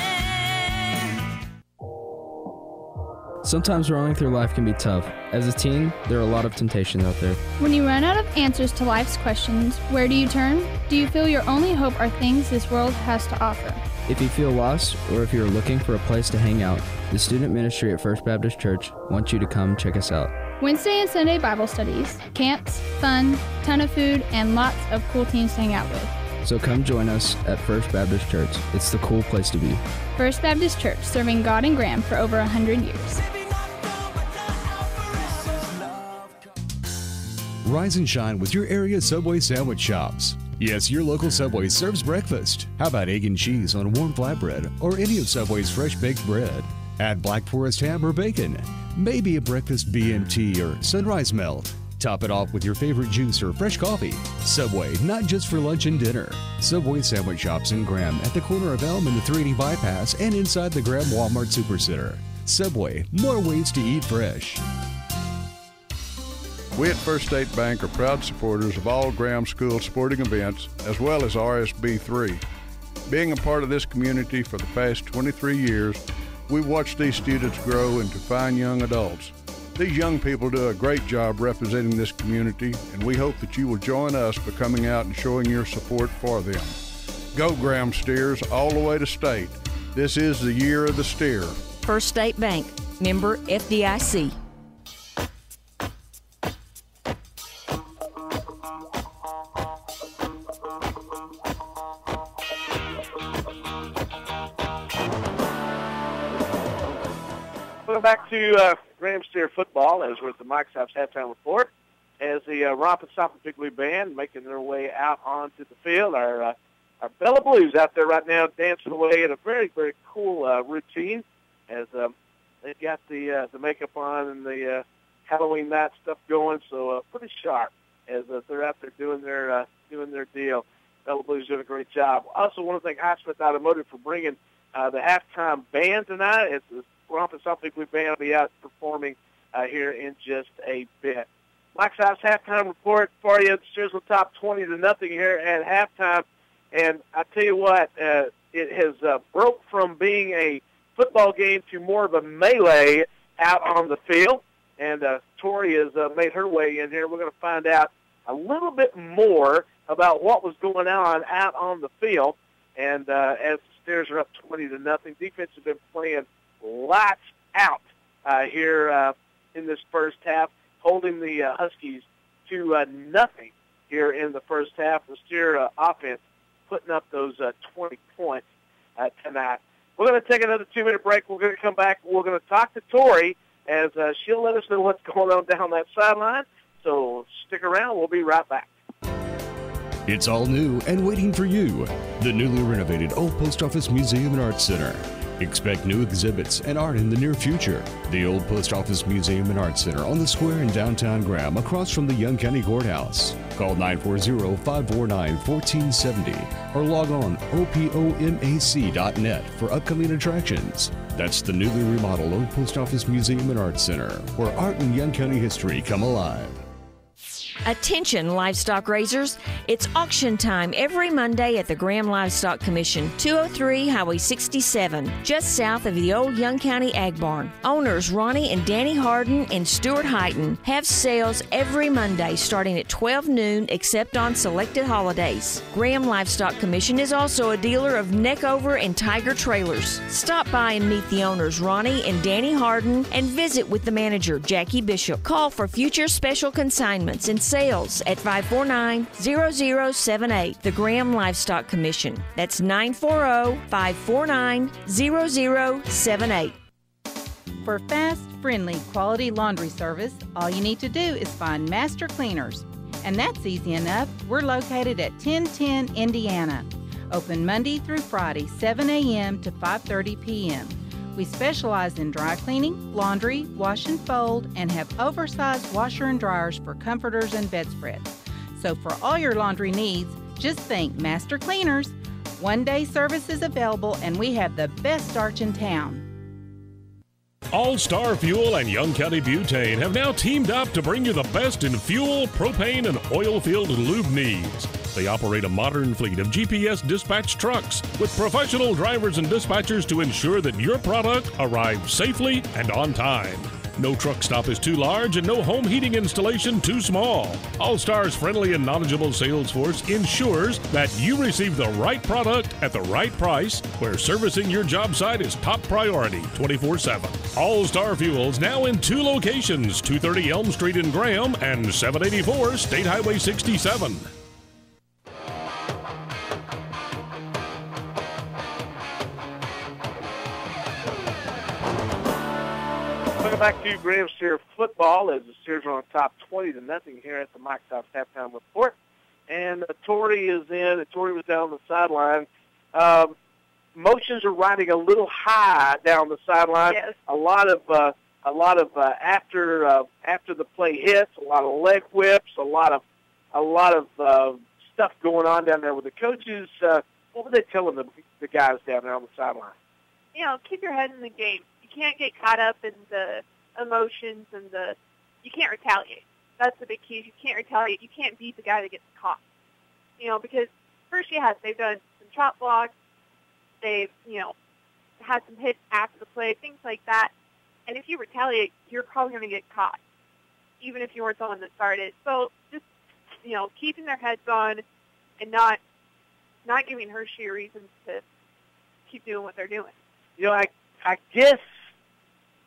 Sometimes running through life can be tough. As a teen, there are a lot of temptations out there. When you run out of answers to life's questions, where do you turn? Do you feel your only hope are things this world has to offer? If you feel lost or if you're looking for a place to hang out, the student ministry at First Baptist Church wants you to come check us out. Wednesday and Sunday Bible studies, camps, fun, ton of food, and lots of cool teams to hang out with. So come join us at First Baptist Church. It's the cool place to be. First Baptist Church, serving God and Graham for over 100 years. Rise and shine with your area Subway sandwich shops. Yes, your local Subway serves breakfast. How about egg and cheese on warm flatbread or any of Subway's fresh baked bread? Add Black Forest ham or bacon. Maybe a breakfast BMT or sunrise melt. Top it off with your favorite juice or fresh coffee. Subway, not just for lunch and dinner. Subway sandwich shops in Graham at the corner of Elm and the 380 bypass and inside the Graham Walmart Supercenter. Subway, more ways to eat fresh. We at First State Bank are proud supporters of all Graham School sporting events as well as RSB3. Being a part of this community for the past 23 years, we've watched these students grow into fine young adults. These young people do a great job representing this community, and we hope that you will join us by coming out and showing your support for them. Go Graham Steers all the way to state. This is the year of the steer. First State Bank, member FDIC. Welcome back to Graham Steer football as we're at the Mike Sipes halftime report. As the Rompin' Stompin' Piglet Band making their way out onto the field, our Bella Blues out there right now dancing away at a very, very cool routine as they've got the makeup on and the Halloween night stuff going, so pretty sharp as they're out there doing their deal. Bella Blues doing a great job. Also want to thank Highsmith Automotive for bringing the halftime band tonight. It's the Rompin' Stompin' Piglet Band will be out performing here in just a bit. Mike Sipes halftime report for you. The Steers on top 20-0 here at halftime. And I tell you what, it has broke from being a football game to more of a melee out on the field. And Tori has made her way in here. We're going to find out a little bit more about what was going on out on the field. And as the Steers are up 20-0, defense has been playing lights out here in this first half, holding the Huskies to nothing here in the first half. The Steer offense putting up those 20 points tonight. We're going to take another 2-minute break. We're going to come back. We're going to talk to Tori as she'll let us know what's going on down that sideline. So stick around. We'll be right back. It's all new and waiting for you. The newly renovated Old Post Office Museum and Arts Center. Expect new exhibits and art in the near future. The Old Post Office Museum and Art Center on the square in downtown Graham, across from the Young County Courthouse. Call 940-549-1470 or log on opomac.net for upcoming attractions. That's the newly remodeled Old Post Office Museum and Art Center, where art and Young County history come alive. Attention, livestock raisers. It's auction time every Monday at the Graham Livestock Commission, 203 Highway 67, just south of the old Young County Ag Barn. Owners Ronnie and Danny Harden and Stuart Heighton have sales every Monday starting at 12 noon except on selected holidays. Graham Livestock Commission is also a dealer of Neckover and Tiger trailers. Stop by and meet the owners Ronnie and Danny Harden and visit with the manager Jackie Bishop. Call for future special consignments and sales at 549-0078. The Graham Livestock Commission. That's 940-549-0078. For fast, friendly, quality laundry service, all you need to do is find Master Cleaners. And that's easy enough. We're located at 1010 Indiana. Open Monday through Friday, 7 a.m. to 5:30 p.m. We specialize in dry cleaning, laundry, wash and fold, and have oversized washer and dryers for comforters and bedspreads. So for all your laundry needs, just think Master Cleaners. One-day service is available, and we have the best starch in town. All-Star Fuel and Young County Butane have now teamed up to bring you the best in fuel, propane, and oil-filled lube needs. They operate a modern fleet of GPS dispatch trucks with professional drivers and dispatchers to ensure that your product arrives safely and on time. No truck stop is too large and no home heating installation too small. All-Star's friendly and knowledgeable sales force ensures that you receive the right product at the right price, where servicing your job site is top priority 24/7. All-Star Fuels now in 2 locations, 230 Elm Street in Graham and 784 State Highway 67. Welcome back to Graham Steer football as the Steers are on top 20-0 here at the Mike Tops halftime report. And Torrey is in. Torrey was down the sideline. Motions are riding a little high down the sideline. Yes. A lot of after the play hits, a lot of leg whips, a lot of stuff going on down there with the coaches. What were they telling the guys down there on the sideline? You know, keep your head in the game. You can't get caught up in the emotions and you can't retaliate. That's the big key. You can't retaliate. You can't beat the guy that gets caught. You know, because Hirschi they've done some chop blocks. They've, had some hits after the play, things like that. And if you retaliate, you're probably going to get caught, even if you weren't the one that started. So just, keeping their heads on and not giving Hirschi a reason to keep doing what they're doing. I guess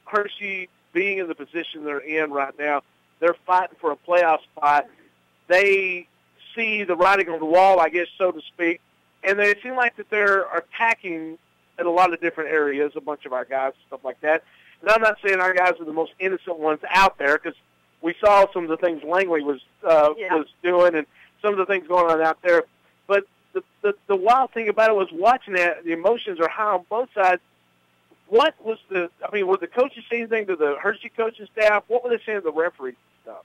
Hirschi, being in the position they're in right now, they're fighting for a playoff spot. They see the writing on the wall, I guess, so to speak, and they seem like that they're attacking in a lot of different areas, a bunch of our guys, stuff like that. And I'm not saying our guys are the most innocent ones out there, because we saw some of the things Langley was doing and some of the things going on out there. But the wild thing about it was watching that, the emotions are high on both sides. What was were the coaches saying anything to the Hirschi coaching staff? What were they saying to the referees and stuff?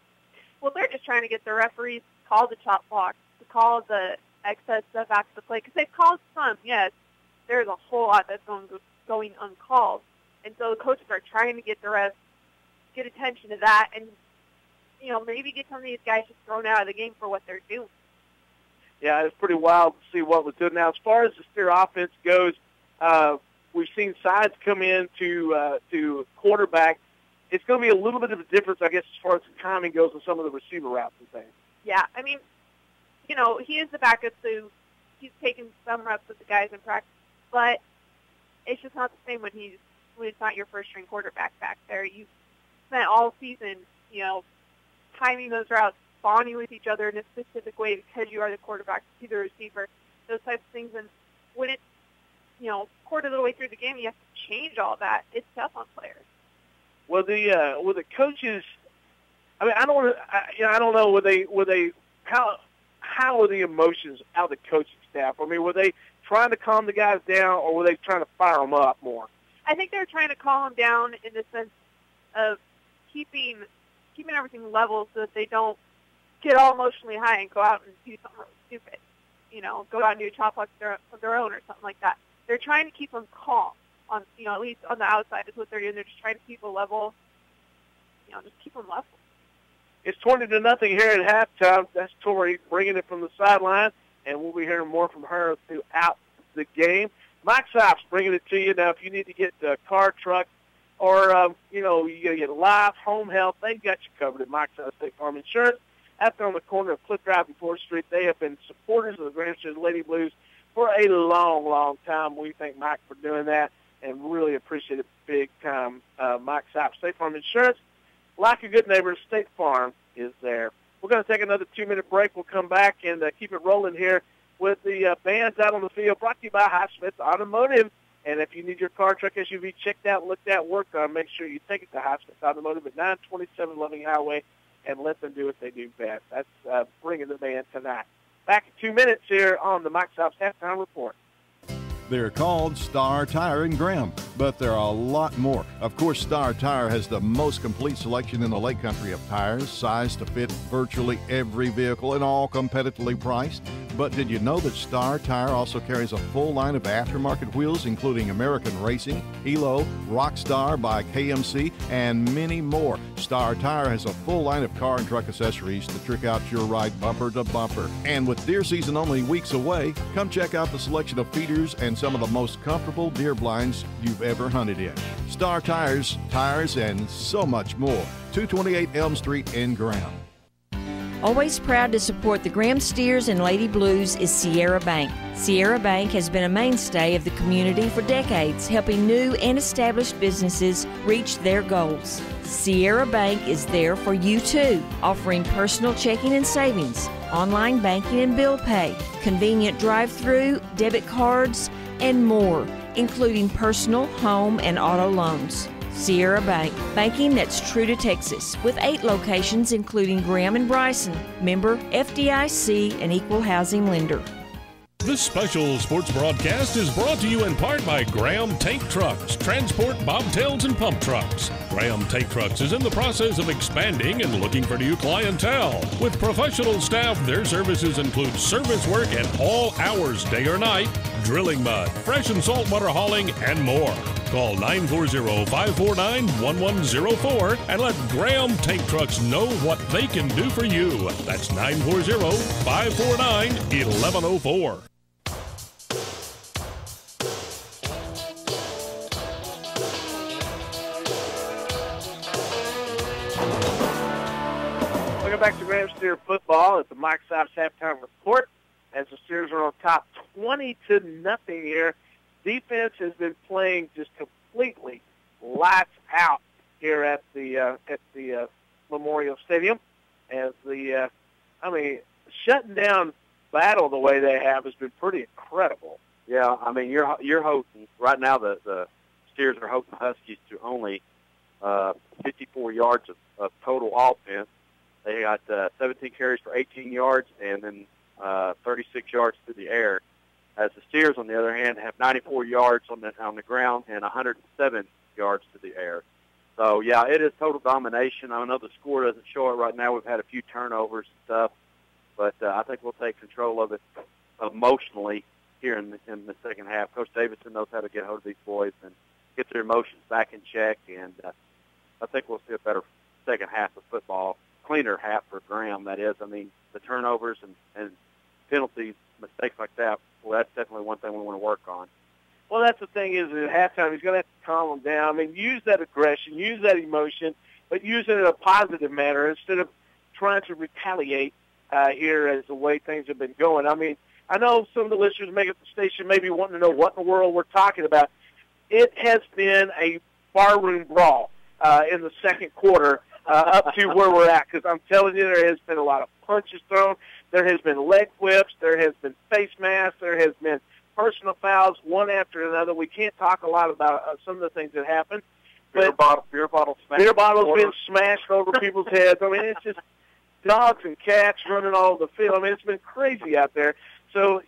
Well, they're just trying to get the referees to call the chop block, to call the excess stuff after the play, because they've called some, yes. There's a whole lot that's going uncalled. And so the coaches are trying to get the refs, get attention to that, and, maybe get some of these guys just thrown out of the game for what they're doing. Yeah, it's pretty wild to see what was doing. Now, as far as the Steer offense goes, we've seen sides come in to quarterback. It's going to be a little bit of a difference, I guess, as far as the timing goes with some of the receiver routes and things. Yeah, he is the backup, so he's taking some reps with the guys in practice, but it's just not the same when it's not your first-string quarterback back there. You spent all season, timing those routes, bonding with each other in a specific way because you are the quarterback to the receiver, those types of things. And when it's, quarter of the way through the game, you have to change all that. It's tough on players. Well, the coaches, I don't want to, I don't know, how are the emotions out of the coaching staff? Were they trying to calm the guys down, or were they trying to fire them up more? I think they're trying to calm them down in the sense of keeping everything level so that they don't get all emotionally high and go out and do something really stupid. Go out and do a chop of their own or something like that. They're trying to keep them calm on, at least on the outside is what they're doing. They're just trying to keep a level, just keep them level. It's 20-0 here at halftime. That's Tori bringing it from the sideline, and we'll be hearing more from her throughout the game. Mike Sipes bringing it to you. Now, if you need to get a car, truck, or, you got to get life, home health, they've got you covered at Mike Sipes State Farm Insurance. Out there on the corner of Cliff Drive and 4th Street, they have been supporters of the Grand Street Lady Blues for a long, long time. We thank Mike for doing that and really appreciate it big time. Mike Sipes State Farm Insurance. Like a good neighbor, State Farm is there. We're going to take another 2-minute break. We'll come back and keep it rolling here with the bands out on the field, brought to you by Highsmith Automotive. And if you need your car, truck, SUV checked out, looked at, worked on, make sure you take it to Highsmith Automotive at 927 Loving Highway and let them do what they do best. That's bringing the band tonight. Back in 2 minutes here on the Mike Sipes Halftime Report. They're called Star Tire in Graham, but there are a lot more. Of course, Star Tire has the most complete selection in the Lake Country of tires, sized to fit virtually every vehicle and all competitively priced. But did you know that Star Tire also carries a full line of aftermarket wheels, including American Racing, Hilo, Rockstar by KMC, and many more? Star Tire has a full line of car and truck accessories to trick out your ride bumper to bumper. And with deer season only weeks away, come check out the selection of feeders and some of the most comfortable deer blinds you've ever hunted in. Star Tires, tires, and so much more. 228 Elm Street in Graham. Always proud to support the Graham Steers and Lady Blues is Sierra Bank. Sierra Bank has been a mainstay of the community for decades, helping new and established businesses reach their goals. Sierra Bank is there for you too, offering personal checking and savings, online banking and bill pay, convenient drive-through, debit cards, and more, including personal, home, and auto loans. Sierra Bank, banking that's true to Texas, with 8 locations including Graham and Bryson, member FDIC, and equal housing lender. This special sports broadcast is brought to you in part by Graham Tank Trucks, transport bobtails and pump trucks. Graham Tank Trucks is in the process of expanding and looking for new clientele. With professional staff, their services include service work at all hours, day or night, drilling mud, fresh and saltwater hauling, and more. Call 940-549-1104 and let Graham Tank Trucks know what they can do for you. That's 940-549-1104. Welcome back to Graham Steer football at the Mike Sipes Halftime Report as the Steers are on top 20-0 here. Defense has been playing just completely lights out here at the Memorial Stadium. As shutting down battle the way they have has been pretty incredible. Yeah, I mean, you're hoping right now the Steers are hoping Huskies to only 54 yards of total offense. They got 17 carries for 18 yards and then 36 yards through the air. As the Steers, on the other hand, have 94 yards on the ground and 107 yards to the air. So, yeah, it is total domination. I know the score doesn't show it right now. We've had a few turnovers and stuff, but I think we'll take control of it emotionally here in the second half. Coach Davidson knows how to get hold of these boys and get their emotions back in check, and I think we'll see a better second half of football, cleaner half for Graham, that is. I mean, the turnovers and penalties, mistakes like that, well, that's definitely one thing we want to work on. Well, that's the thing is at halftime he's going to have to calm them down. I mean, use that aggression, use that emotion, but use it in a positive manner instead of trying to retaliate here as the way things have been going. I mean, I know some of the listeners maybe at the station may be wanting to know what in the world we're talking about. It has been a barroom brawl in the second quarter up to where we're at, because I'm telling you, there has been a lot of punches thrown. There has been leg whips. There has been face masks. There has been personal fouls, one after another. We can't talk a lot about some of the things that happened. Beer bottles been smashed over people's heads. I mean, it's just dogs and cats running all over the field. I mean, it's been crazy out there. So,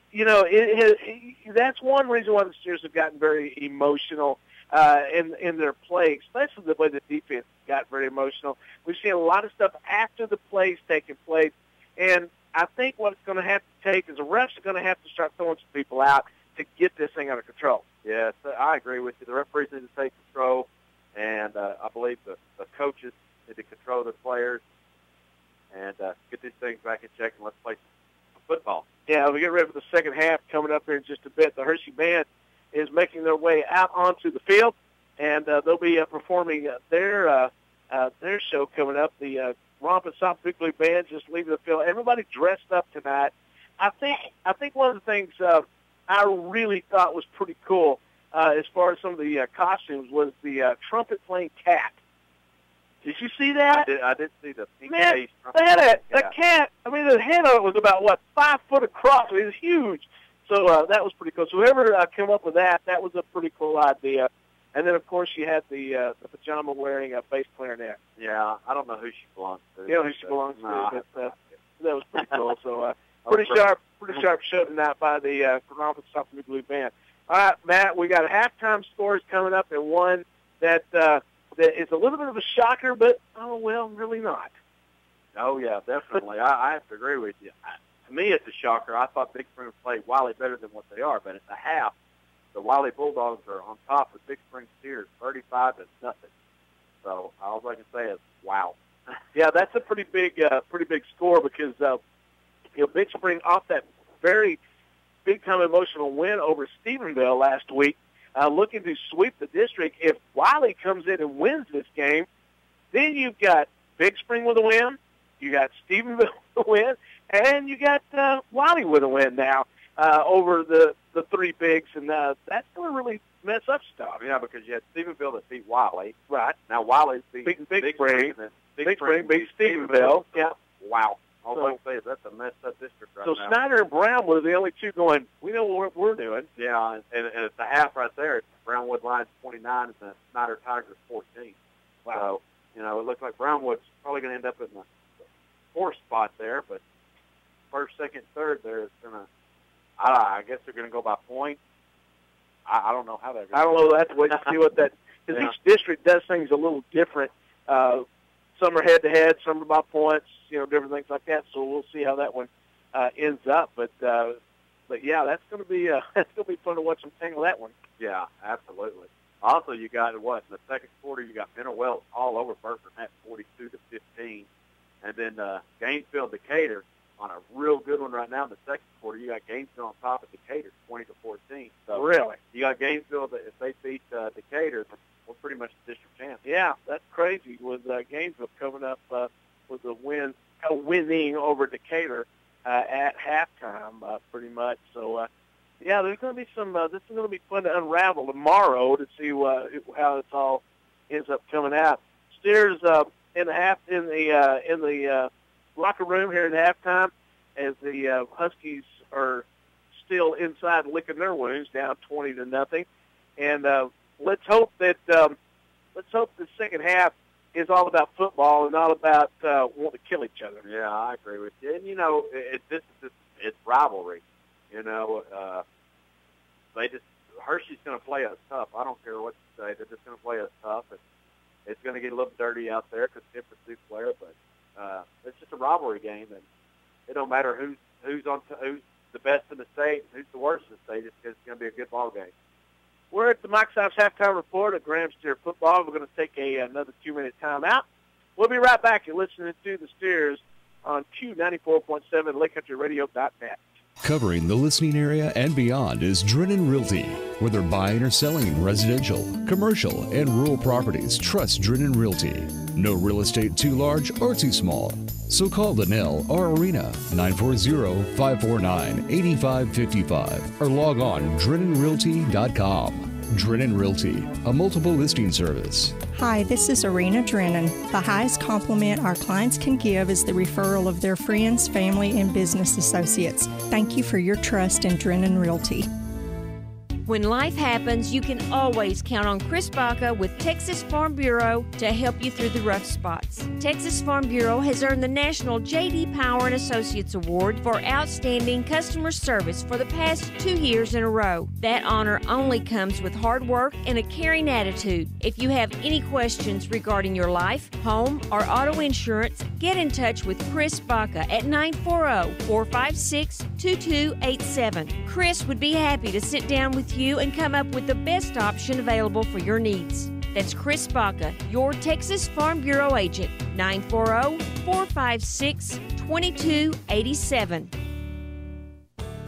that's one reason why the Steers have gotten very emotional in their play, especially the way the defense got very emotional. We've seen a lot of stuff after the plays taking place, and I think what it's going to have to take is the refs are going to have to start throwing some people out to get this thing under control. Yes, I agree with you. The referees need to take control, and I believe the coaches need to control the players and get these things back in check, and let's play some football. Yeah, we get ready for the second half coming up here in just a bit. The Hirschi Band is making their way out onto the field, and they'll be performing their show coming up. The Rompin South Big Blue Band just leaving the field. Everybody dressed up tonight. I think one of the things I really thought was pretty cool as far as some of the costumes was the trumpet playing cat. Did you see that? I did see the pink face. They had a cat. I mean, the head of it was about, 5 foot across. It was huge. So that was pretty cool. So whoever came up with that was a pretty cool idea. And then, of course, you had the pajama-wearing bass clarinet. Yeah, I don't know who she belongs to. You know who she belongs to, but that was pretty cool. So pretty sharp show tonight by the Rompin South Big Blue Band. All right, Matt, we got halftime scores coming up, and one that is a little bit of a shocker, but, really not. Oh, yeah, definitely. I have to agree with you. To me, it's a shocker. I thought Big Spring would play Wiley better than what they are, but at the half, the Wiley Bulldogs are on top of Big Spring Steers, 35-0. So all I can say is, wow. Yeah, that's a pretty big score because Big Spring off that very big-time emotional win over Stephenville last week, looking to sweep the district. If Wiley comes in and wins this game, then you've got Big Spring with a win, you got Stephenville with a win, and you got Wiley with a win now over the three bigs, and that's going to really mess up stuff. Yeah, because you had Stephenville that beat Wiley. Right. Now Wiley's beating Big Spring. Big Spring beat Stephenville. Yeah. Wow. All I can say is that's a messed up district right now. So Snyder and Brownwood are the only two going, we know what we're doing. Yeah, and it's the half right there. It's Brownwood Lions 29 and the Snyder Tigers 14. Wow. So, it looks like Brownwood's probably going to end up in the fourth spot there, but first, second, third there is going to, I guess they're going to go by points. I don't know how they're going to. I don't know. That's wait to see what that, because each district does things a little different. Some are head-to-head, some are by points, different things like that. So we'll see how that one ends up. But yeah, that's going to be fun to watch them tangle that one. Yeah, absolutely. Also, you got in the second quarter, you got Mineral Wells all over Burford, 42-15, and then Gainesville Decatur on a real good one right now in the second quarter. You got Gainesville on top of Decatur, 20-14. So really, you got Gainesville that if they beat Decatur, we're pretty much the district champ. Yeah, that's crazy with Gainesville coming up with a winning over Decatur at halftime, pretty much. So, yeah, there's going to be some. This is going to be fun to unravel tomorrow to see how this all ends up coming out. Steers in the locker room here at halftime as the Huskies are still inside licking their wounds, down 20-0, and let's hope that the second half is all about football and not about wanting to kill each other. Yeah, I agree with you. And it's rivalry. Hirschi's going to play us tough. I don't care what you say. They're just going to play us tough. It's going to get a little dirty out there because it's a different player, but it's just a rivalry game, and it don't matter who's the best in the state and who's the worst in the state. It's going to be a good ball game. We're at the Mike Sipes halftime report at Graham Steer football. We're going to take another 2-minute timeout. We'll be right back. You're listening to the Steers on Q94.7 LakeCountryRadio.net. Covering the listening area and beyond is Drennan Realty. Whether buying or selling residential, commercial, and rural properties, trust Drennan Realty. No real estate too large or too small. So call Linnell or Arena 940-549-8555 or log on DrennanRealty.com. Drennan Realty, a multiple listing service. Hi, this is Arena Drennan. The highest compliment our clients can give is the referral of their friends, family, and business associates. Thank you for your trust in Drennan Realty. When life happens, you can always count on Chris Baca with Texas Farm Bureau to help you through the rough spots. Texas Farm Bureau has earned the National J.D. Power and Associates Award for outstanding customer service for the past 2 years in a row. That honor only comes with hard work and a caring attitude. If you have any questions regarding your life, home, or auto insurance, get in touch with Chris Baca at 940-456-2287. Chris would be happy to sit down with you and come up with the best option available for your needs. That's Chris Baca, your Texas Farm Bureau agent, 940-456-2287.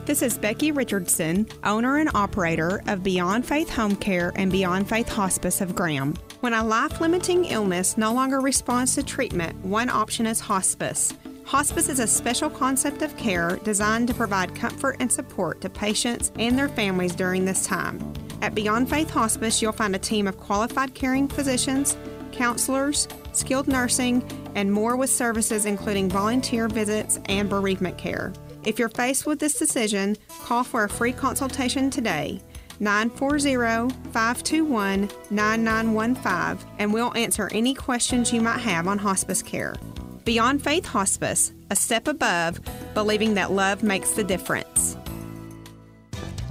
This is Becky Richardson, owner and operator of Beyond Faith Home Care and Beyond Faith Hospice of Graham. When a life-limiting illness no longer responds to treatment, one option is hospice. Hospice is a special concept of care designed to provide comfort and support to patients and their families during this time. At Beyond Faith Hospice, you'll find a team of qualified caring physicians, counselors, skilled nursing, and more with services including volunteer visits and bereavement care. If you're faced with this decision, call for a free consultation today, 940-521-9915, and we'll answer any questions you might have on hospice care. Beyond Faith Hospice, a step above, believing that love makes the difference.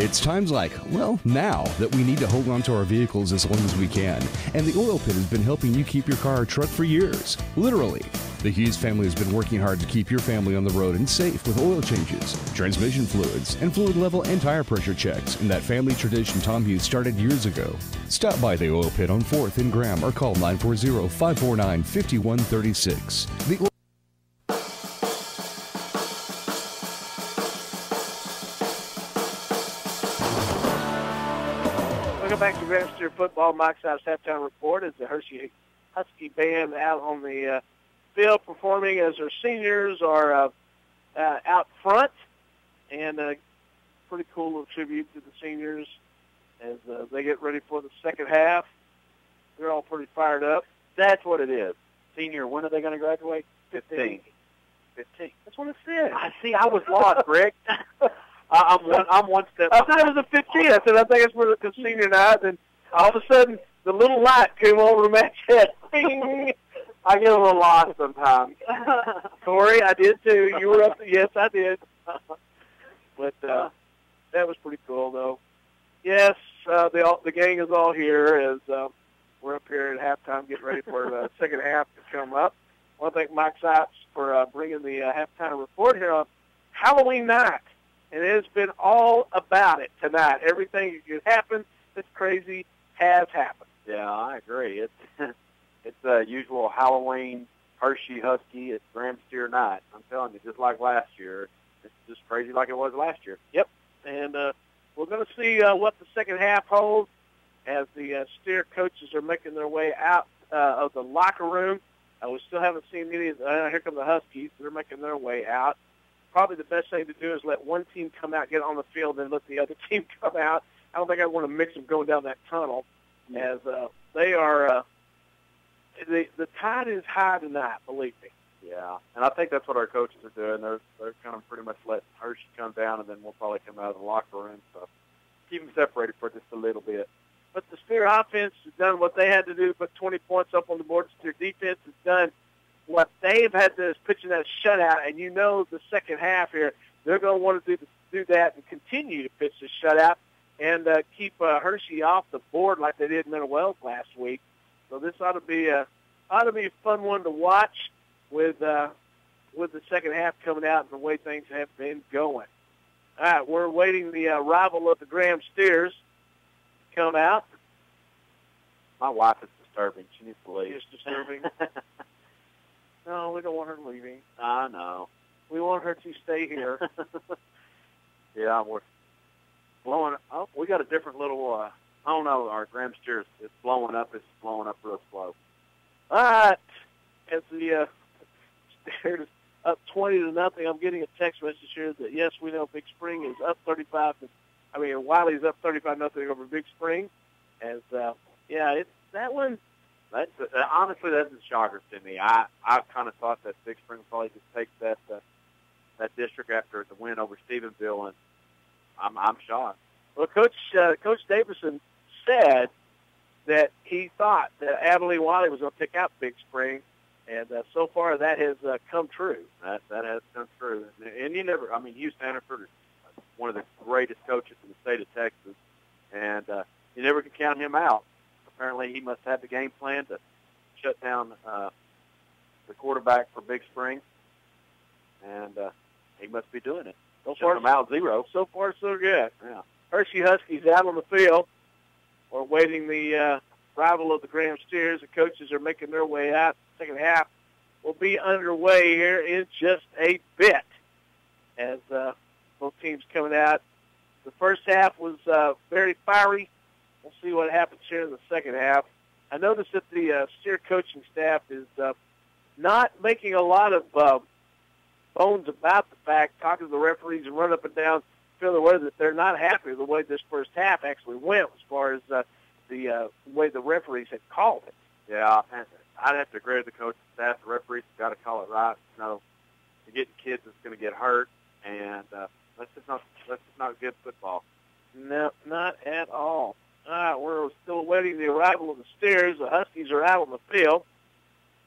It's times like, well, now that we need to hold on to our vehicles as long as we can. And the Oil Pit has been helping you keep your car or truck for years. Literally. The Hughes family has been working hard to keep your family on the road and safe with oil changes, transmission fluids, and fluid level and tire pressure checks. And that family tradition Tom Hughes started years ago. Stop by the Oil Pit on 4th in Graham or call 940-549-5136. The Welcome back to Graham Steer Football. Mike Sipes halftime report as the Hirschi Husky band out on the field performing as their seniors are out front, and pretty cool little tribute to the seniors as they get ready for the second half. They're all pretty fired up. That's what it is. Senior, when are they going to graduate? 15. 15. That's what it said. I see. I was lost, Rick. I'm one step. I thought it was a 15. I said, I think it's for the senior night. And all of a sudden, the little light came over Matt's head. Bing! I get a little lost sometimes. Corey, I did too. You were up. Yes, I did. But that was pretty cool, though. Yes, the gang is all here as we're up here at halftime getting ready for the second half to come up. I want to thank Mike Sipes for bringing the halftime report here on Halloween night. And it has been all about it tonight. Everything that could happen that's crazy has happened. Yeah, I agree. It's a usual Halloween Hirschi Husky. It's Graham Steer night. I'm telling you, just like last year. It's just crazy like it was last year. Yep. And we're going to see what the second half holds as the Steer coaches are making their way out of the locker room. We still haven't seen any of here come the Huskies. They're making their way out. Probably the best thing to do is let one team come out, get on the field, and let the other team come out. I don't think I want to mix them going down that tunnel as they are the tide is high tonight, believe me. Yeah, and I think that's what our coaches are doing. They're kind of pretty much letting Hirschi come down, and then we'll probably come out of the locker room. So keep them separated for just a little bit. But the Steer offense has done what they had to do to put 20 points up on the board. The Steer defense has done what they've had to do is pitching that shutout, and you know the second half here, they're going to want to do that and continue to pitch the shutout and keep Hirschi off the board like they did in Middle Wells last week. So this ought to be a fun one to watch with the second half coming out and the way things have been going. All right, we're awaiting the arrival of the Graham Steers to come out. My wife is disturbing. She needs to leave. It's disturbing. No, we don't want her leaving. I know. We want her to stay here. Yeah, we're blowing up. We got a different little, I don't know, our Graham Steers is blowing up. It's blowing up real slow. All right. As the Steers up 20-0, I'm getting a text message here that, yes, we know Big Spring is up 35. Wiley's up 35-0 over Big Spring. As, it's that one. Honestly, that's a shocker to me. I kind of thought that Big Spring would probably just take that district after the win over Stephenville, and I'm shocked. Well, Coach Davison said that he thought that Abilene Wiley was going to pick out Big Spring, and so far that has come true. That has come true. And Hugh Sanford is one of the greatest coaches in the state of Texas, and you never can count him out. Apparently he must have the game plan to shut down the quarterback for Big Spring, and he must be doing it. So far, him out 0. So far, so good. Yeah. Hirschi Huskies out on the field. We're waiting the arrival of the Graham Steers. The coaches are making their way out. Second half will be underway here in just a bit as both teams coming out. The first half was very fiery. We'll see what happens here in the second half. I noticed that the Steer coaching staff is not making a lot of bones about the fact, talking to the referees and run up and down, feel the way that they're not happy with the way this first half actually went as far as the way the referees had called it. Yeah, and I'd have to agree with the coaching staff. The referees have got to call it right. You're getting kids that's going to get hurt, and that's just not good football. No, not at all. All right, we're still awaiting the arrival of the Steers. The Huskies are out on the field.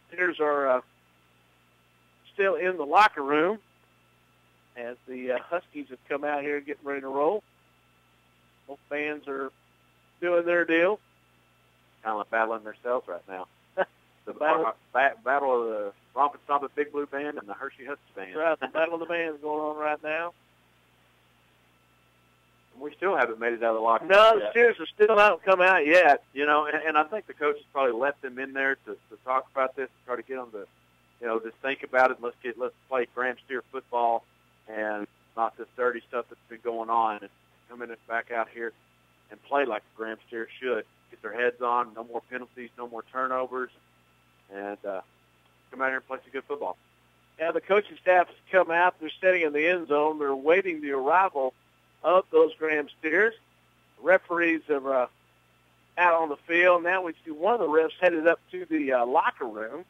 Steers are still in the locker room as the Huskies have come out here getting ready to roll. Both fans are doing their deal. Kind of like battling themselves right now. The battle of the Rompin' Stompin' Big Blue Band and the Hirschi Huskies Band. Right, the battle of the bands going on right now. We still haven't made it out of the locker room. No, the Steers are still not come out yet. And I think the coaches probably left them in there to talk about this, try to get them to, just think about it. Let's play Graham Steer football and not this dirty stuff that's been going on, and come in and back out here and play like the Graham Steer should. Get their heads on, no more penalties, no more turnovers, and come out here and play some good football. Yeah, the coaching staff has come out. They're sitting in the end zone. They're waiting the arrival of those Graham Steers. The referees are out on the field. Now we see one of the refs headed up to the locker room.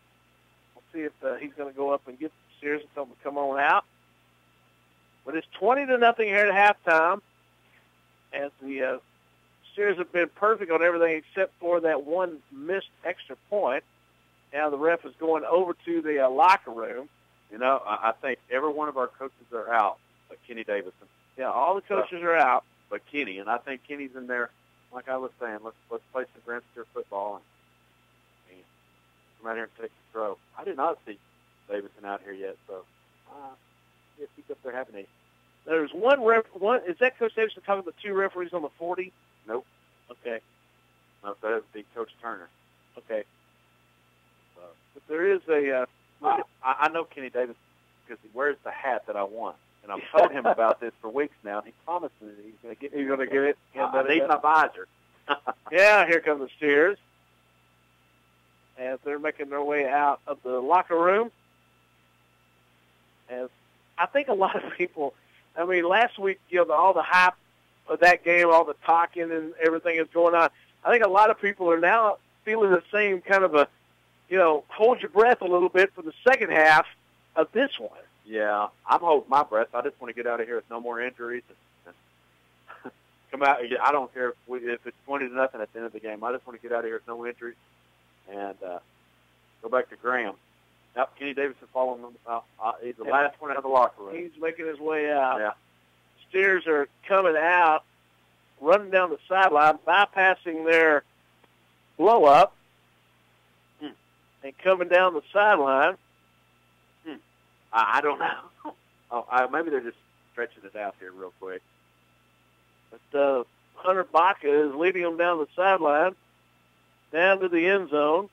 We'll see if he's going to go up and get the Steers and tell them to come on out. But it's 20-0 here at halftime, as the Steers have been perfect on everything except for that one missed extra point. Now the ref is going over to the locker room. I think every one of our coaches are out, but Kenny Davison. Yeah, all the coaches are out. But Kenny, and I think Kenny's in there, like I was saying, let's play some Graham Steer football and come out here and take the throw. I did not see Davison out here yet, so yes, he's up there having a. There's one is that Coach Davison talking about 2 referees on the 40? Nope. Okay. No, that would be Coach Turner. Okay. But there is a. I know Kenny Davis because he wears the hat that I want, and I've told him about this for weeks now. And he promised me that he's going to get. He's going to get it. I need my visor. Yeah, here come the Steers as they're making their way out of the locker room. As I think a lot of people, last week, all the hype of that game, all the talking and everything is going on. I think a lot of people are now feeling the same kind of a, hold your breath a little bit for the second half of this one. Yeah, I'm holding my breath. I just want to get out of here with no more injuries and come out. I don't care if it's 20-0 at the end of the game. I just want to get out of here with no injuries and go back to Graham. Yep, Kenny Davison following him. He's the last one out of the locker room. He's making his way out. Yeah. Steers are coming out, running down the sideline, bypassing their blow-up, and coming down the sideline. I don't know. Maybe they're just stretching it out here real quick. But Hunter Baca is leading them down the sideline, down to the end zone.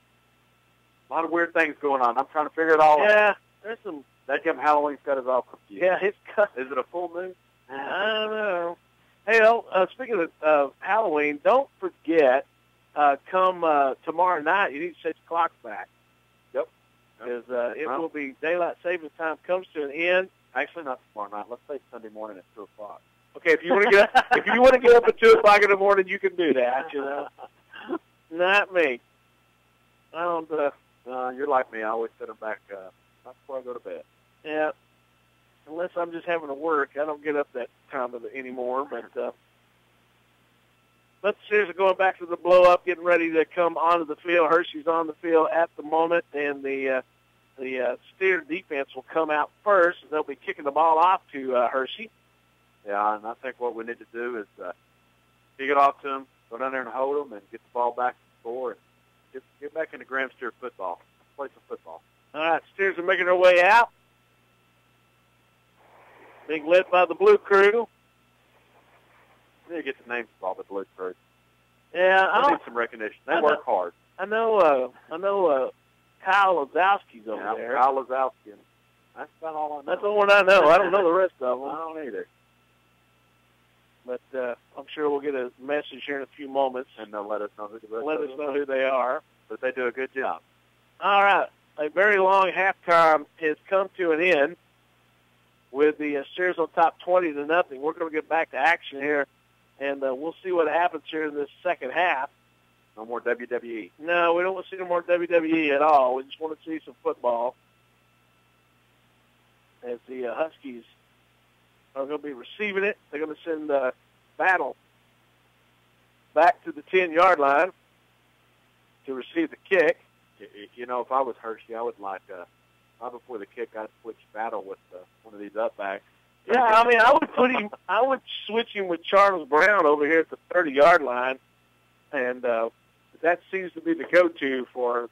A lot of weird things going on. I'm trying to figure it all out. Yeah, there's some. That Jim Halloween's got us all confused. Yeah, it's cut. Is it a full moon? I don't know. Hey, speaking of Halloween, don't forget, come tomorrow night, you need to set your clocks back. Yep. Because it will be daylight savings time comes to an end. Actually, not tomorrow night. Let's say Sunday morning at 2 o'clock. Okay, if you want to get up at 2 o'clock in the morning, you can do that. Not me. I don't. You're like me. I always set them back not before I go to bed. Yeah. Unless I'm just having to work, I don't get up that time anymore. But But the Steers are going back to the blow-up, getting ready to come onto the field. Hirschi's on the field at the moment, and the Steer defense will come out first. They'll be kicking the ball off to Hirschi. Yeah, and I think what we need to do is kick it off to them, go down there and hold them, and get the ball back to the score, and get back into Graham Steer football. Play some football. All right, Steers are making their way out. Being led by the Blue Crew. They need to get the names of all the Blue Crew. Yeah, They need some recognition. They work hard. I know Kyle Lazowski's over there. Kyle Lazowski. That's about all I know. That's the one I know. I don't know the rest of them. I don't either. But I'm sure we'll get a message here in a few moments. And they'll let us know who the rest Let of us them know who they are. But they do a good job. All right. A very long halftime has come to an end with the Steers on top 20-0. We're going to get back to action here, and we'll see what happens here in this second half. No more WWE. No, we don't want to see no more WWE at all. We just want to see some football. As the Huskies are going to be receiving it, they're going to send Battle back to the 10-yard line to receive the kick. You know, if I was Hirschi, I would like, right before the kick, I'd switch Battle with one of these up backs. Yeah, I mean, I would switch him with Charles Brown over here at the 30-yard line, and that seems to be the go-to for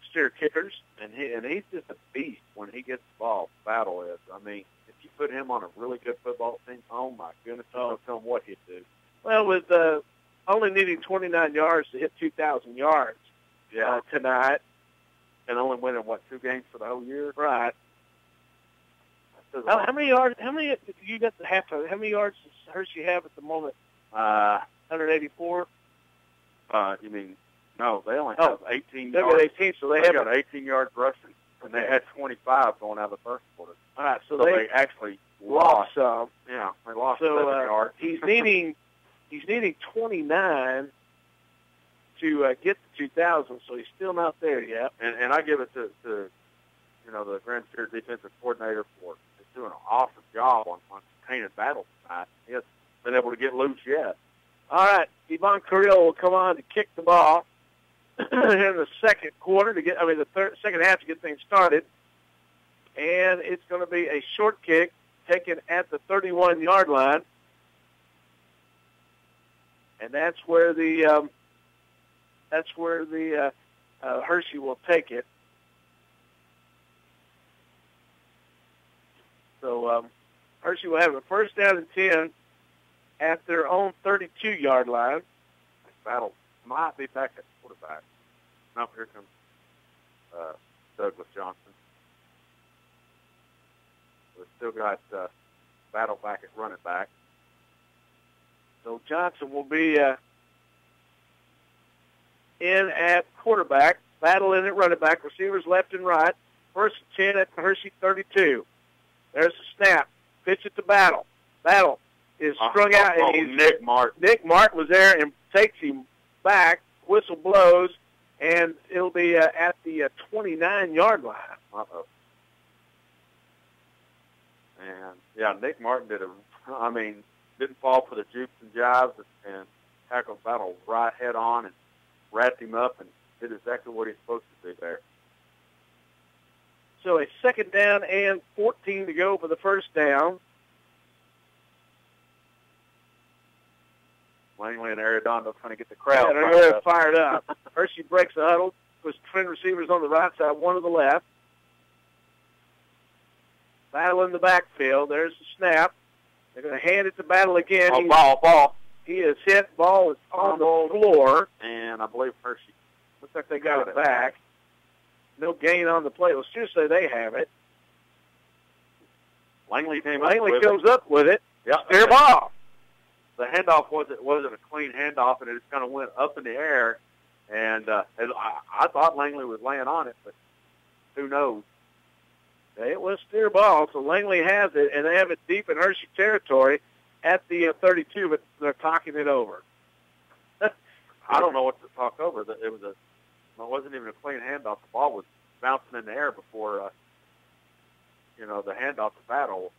Steer kickers. And he's just a beast when he gets the ball. Battle is. I mean, if you put him on a really good football team, oh my goodness, don't tell him what he'd do. Well, with only needing 29 yards to hit 2,000 yards tonight, and only winning 2 games for the whole year, right? How many yards? How many you got the half? How many yards does Hirschi have at the moment? 184. You mean? No, they only have 18 They've yards. got 18, so they got 18 yards rushing, and they had 25 going out of the first quarter. All right, so they actually lost some. Yeah, they lost 7 yards. He's needing 29 to get to 2,000, so he's still not there yet. And I give it to the Grand Steer defensive coordinator for doing an awesome job on containing Battle tonight. He hasn't been able to get loose yet. All right, Yvonne Carrillo will come on to kick the ball in the second quarter the second half to get things started. And it's going to be a short kick taken at the 31-yard line. And that's where the Hirschi will take it. So Hirschi will have a first down and 10 at their own 32-yard line. Battle might be back at quarterback. No, here comes Douglas Johnson. We've still got Battle back at running back. So Johnson will be in at quarterback, Battle in at running back, receivers left and right. First and 10 at the Hirschi 32. There's the snap. Pitch it to Battle. Battle is strung out. And Nick Martin. Nick Martin was there and takes him back. Whistle blows, and it'll be at the 29-yard line. Uh-oh. And, Nick Martin didn't fall for the jukes and jives and tackled Battle right head on and wrapped him up and did exactly what he's supposed to do there. So a second down and 14 to go for the first down. Langley and Arredondo trying to get the crowd fired up. Hirschi breaks the huddle, puts twin receivers on the right side, one to the left. Battle in the backfield. There's the snap. They're going to hand it to Battle again. Ball. He is hit. Ball is on the floor. And I believe Hirschi. Looks like they got it back. No gain on the play. Let's just say they have it. Langley comes up with it. Yeah. Steer ball. The handoff wasn't a clean handoff, and it just kind of went up in the air. And I thought Langley was laying on it, but who knows? It was steer ball, so Langley has it, and they have it deep in Hirschi territory at the 32, but they're talking it over. I don't know what to talk over. It wasn't even a clean handoff. The ball was bouncing in the air before, the handoff to Battle.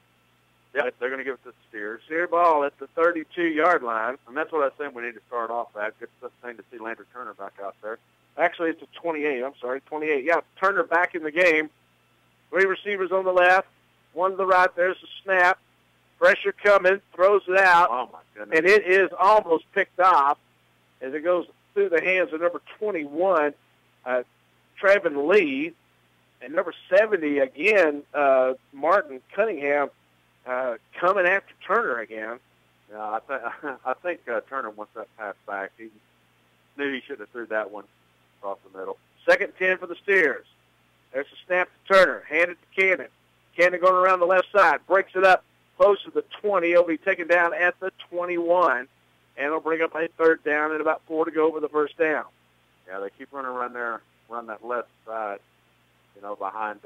Yeah, they're going to give it to the Steers. Steer ball at the 32-yard line. And that's what I said we need to start off at. It's the thing to see Landry Turner back out there. Actually, it's a 28. I'm sorry, 28. Yeah, Turner back in the game. 3 receivers on the left, 1 to the right. There's the snap. Pressure coming, throws it out. Oh, my goodness. And it is almost picked off as it goes through the hands of number 21, Trevin Lee. And number 70, again, Martin Cunningham coming after Turner again. Yeah, I think Turner wants that pass back. He knew he shouldn't have threw that one across the middle. 2nd 10 for the Steers. There's a snap to Turner. Handed to Cannon. Cannon going around the left side. Breaks it up close to the 20. He'll be taken down at the 21. And it'll bring up a 3rd down and about 4 to go for the first down. Yeah, they keep running around there, run that left side, behind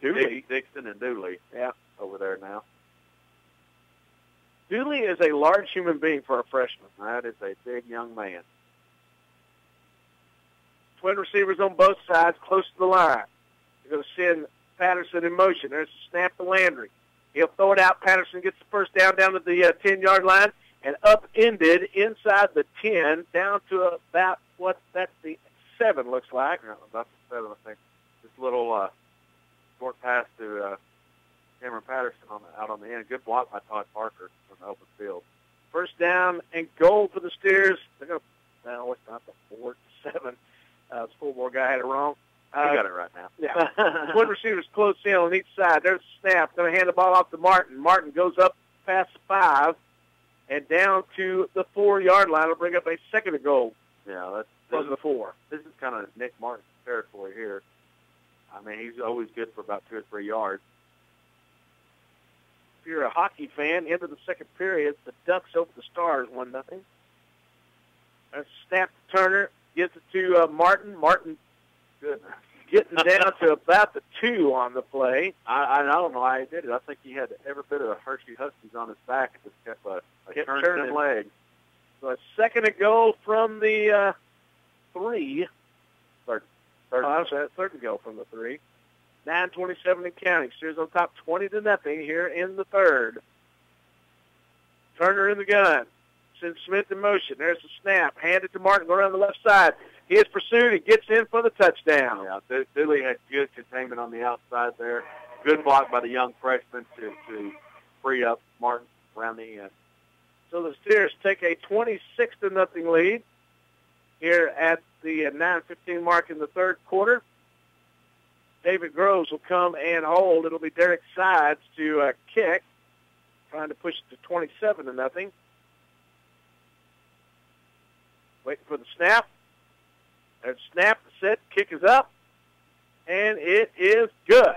Dooley. Dixon and Dooley. Yeah. Over there now. Dooley is a large human being for a freshman. That is a big young man. Twin receivers on both sides, close to the line. They're going to send Patterson in motion. There's a snap to Landry. He'll throw it out. Patterson gets the first down to the 10-yard line and upended inside the 10 down to about what that's the 7 looks like. Yeah, about the 7, I think. Just a little short pass to Cameron Patterson out on the end. Good block by Todd Parker from the open field. First down and goal for the Steers. They're going to, no, it's not the 4, 7. The full-board guy had it wrong. I got it right now. Yeah. Twin receivers close in on each side. There's a snap. Going to hand the ball off to Martin. Martin goes up past the 5 and down to the 4-yard line. It'll bring up a 2nd and goal. Yeah, Plus the 4. This is kind of Nick Martin's territory here. I mean, he's always good for about 2 or 3 yards. If you're a hockey fan, into the 2nd period, the Ducks over the Stars 1-0. There's a snap to Turner. Gets it to Martin. Martin, goodness, getting down to about the 2 on the play. I don't know how he did it. I think he had every bit of the Hirschi Huskies on his back and just kept turning legs. So a 2nd and goal from the 3. I'm sorry, 3rd and goal from the 3. 9:27 and counting. Steers on top 20-0 here in the 3rd. Turner in the gun. Sends Smith in motion. There's the snap. Handed to Martin. Go around the left side. He is pursued. He gets in for the touchdown. Yeah, Dooley had good containment on the outside there. Good block by the young freshman to free up Martin around the end. So the Steers take a 26-0 lead here at the 9:15 mark in the 3rd quarter. David Groves will come and hold. It'll be Derek Sides to kick, trying to push it to 27-0. Waiting for the snap. There's a snap, the set, kick is up, and it is good.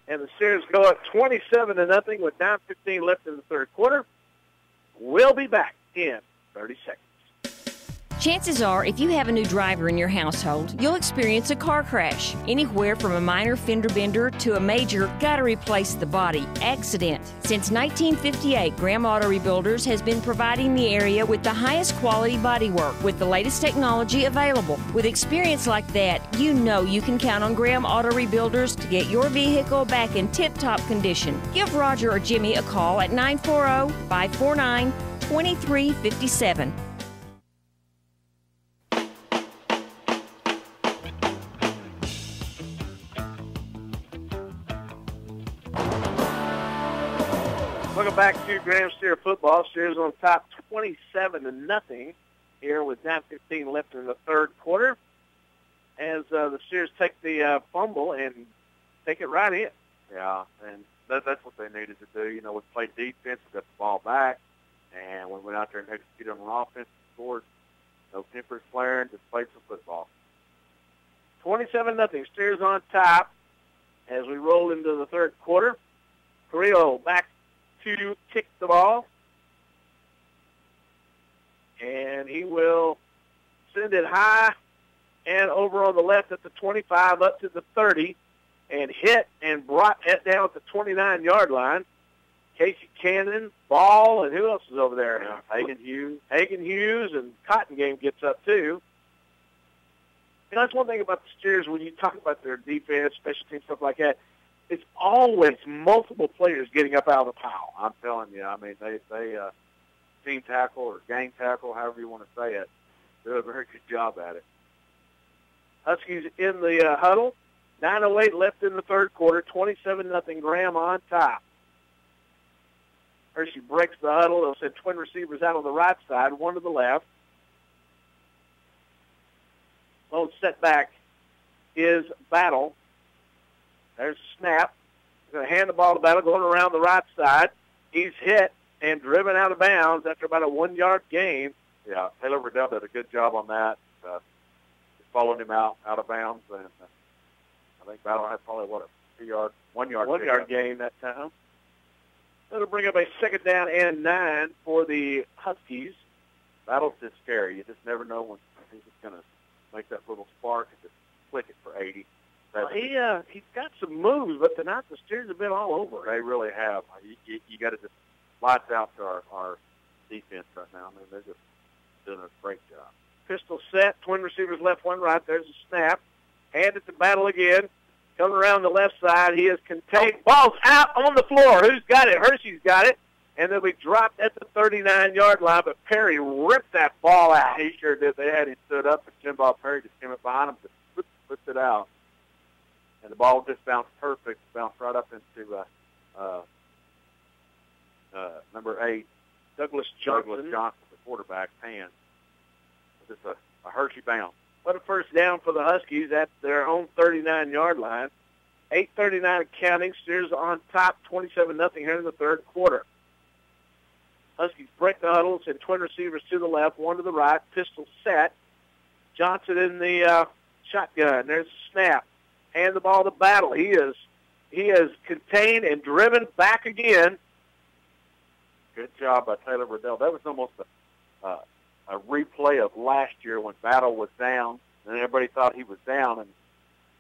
And the Steers go up 27-0 with 9:15 left in the 3rd quarter. We'll be back in 30 seconds. Chances are, if you have a new driver in your household, you'll experience a car crash. Anywhere from a minor fender bender to a major gotta replace the body accident. Since 1958, Graham Auto Rebuilders has been providing the area with the highest quality bodywork with the latest technology available. With experience like that, you know you can count on Graham Auto Rebuilders to get your vehicle back in tip-top condition. Give Roger or Jimmy a call at 940-549-2357. Welcome back to Graham Steer football. Steers on top 27-0 here with 9:15 left in the 3rd quarter. As the Steers take the fumble and take it right in. Yeah, and that's what they needed to do. You know, we played defense, we got the ball back, and we went out there and executed on an offense, scored. No tempers flaring, just played some football. 27-0. Steers on top as we roll into the 3rd quarter. Carrillo back to kick the ball. And he will send it high and over on the left at the 25 up to the 30 and hit and brought it down at the 29-yard line. Casey Cannon, Ball, and who else is over there? Yeah, Hagan Hughes, and Cotton Game gets up too. You know, that's one thing about the Steers when you talk about their defense, special teams, stuff like that. it's always multiple players getting up out of the pile. I'm telling you, I mean, they team tackle or gang tackle, however you want to say it, do a very good job at it. Huskies in the huddle. 9:08 left in the third quarter. 27-0 Graham on top. Hirschi breaks the huddle. They'll send twin receivers out on the right side, one to the left. Lone setback is Battle. There's a snap. They're going to hand the ball to Battle, going around the right side. He's hit and driven out of bounds after about a 1-yard gain. Yeah, Taylor Riddell did a good job on that. Followed him out of bounds, and I think Battle had probably, a 1-yard gain that time. That'll bring up a 2nd down and 9 for the Huskies. Battle's just scary. You just never know when he's just going to make that little spark and just flick it for 80. Well, he's got some moves, but tonight the Steers have been all over. They really have. You got to just lights out to our defense right now. I mean, they're just doing a great job. Pistol set, twin receivers left, one right. There's a snap. Handed to Battle again. Coming around the left side, he is contained. Ball's out on the floor. Who's got it? Hirschi's got it. And then we dropped at the 39-yard line, but Perry ripped that ball out. He sure did. They had him stood up, and Jim Bob Perry just came up behind him to puts it out. And the ball just bounced perfect, bounced right up into number 8, Douglas Johnson, the quarterback's hand. Just a Hirschi bounce. What a first down for the Huskies at their own 39-yard line. 8:39 counting. Steers on top, 27-0 here in the third quarter. Huskies break the huddles and twin receivers to the left, one to the right. Pistol set. Johnson in the shotgun. There's a snap. Hand the ball to Battle. He is contained and driven back again. Good job by Taylor Riddell. That was almost a replay of last year when Battle was down, and everybody thought he was down, and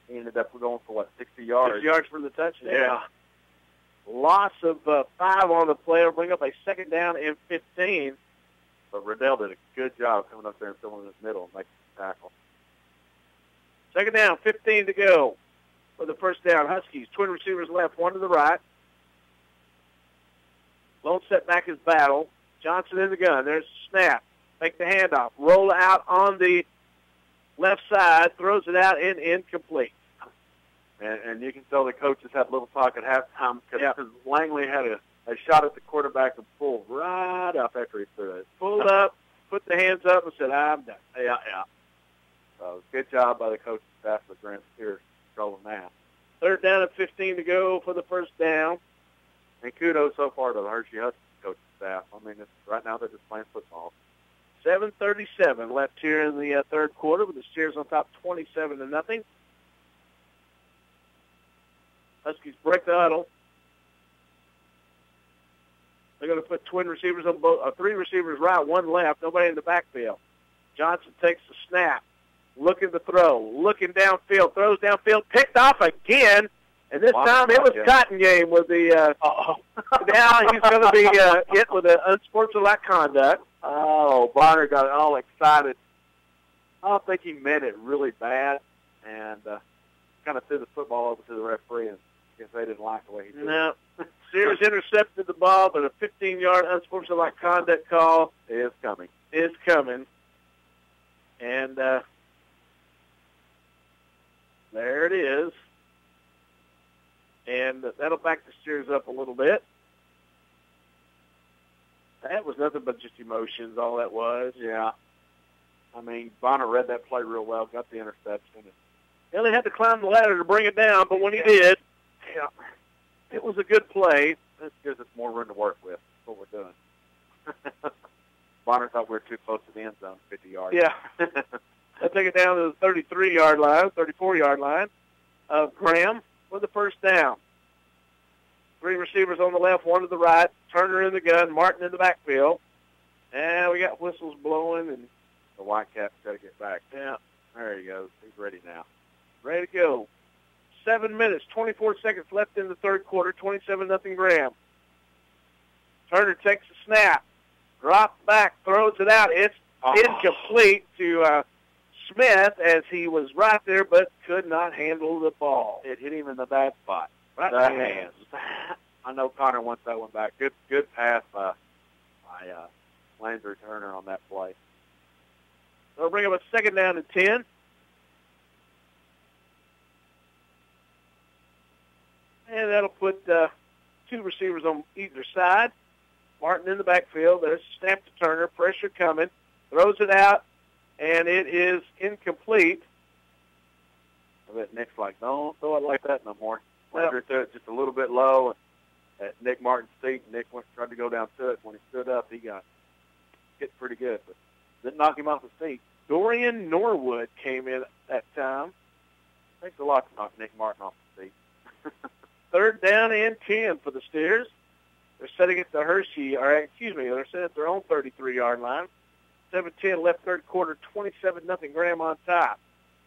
he ended up going for, 60 yards? 60 yards for the touchdown. Yeah. Loss of 5 on the play will bring up a 2nd down and 15. But Riddell did a good job coming up there and filling in the middle and making the tackle. 2nd down, 15 to go for the first down. Huskies, twin receivers left, one to the right. Lone setback is Battle. Johnson in the gun. There's a snap. Make the handoff. Roll out on the left side. Throws it out and incomplete. And you can tell the coaches had a little talk at halftime because Langley had a shot at the quarterback and pulled right up after he threw it. Pulled up, put the hands up, and said, I'm done. Yeah. So good job by the coaching staff of the Grand Steers controlling that. 3rd down and 15 to go for the first down. And kudos so far to the Hirschi Huskies coaching staff. I mean, right now they're just playing football. 7:37 left here in the third quarter with the Steers on top 27-0. Huskies break the huddle. They're going to put twin receivers on both, 3 receivers right, 1 left, nobody in the backfield. Johnson takes the snap, looking to throw, looking downfield, throws downfield, picked off again, and this time it was Cotton Game with the, now he's going to be hit with an unsportsmanlike conduct. Oh, Bonner got all excited. I don't think he meant it really bad, and kind of threw the football over to the referee, and I guess they didn't like the way he did it. No. Sears intercepted the ball, but a 15-yard unsportsmanlike conduct call is coming. And there it is. And that'll back the Steers up a little bit. That was nothing but just emotions, all that was. Yeah. I mean, Bonner read that play real well, got the interception. Well, he had to climb the ladder to bring it down, but when he did, it was a good play. This gives us more room to work with. That's what we're doing. Bonner thought we were too close to the end zone, 50 yards. Yeah. They'll take it down to the 33-yard line, 34-yard line of Graham with the first down. 3 receivers on the left, 1 to the right. Turner in the gun, Martin in the backfield. And we got whistles blowing, and the Whitecap's got to get back. Yeah. There he goes. He's ready now. Ready to go. 7 minutes, 24 seconds left in the third quarter, 27-0 Graham. Turner takes the snap, drops back, throws it out. It's incomplete to Smith as he was right there but could not handle the ball. It hit him in the bad spot. Right the hands. I know Connor wants that one back. Good pass by Landry Turner on that play. They'll bring up a second down and 10. And that'll put two receivers on either side. Martin in the backfield. There's a snap to Turner. Pressure coming. Throws it out, and it is incomplete. I bet Nick's like, don't throw it like that no more. Landry threw it just a little bit low at Nick Martin's feet. Nick tried to go down to it. When he stood up, he got hit pretty good, but didn't knock him off his feet. Dorian Norwood came in at that time. Takes a lot to knock Nick Martin off his feet. Third down and 10 for the Steers. They're setting it to Hirschi, they're setting it their own 33-yard line. 7-10 left third quarter, 27-0 Graham on top.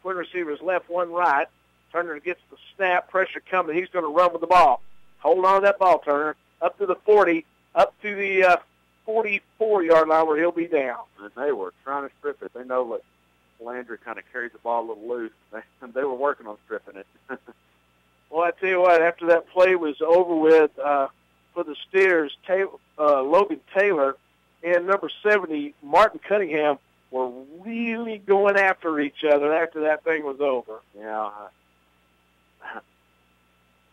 Twin receivers left, one right. Turner gets the snap, pressure coming. He's going to run with the ball. Hold on to that ball, Turner. Up to the 40, up to the 44-yard line where he'll be down. And they were trying to strip it. They know that Landry kind of carries the ball a little loose. They were working on stripping it. Well, I tell you what, after that play was over with for the Steers, Logan Taylor and number 70, Martin Cunningham, were really going after each other after that thing was over. Yeah.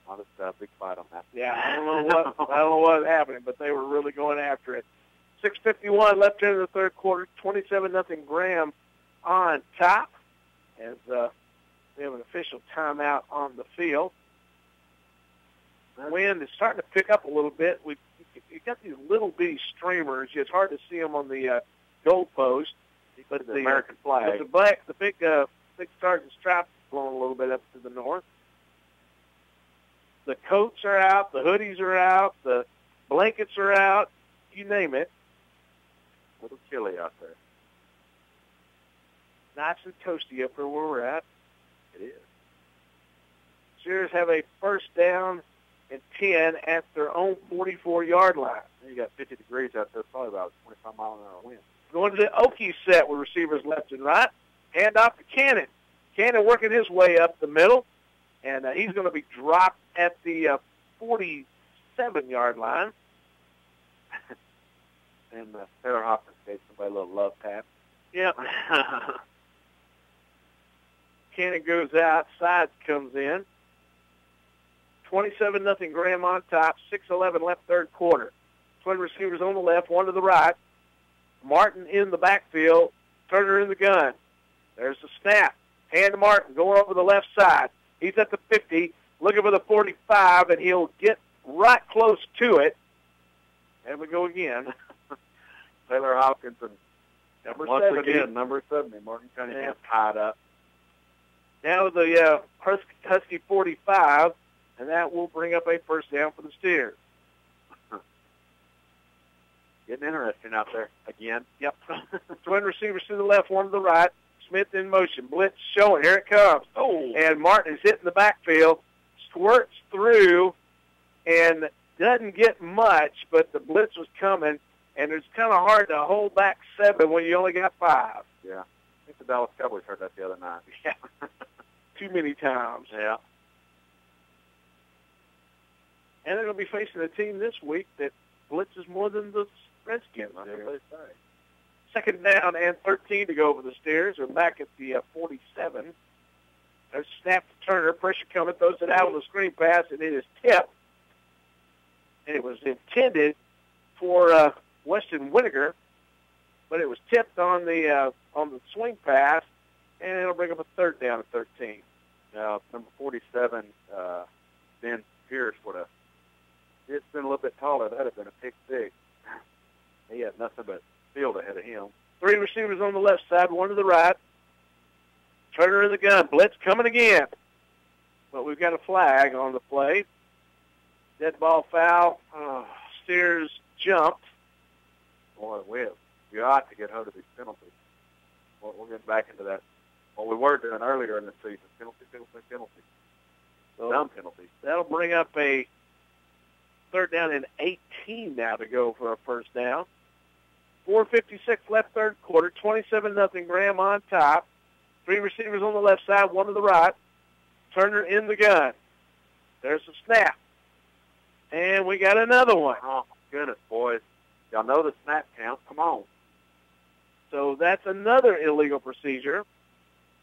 Not a big fight on that. Yeah, I don't know what happened, but they were really going after it. 6:51 left in the third quarter, 27-0 Graham on top as we have an official timeout on the field. The wind is starting to pick up a little bit. We've got these little bitty streamers. It's hard to see them on the goalpost. But the American flag. But the big stars and stripes blowing a little bit up to the north. The coats are out. The hoodies are out. The blankets are out. You name it. A little chilly out there. Nice and toasty up there where we're at. It is. Steers have a first down and 10 at their own 44-yard line. You got 50 degrees out there, probably about 25-mile-an-hour wind. Going to the Okie set with receivers left and right. Hand off to Cannon. Cannon working his way up the middle, and he's going to be dropped at the 47-yard line. And Taylor Hopkins gave somebody a little love tap. Yep. Cannon goes out. Sides comes in. 27-0 Graham on top. 6:11 left third quarter. Twin receivers on the left, one to the right. Martin in the backfield. Turner in the gun. There's the snap. Hand to Martin going over the left side. He's at the 50, looking for the 45, and he'll get right close to it. And we go again. Taylor Hopkins and once 70. again, number 70, Martin Cunningham tied up. Now the Husky 45, and that will bring up a first down for the Steers. Getting interesting out there again. Yep. Twin receivers to the left, one to the right. Smith in motion. Blitz showing. Here it comes. Oh. And Martin is hitting the backfield. Squirts through and doesn't get much, but the blitz was coming, and it's kind of hard to hold back 7 when you only got 5. Yeah. I think the Dallas Cowboys heard that the other night. Yeah. Too many times. Yeah. And they're going to be facing a team this week that blitzes more than the Redskins. Second down and 13 to go for the Steers. They're back at the 47. There's a snap to Turner. Pressure coming. Throws it out with a screen pass, and it is tipped. And it was intended for Weston Winiger, but it was tipped on the swing pass, and it'll bring up a third down at 13. Now, number 47, Ben Pierce would have. It's been a little bit taller. That would have been a pick six. He had nothing but field ahead of him. 3 receivers on the left side, 1 to the right. Turner in the gun. Blitz coming again. But we've got a flag on the play. Dead ball foul. Steers jumped. Boy, we got to get hold of these penalties. Well, we'll get back into that. What we were doing earlier in the season, penalty. So dumb penalties. That'll bring up a third down and 18 now to go for a first down. 4:56 left third quarter, 27-0 Graham on top. 3 receivers on the left side, 1 to the right. Turner in the gun. There's a snap. And we got another one. Oh, my goodness, boys. Y'all know the snap count. Come on. So that's another illegal procedure.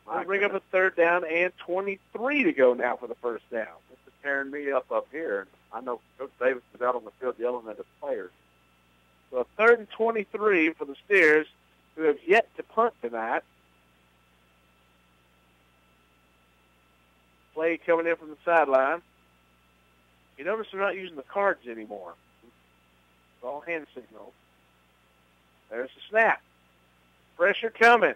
My We'll bring up a third down and 23 to go now for the first down. This is tearing me up here. I know Coach Davis is out on the field yelling at the players. So a third and 23 for the Steers, who have yet to punt tonight. Play coming in from the sideline. You notice they're not using the cards anymore. It's all hand signals. There's the snap. Pressure coming.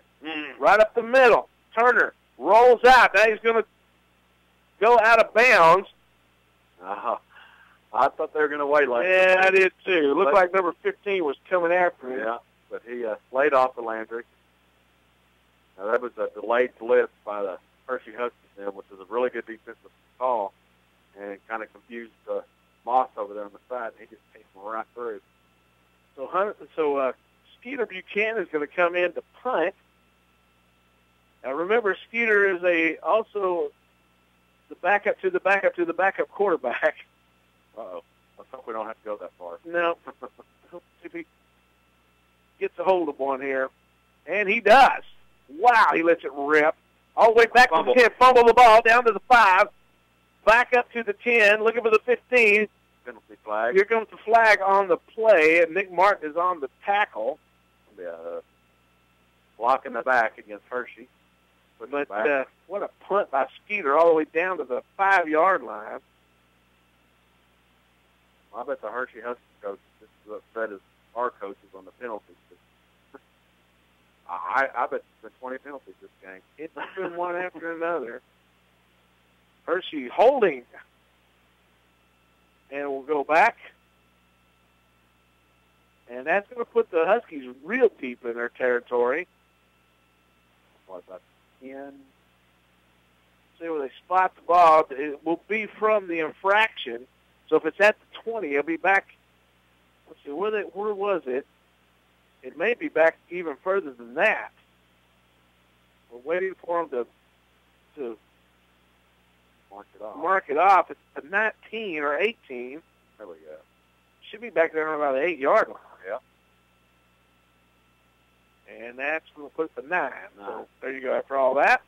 Right up the middle. Turner rolls out. Now he's going to go out of bounds. I thought they were going to wait like Yeah, that. I did too. It looked like number 15 was coming after him. Yeah, but he laid off the Landry. Now, that was a delayed blitz by the Hirschi Huskies, which was a really good defensive call, and it kind of confused Moss over there on the side, and he just came right through. So Skeeter Buchanan is going to come in to punt. Now remember, Skeeter is also the backup to the backup to the backup quarterback. Uh-oh. Let's hope we don't have to go that far. No. If he gets a hold of one here. And he does. Wow, he lets it rip. All the way back to the 10. Fumble the ball down to the 5. Back up to the 10. Looking for the 15. Penalty flag. Here comes the flag on the play, and Nick Martin is on the tackle. Block in the back against Hirschi. But what a punt by Skeeter all the way down to the 5-yard line. I bet the Hirschi Huskies coach is as upset as our coaches on the penalties. I bet there's been 20 penalties this game. It's been one after another. Hirschi holding. And we'll go back. And that's going to put the Huskies real deep in their territory. What, about 10? See where they spot the ball. It will be from the infraction. So if it's at the 20, it'll be back. Let's see, where was it? It may be back even further than that. We're waiting for them to mark it off. It's the 19 or 18. There we go. Should be back there on about the 8-yard line. Yeah. And that's going to put it to 9. So there you go after all that.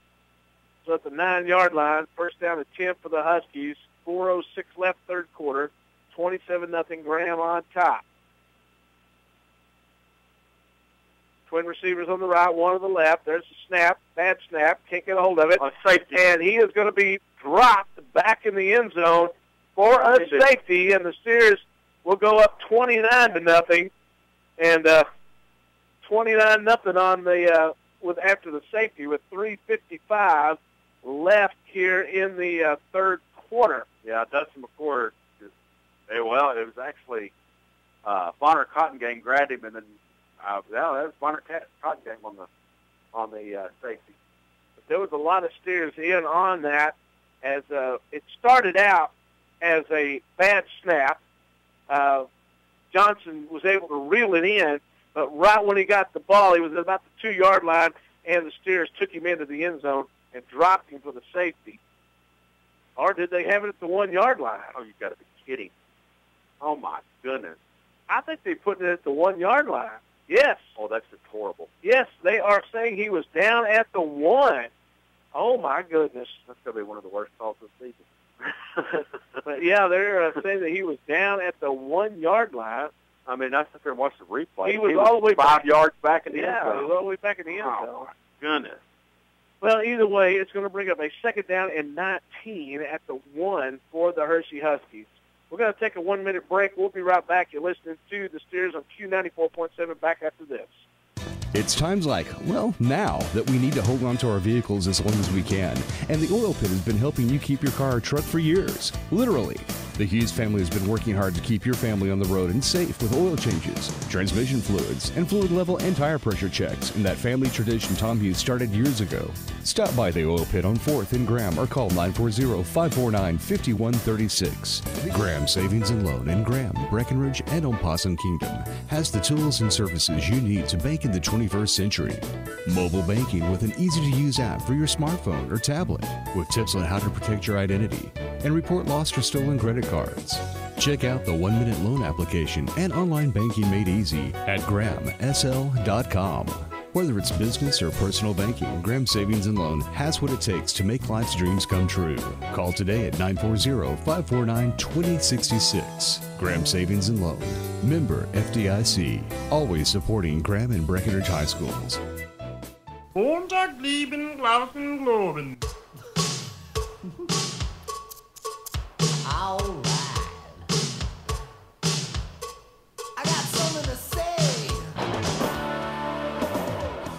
So at the 9-yard line, first down and 10 for the Huskies. 4:06 left, third quarter. 27-0 Graham on top. Twin receivers on the right, one on the left. There's a snap, bad snap. Can't get a hold of it. Safety. And he is going to be dropped back in the end zone for a safety, and the Steers will go up 29-0, and 29-0 on the after the safety with 3:55 left here in the third quarter. Yeah, Dustin McCord. Well, it was actually Bonner Cottongang grabbed him, and then that was Bonner Cottongang on the safety. But there was a lot of Steers in on that, as it started out as a bad snap. Johnson was able to reel it in, but right when he got the ball, he was at about the 2-yard line, and the Steers took him into the end zone and dropped him for the safety. Or did they have it at the 1-yard line? Oh, you got to be kidding. Oh, my goodness. I think they put it at the 1-yard line. Yes. Oh, that's just horrible. Yes, they are saying he was down at the 1. Oh, my goodness. That's going to be one of the worst calls this season. But, yeah, they're saying that he was down at the 1-yard line. I mean, I sit there and watch the replay. He was all the way 5 yards back in the end zone. Yeah, he was all the way back in the end zone. Oh, my goodness. Well, either way, it's going to bring up a second down and 19 at the 1 for the Hirschi Huskies. We're going to take a 1-minute break. We'll be right back. You're listening to the Steers on Q94.7. Back after this. It's times like, well, now that we need to hold on to our vehicles as long as we can. And the Oil Pit has been helping you keep your car or truck for years. Literally. The Hughes family has been working hard to keep your family on the road and safe with oil changes, transmission fluids, and fluid level and tire pressure checks. And that family tradition Tom Hughes started years ago. Stop by the Oil Pit on 4th in Graham or call 940-549-5136. Graham Savings and Loan in Graham, Breckenridge, and Possum Kingdom has the tools and services you need to bank in the 21st century. Mobile banking with an easy-to-use app for your smartphone or tablet with tips on how to protect your identity. and report lost or stolen credit cards. Check out the 1-minute loan application and online banking made easy at grahamsl.com. Whether it's business or personal banking, Graham Savings and Loan has what it takes to make life's dreams come true. Call today at 940-549-2066. Graham Savings and Loan. Member FDIC. Always supporting Graham and Breckenridge High Schools. Montag, lieben, glauben, globen. All right. I got something to say.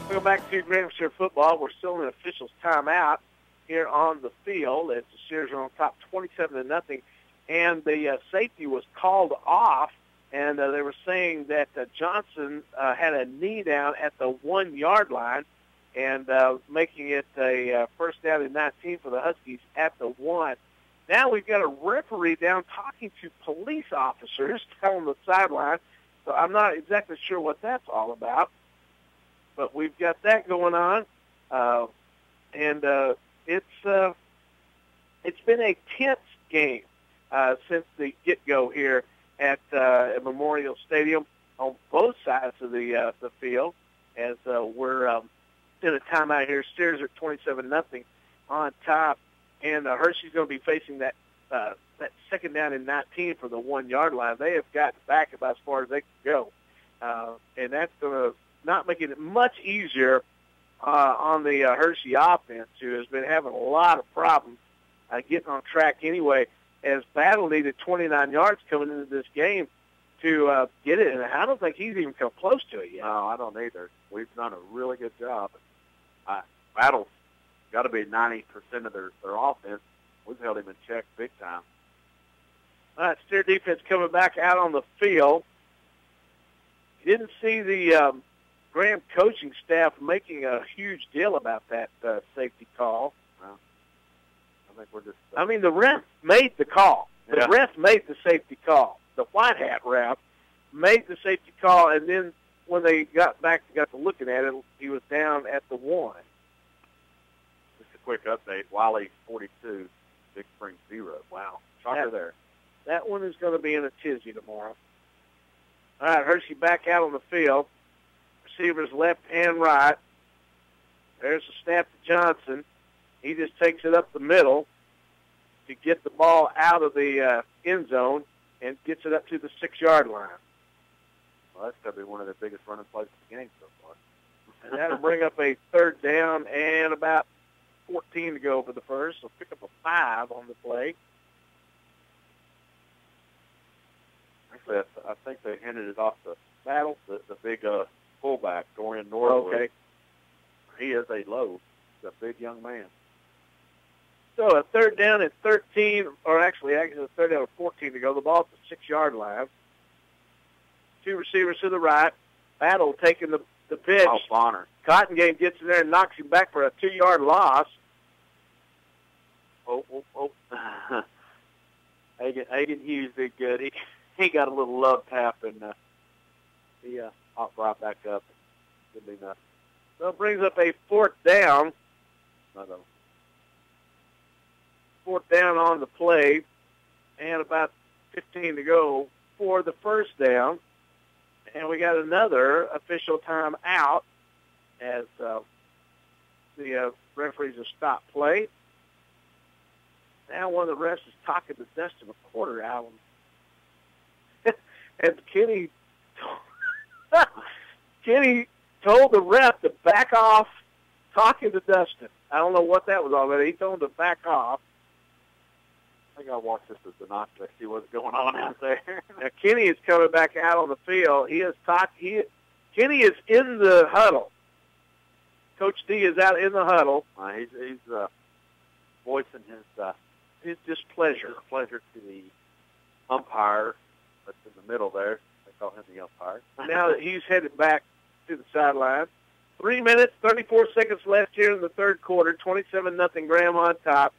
We'll go back to Graham Steer football. We're still in officials timeout here on the field as the Steers are on top 27-0. And the safety was called off, and they were saying that Johnson had a knee down at the 1-yard line, and making it a first down and 19 for the Huskies at the 1. Now we've got a referee down talking to police officers down on the sideline, so I'm not exactly sure what that's all about. But we've got that going on, and it's been a tense game since the get-go here at Memorial Stadium on both sides of the field, as we're in a timeout here. Steers are 27-0 on top, and Hirschi's going to be facing that second down and 19 for the 1-yard line. They have got back about as far as they can go, and that's going to not make it much easier on the Hirschi offense, who has been having a lot of problems getting on track anyway, as Battle needed 29 yards coming into this game to get it, and I don't think he's even come close to it yet. No, I don't either. We've done a really good job. Battle's got to be 90% of their offense. We've held him in check big time. All right, Steer defense coming back out on the field. You didn't see the Graham coaching staff making a huge deal about that safety call. Well, I think we're just... I mean, the ref made the call. The Yeah. ref made the safety call. The white hat ref made the safety call, and then when they got to looking at it, he was down at the 1. Just a quick update. Wiley 42, Big Spring 0. Wow. Shocker there. That one is going to be in a tizzy tomorrow. All right, Hirschi back out on the field. Receivers left and right. There's a snap to Johnson. He just takes it up the middle to get the ball out of the end zone and gets it up to the 6-yard line. Well, that's going to be one of the biggest running plays of the game so far. And that'll bring up a third down and about 14 to go for the first. So pick up a 5 on the play. Actually, I think they handed it off to Battle, the big fullback, Dorian Norwood. Okay. He is a low. He's a big young man. So a third down and 13, or actually a third down and 14 to go. The ball at the 6-yard line. 2 receivers to the right. Battle taking the pitch. Oh, Bonner. Cotton Game gets in there and knocks him back for a 2-yard loss. Oh. Aiden Hughes did good. He got a little love tap, and he hopped right back up. Didn't do nothing. So it brings up a 4th down. No. 4th down on the play, and about 15 to go for the first down. And we got another official time out as the referees have stopped play. Now one of the refs is talking to Dustin McQuarter, Allen. And Kenny told the ref to back off talking to Dustin. I don't know what that was all about. He told him to back off. I think I watched this as the night to see what's going on out there. Now Kenny is coming back out on the field. Kenny is in the huddle. Coach D is out in the huddle. He's voicing his displeasure. To the umpire that's in the middle there. They call him the umpire. Now that he's headed back to the sideline. 3 minutes, 34 seconds left here in the third quarter. 27-0 Graham on top.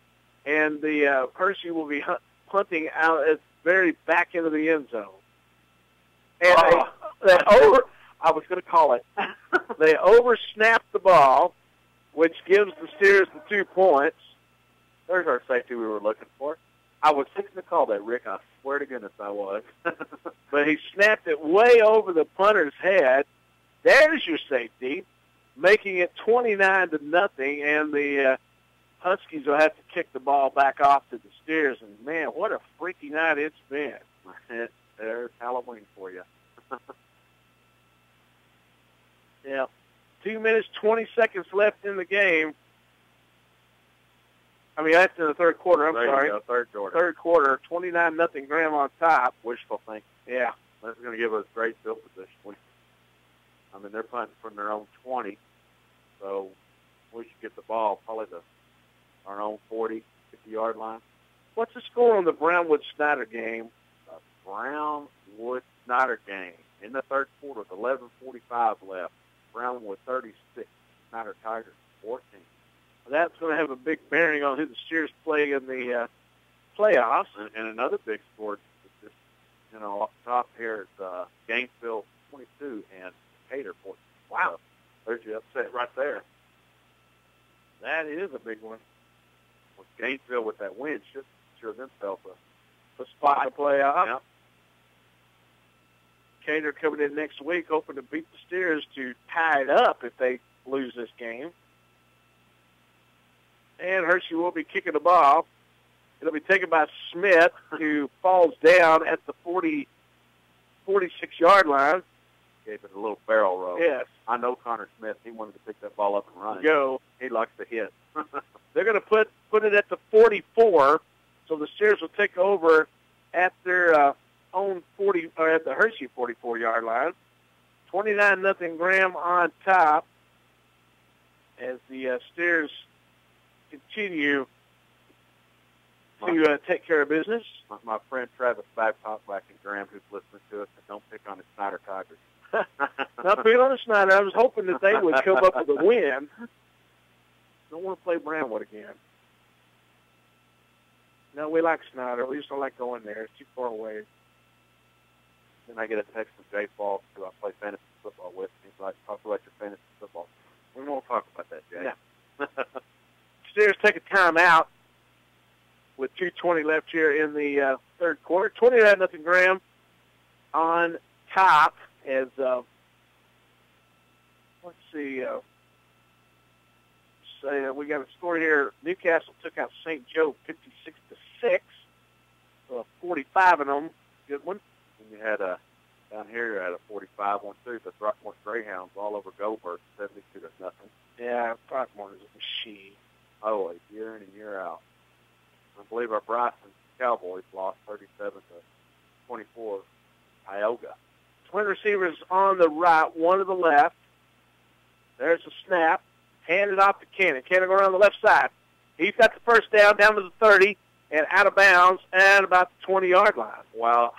And the Hirschi will be punting out at the very back end of the end zone. And I was going to call it. They oversnapped the ball, which gives the Steers the 2 points. There's our safety we were looking for. I was fixing to call that, Rick. I swear to goodness I was. But he snapped it way over the punter's head. There's your safety, making it 29-0, and the Huskies will have to kick the ball back off to the Steers. And, man, what a freaky night it's been. There's Halloween for you. Yeah. 2 minutes, 20 seconds left in the game. I mean, that's in the third quarter. I'm sorry. Go, third quarter. Third quarter, 29-0 Graham on top. Wishful thinking. Yeah. That's going to give us great field position. I mean, they're punting from their own 20, so we should get the ball probably our own 40, 50-yard line. What's the score on the Brownwood-Snyder game? The Brownwood-Snyder game. In the third quarter, with 11:45 left. Brownwood 36, Snyder Tigers 14. That's going to have a big bearing on who the Steers play in the playoffs. And another big sport is just, up top here is Gainesville 22 and Decatur 14. Wow. So there's your upset right there. That is a big one. With Gainesville with that win should sure themselves a spot in the playoff. Yeah. Decatur coming in next week, hoping to beat the Steers to tie it up if they lose this game. And Hirschi will be kicking the ball. It'll be taken by Smith, who falls down at the 46-yard line. Gave it a little barrel roll. Yes. I know Connor Smith. He wanted to pick that ball up and run. Go. He likes to hit. They're going to put it at the 44, so the Steers will take over at their own 40, or at the Hirschi 44-yard line. 29-0 Graham on top as the Steers continue to take care of business. My friend Travis Babcock back in Graham, who's listening to us, and don't pick on the Snyder Tigers. Not picking on the Snyder. I was hoping that they would come up with a win. Don't want to play Brownwood again. No, we like Snyder. We just don't like going there. It's too far away. Then I get a text from Jay Falk, who I play fantasy football with. He's like, talk about your fantasy football. We won't talk about that, Jay. Yeah. Steers take a timeout with 2:20 left here in the third quarter. 29-0 Graham on top as, let's see, we got a score here. Newcastle took out St. Joe 56-6. So 45 of them. Good one. And you had down here you had a 45 one too. The Throckmorton Greyhounds all over Goldberg, 72-0. Yeah, Throckmorton is a machine. Oh, year in and year out. I believe our Bryson Cowboys lost 37-24. Ioga. Twin receivers on the right, one to the left. There's a snap. Handed off to Cannon. Cannon going around the left side. He's got the first down to the 30 and out of bounds at about the 20-yard line. Well,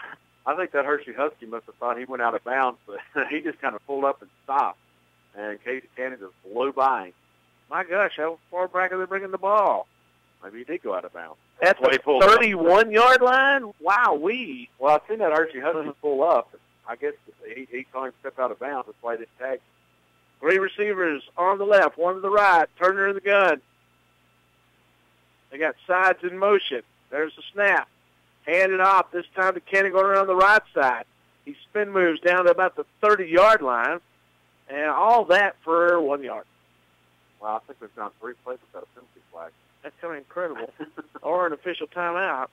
I think that Hirschi Husky must have thought he went out of bounds, but he just kind of pulled up and stopped. And Casey Cannon just blew by him. My gosh, how far back are they bringing the ball? Maybe he did go out of bounds. That's the 31-yard line? Wow-wee. Well, I've seen that Hirschi Husky pull up. I guess he saw him step out of bounds. That's why he didn't tag. Three receivers on the left, one to the right. Turner in the gun. They got sides in motion. There's the snap. Handed off, this time to Kenny going around the right side. He spin moves down to about the 30-yard line. And all that for 1 yard. Well, I think we've gone 3 plays without a penalty flag. That's kind of incredible. Or an official timeout.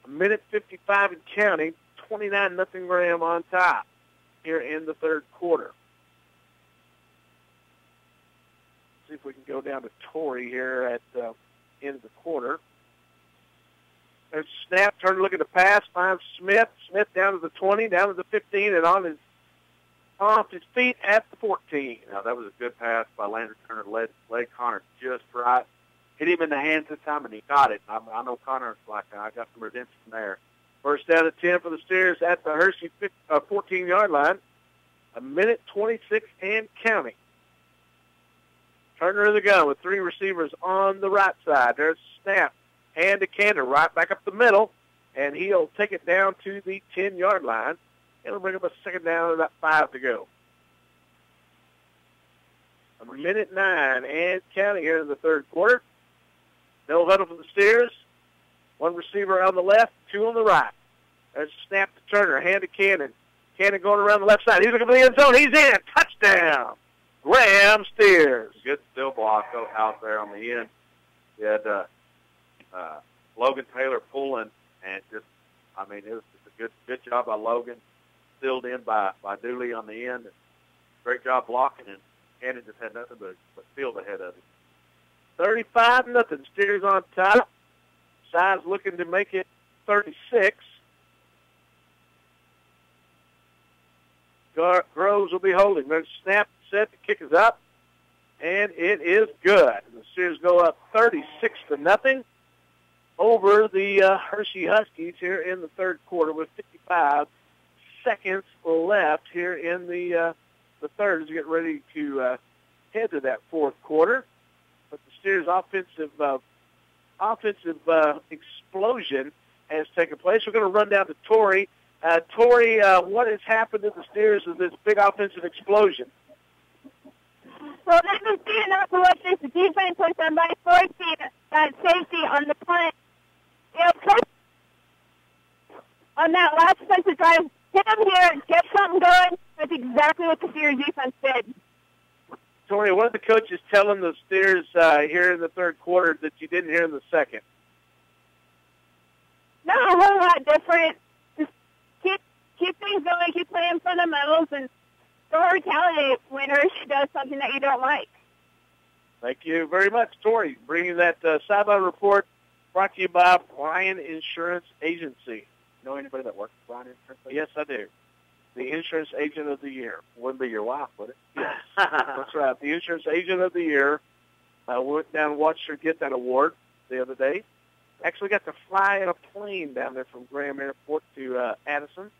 1:55 and counting. 29-0 Graham on top here in the third quarter. See if we can go down to Torrey here at the end of the quarter. There's a snap. Turner looking to pass. Finds Smith. Smith down to the 20, down to the 15, and off his feet at the 14. Now, that was a good pass by Landry Turner. Led Connor just right. Hit him in the hands this time, and he got it. I know Connor's like, I got some redemption there. First down at 10 for the Steers at the Hirschi 14-yard line. 1:26 and counting. Turner in the gun with three receivers on the right side. There's a snap. Hand to Cantor right back up the middle, and he'll take it down to the 10-yard line. It'll bring up a second down and about 5 to go. 1:09 and counting here in the third quarter. No huddle for the Steers. One receiver on the left, two on the right. There's a snap to Turner, hand to Cannon. Cannon going around the left side. He's looking for the end zone. He's in. Touchdown. Graham Steers. Good still block out there on the end. You had Logan Taylor pulling, and it was just a good job by Logan, stilled in by Dooley on the end. Great job blocking, and Cannon just had nothing but field ahead of him. 35-0. Steers on top. Size looking to make it 36. Groves will be holding. There's a snap set. The kick is up, and it is good. The Steers go up 36-0 over the Hirschi Huskies here in the third quarter with 55 seconds left here in the third as we get ready to head to that fourth quarter. But the Steers' offensive explosion has taken place. We're going to run down to Torrey. Torrey, what has happened to the Steers with this big offensive explosion? Well, they've been speeding up to watch this defense was done by forcing that safety on the punt. On that last defensive drive, hit him here, get something going. That's exactly what the Steers defense did. Torrey, what are the coaches telling the Steers here in the third quarter that you didn't hear in the second? Not a whole lot different. Just keep things going, keep playing for the medals, and don't retaliate when Hirschi does something that you don't like. Thank you very much, Torrey, bringing that sideline report brought to you by Bryan Insurance Agency. Know anybody that works for Bryan Insurance Agency? Yes, I do. The Insurance Agent of the Year. Wouldn't be your wife, would it? Yes, that's right. The Insurance Agent of the Year. I went down and watched her get that award the other day. Actually got to fly in a plane down there from Graham Airport to Addison.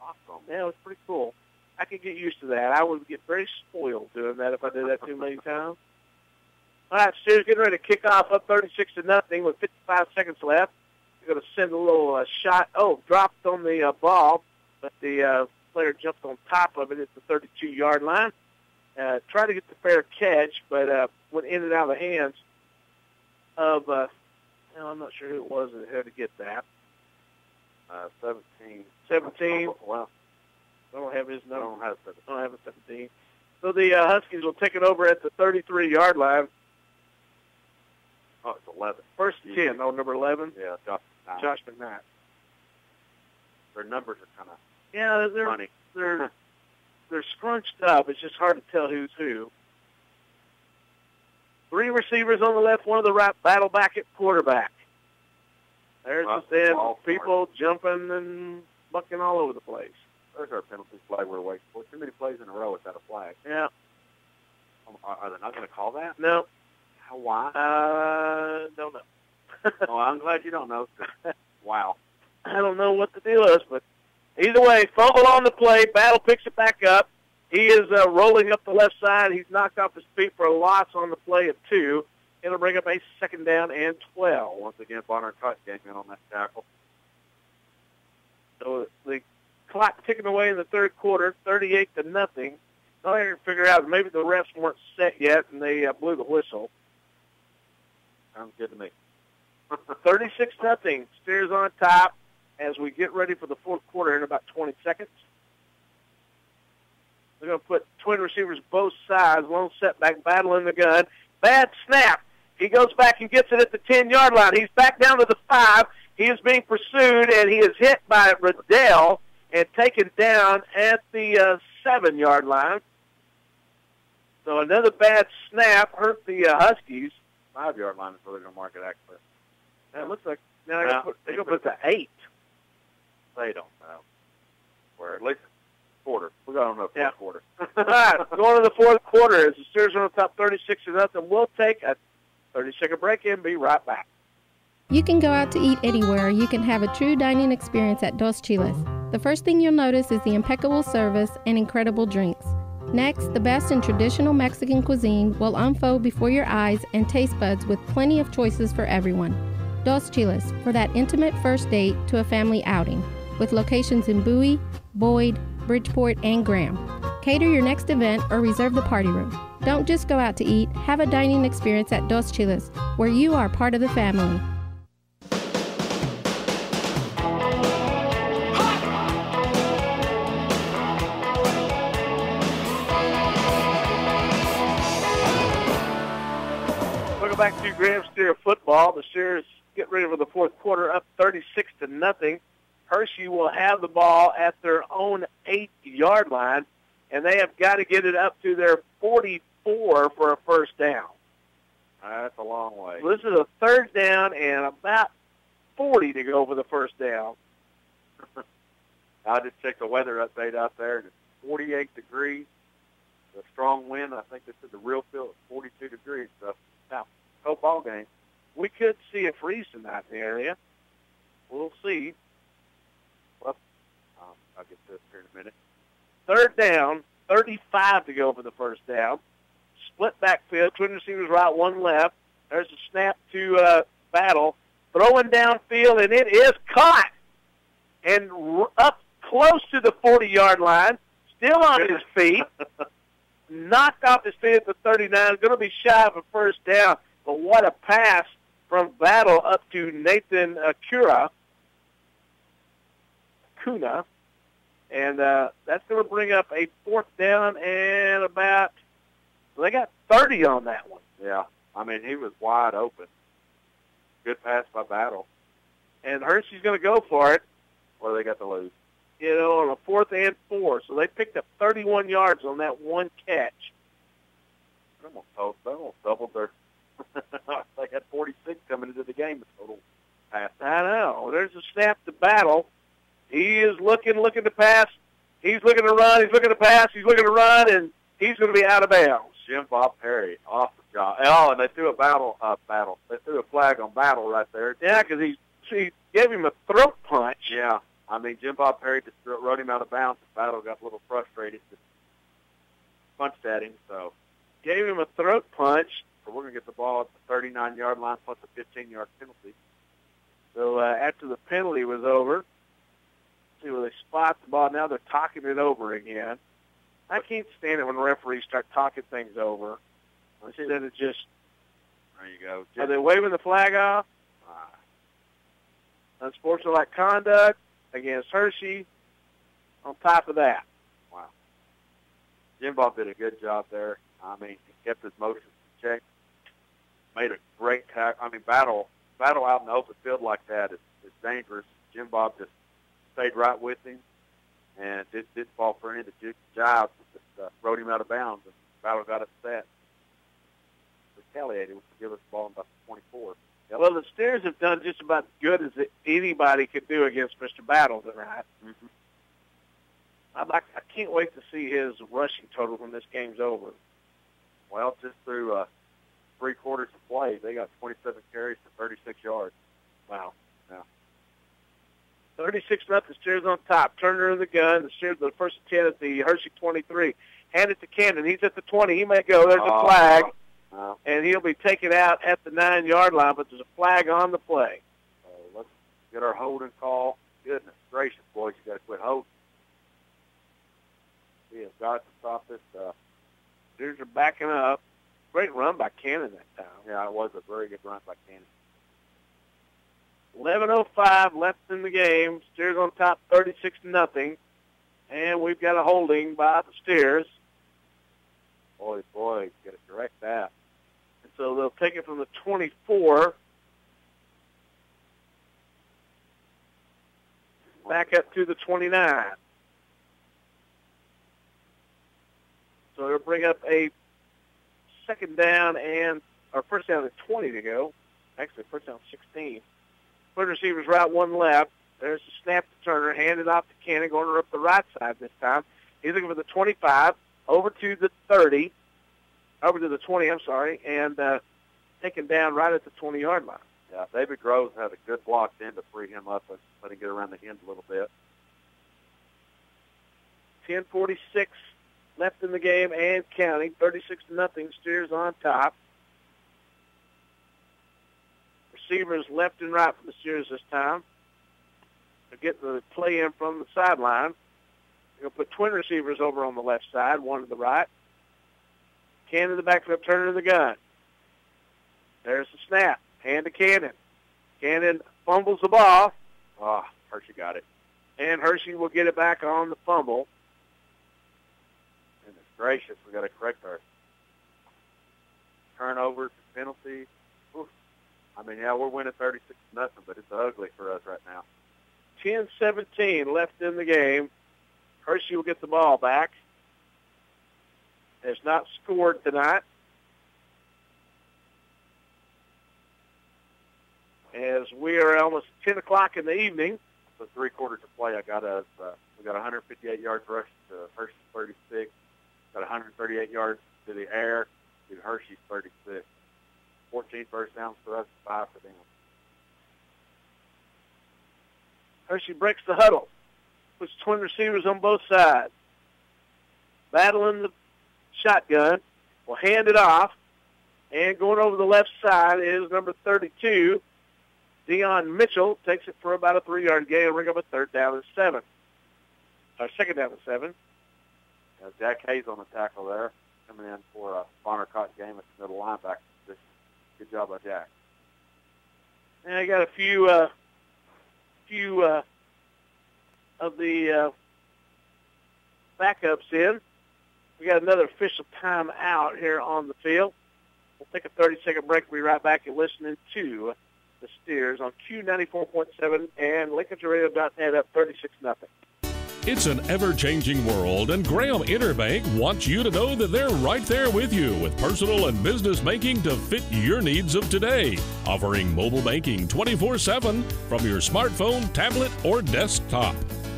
Awesome. Yeah, it was pretty cool. I could get used to that. I would get very spoiled doing that if I did that too many times. All right, Steers getting ready to kick off up 36-0 with 55 seconds left. They're going to send a little shot. Oh, dropped on the ball, but the player jumped on top of it at the 32-yard line. Tried to get the fair catch, but went in and out of the hands of, I'm not sure who it was that had to get that. 17. 17. Oh, wow. I don't have his number. I don't have a 17. So the Huskies will take it over at the 33-yard line. Oh, it's 11. First 10. Oh, number 11? Yeah, Josh McKnight. Their numbers are kind of funny. They're scrunched up. It's just hard to tell who's who. Three receivers on the left, one on the right, battle back at quarterback. There's the people jumping and bucking all over the place. There's our penalty flag we're waiting for. Too many plays in a row without a flag. Yeah. Are they not going to call that? No. Why? Don't know. Oh, I'm glad you don't know. Wow. I don't know what the deal is, but either way, fumble on the play. Battle picks it back up. He is rolling up the left side. He's knocked off his feet for a loss on the play of 2. It'll bring up a second down and 12. Once again, Bonner caught Gagnon on that tackle. So the clock ticking away in the third quarter, 38-0. Now I can figure out maybe the refs weren't set yet, and they blew the whistle. Sounds good to me. 36-0. Steers on top as we get ready for the fourth quarter in about 20 seconds. They're going to put twin receivers both sides, lone setback, battle in the gun. Bad snap. He goes back and gets it at the 10-yard line. He's back down to the 5. He is being pursued, and he is hit by Riddell and taken down at the 7-yard line. So another bad snap hurt the Huskies. 5-yard line is where they're going to mark it, actually. Now it looks like now they're going to put the 8. They don't know. Or at least quarter. We're going to the fourth quarter. All right, going to the fourth quarter as the Steers are on top 36-0. We'll take a 30-second break and be right back. You can go out to eat anywhere. You can have a true dining experience at Dos Chiles. The first thing you'll notice is the impeccable service and incredible drinks. Next, the best in traditional Mexican cuisine will unfold before your eyes and taste buds with plenty of choices for everyone. Dos Chiles, for that intimate first date to a family outing, with locations in Bowie, Boyd, Bridgeport, and Graham. Cater your next event or reserve the party room. Don't just go out to eat, have a dining experience at Dos Chiles, where you are part of the family. back to Graham Steer football. The Steers get ready for the fourth quarter, up 36-0. Hirschi will have the ball at their own 8-yard line, and they have got to get it up to their 44 for a first down. That's a long way. So this is a third down and about 40 to go for the first down. I just checked the weather update out there, and it's 48 degrees. The strong wind, I think they said the real feel is 42 degrees. So, now, cold ball game. We could see a freeze tonight in the area. We'll see. Well, I'll get to this here in a minute. Third down, 35 to go for the first down. Split backfield, twin receivers right, one left. There's a snap to Battle. Throwing downfield, and it is caught. And up close to the 40-yard line, still on his feet. Knocked off his feet at the 39. Going to be shy of a first down. But what a pass from Battle up to Nathan Kuna. And that's going to bring up a fourth down and about, well, they got 30 on that one. Yeah. I mean, he was wide open. Good pass by Battle. And Hirschi's going to go for it. What do they got to lose? You know, on a 4th and 4. So they picked up 31 yards on that one catch. They almost doubled their they had 46 coming into the game, the total pass. I know. There's a snap to Battle. He is looking to pass. He's looking to run. He's looking to pass. He's looking to run, and he's going to be out of bounds. Jim Bob Perry, awesome job. Oh, and they threw a battle. They threw a flag on Battle right there. Yeah, because he gave him a throat punch. Yeah. I mean, Jim Bob Perry just rode him out of bounds. Battle got a little frustrated, just punched at him. So gave him a throat punch. So we're going to get the ball at the 39-yard line plus a 15-yard penalty. So after the penalty was over, see where they spot the ball. Now they're talking it over again. I can't stand it when referees start talking things over. Instead of just, there you go. Are they waving the flag off? Unsportsmanlike conduct against Hirschi. On top of that. Wow. Jim Bob did a good job there. I mean, he kept his motions in check. Made a great tackle. I mean, battle out in the open field like that is dangerous. Jim Bob just stayed right with him and didn't fall for any of the jibes. Just rode him out of bounds, and Battle got upset. Retaliated, to give us the ball in about 24. Yep. Well, the Steers have done just about as good as anybody could do against Mr. Battle tonight. Mm-hmm. I can't wait to see his rushing total when this game's over. Well, just through 3 quarters of play, they got 27 carries for 36 yards. Wow. Yeah. 36-0, the Steers on top. Turner in the gun. The Steers the first 10 at the Hirschi 23. Hand it to Camden. He's at the 20. He may go. There's a flag. And he'll be taken out at the 9-yard line, but there's a flag on the play. Let's get our holding call. Goodness gracious, boys, you got to quit holding. We have got to stop this. Steers are backing up. Great run by Cannon that time. Yeah, it was a very good run by Cannon. 11:05 left in the game. Steers on top 36-0. And we've got a holding by the Steers. Boy, you got to correct that. And so they'll take it from the 24 back up to the 29. So they'll bring up a second down or first down at 20 to go. Actually, first down 16. Twin receivers right, one left. There's the snap to Turner, handed off to Cannon, going up the right side this time. He's looking for the 25, over to the 30, over to the 20, I'm sorry, and taken down right at the 20-yard line. Yeah, David Groves had a good block then to free him up and let him get around the end a little bit. 10:46 left in the game and counting. 36-0, Steers on top. Receivers left and right for the Steers this time. They're getting the play in from the sideline. They're going to put twin receivers over on the left side, one to the right. Cannon in the backfield, Turner in the gun. There's the snap. Hand to Cannon. Cannon fumbles the ball. Hirschi got it. And Hirschi will get it back on the fumble. Goodness gracious, we got to correct our turnovers, penalties. I mean, yeah, we're winning 36-0, but it's ugly for us right now. 10-17 left in the game. Hirschi will get the ball back. Has not scored tonight. As we are almost 10 o'clock in the evening. So 3 quarters to play. We got 158 yards rush to Hirschi's 36. Got 138 yards to the air to Hirschi's 36. 14 first downs for us, 5 for them. Hirschi breaks the huddle. Puts twin receivers on both sides. Battling the shotgun. Will hand it off. And going over the left side is number 32. Dion Mitchell takes it for about a 3-yard gain and bring up a 3rd down and 7. Or 2nd down and 7. Jack Hayes on the tackle there, coming in for a Bonner Cotton game at the middle linebacker position. Good job by Jack. And I got a few of the backups in. We got another official timeout here on the field. We'll take a 30-second break. We'll be right back and listening to the Steers on Q94.7 and LincolnRadio.net up 36-0. It's an ever-changing world, and Graham Interbank wants you to know that they're right there with you with personal and business banking to fit your needs of today. Offering mobile banking 24/7 from your smartphone, tablet, or desktop.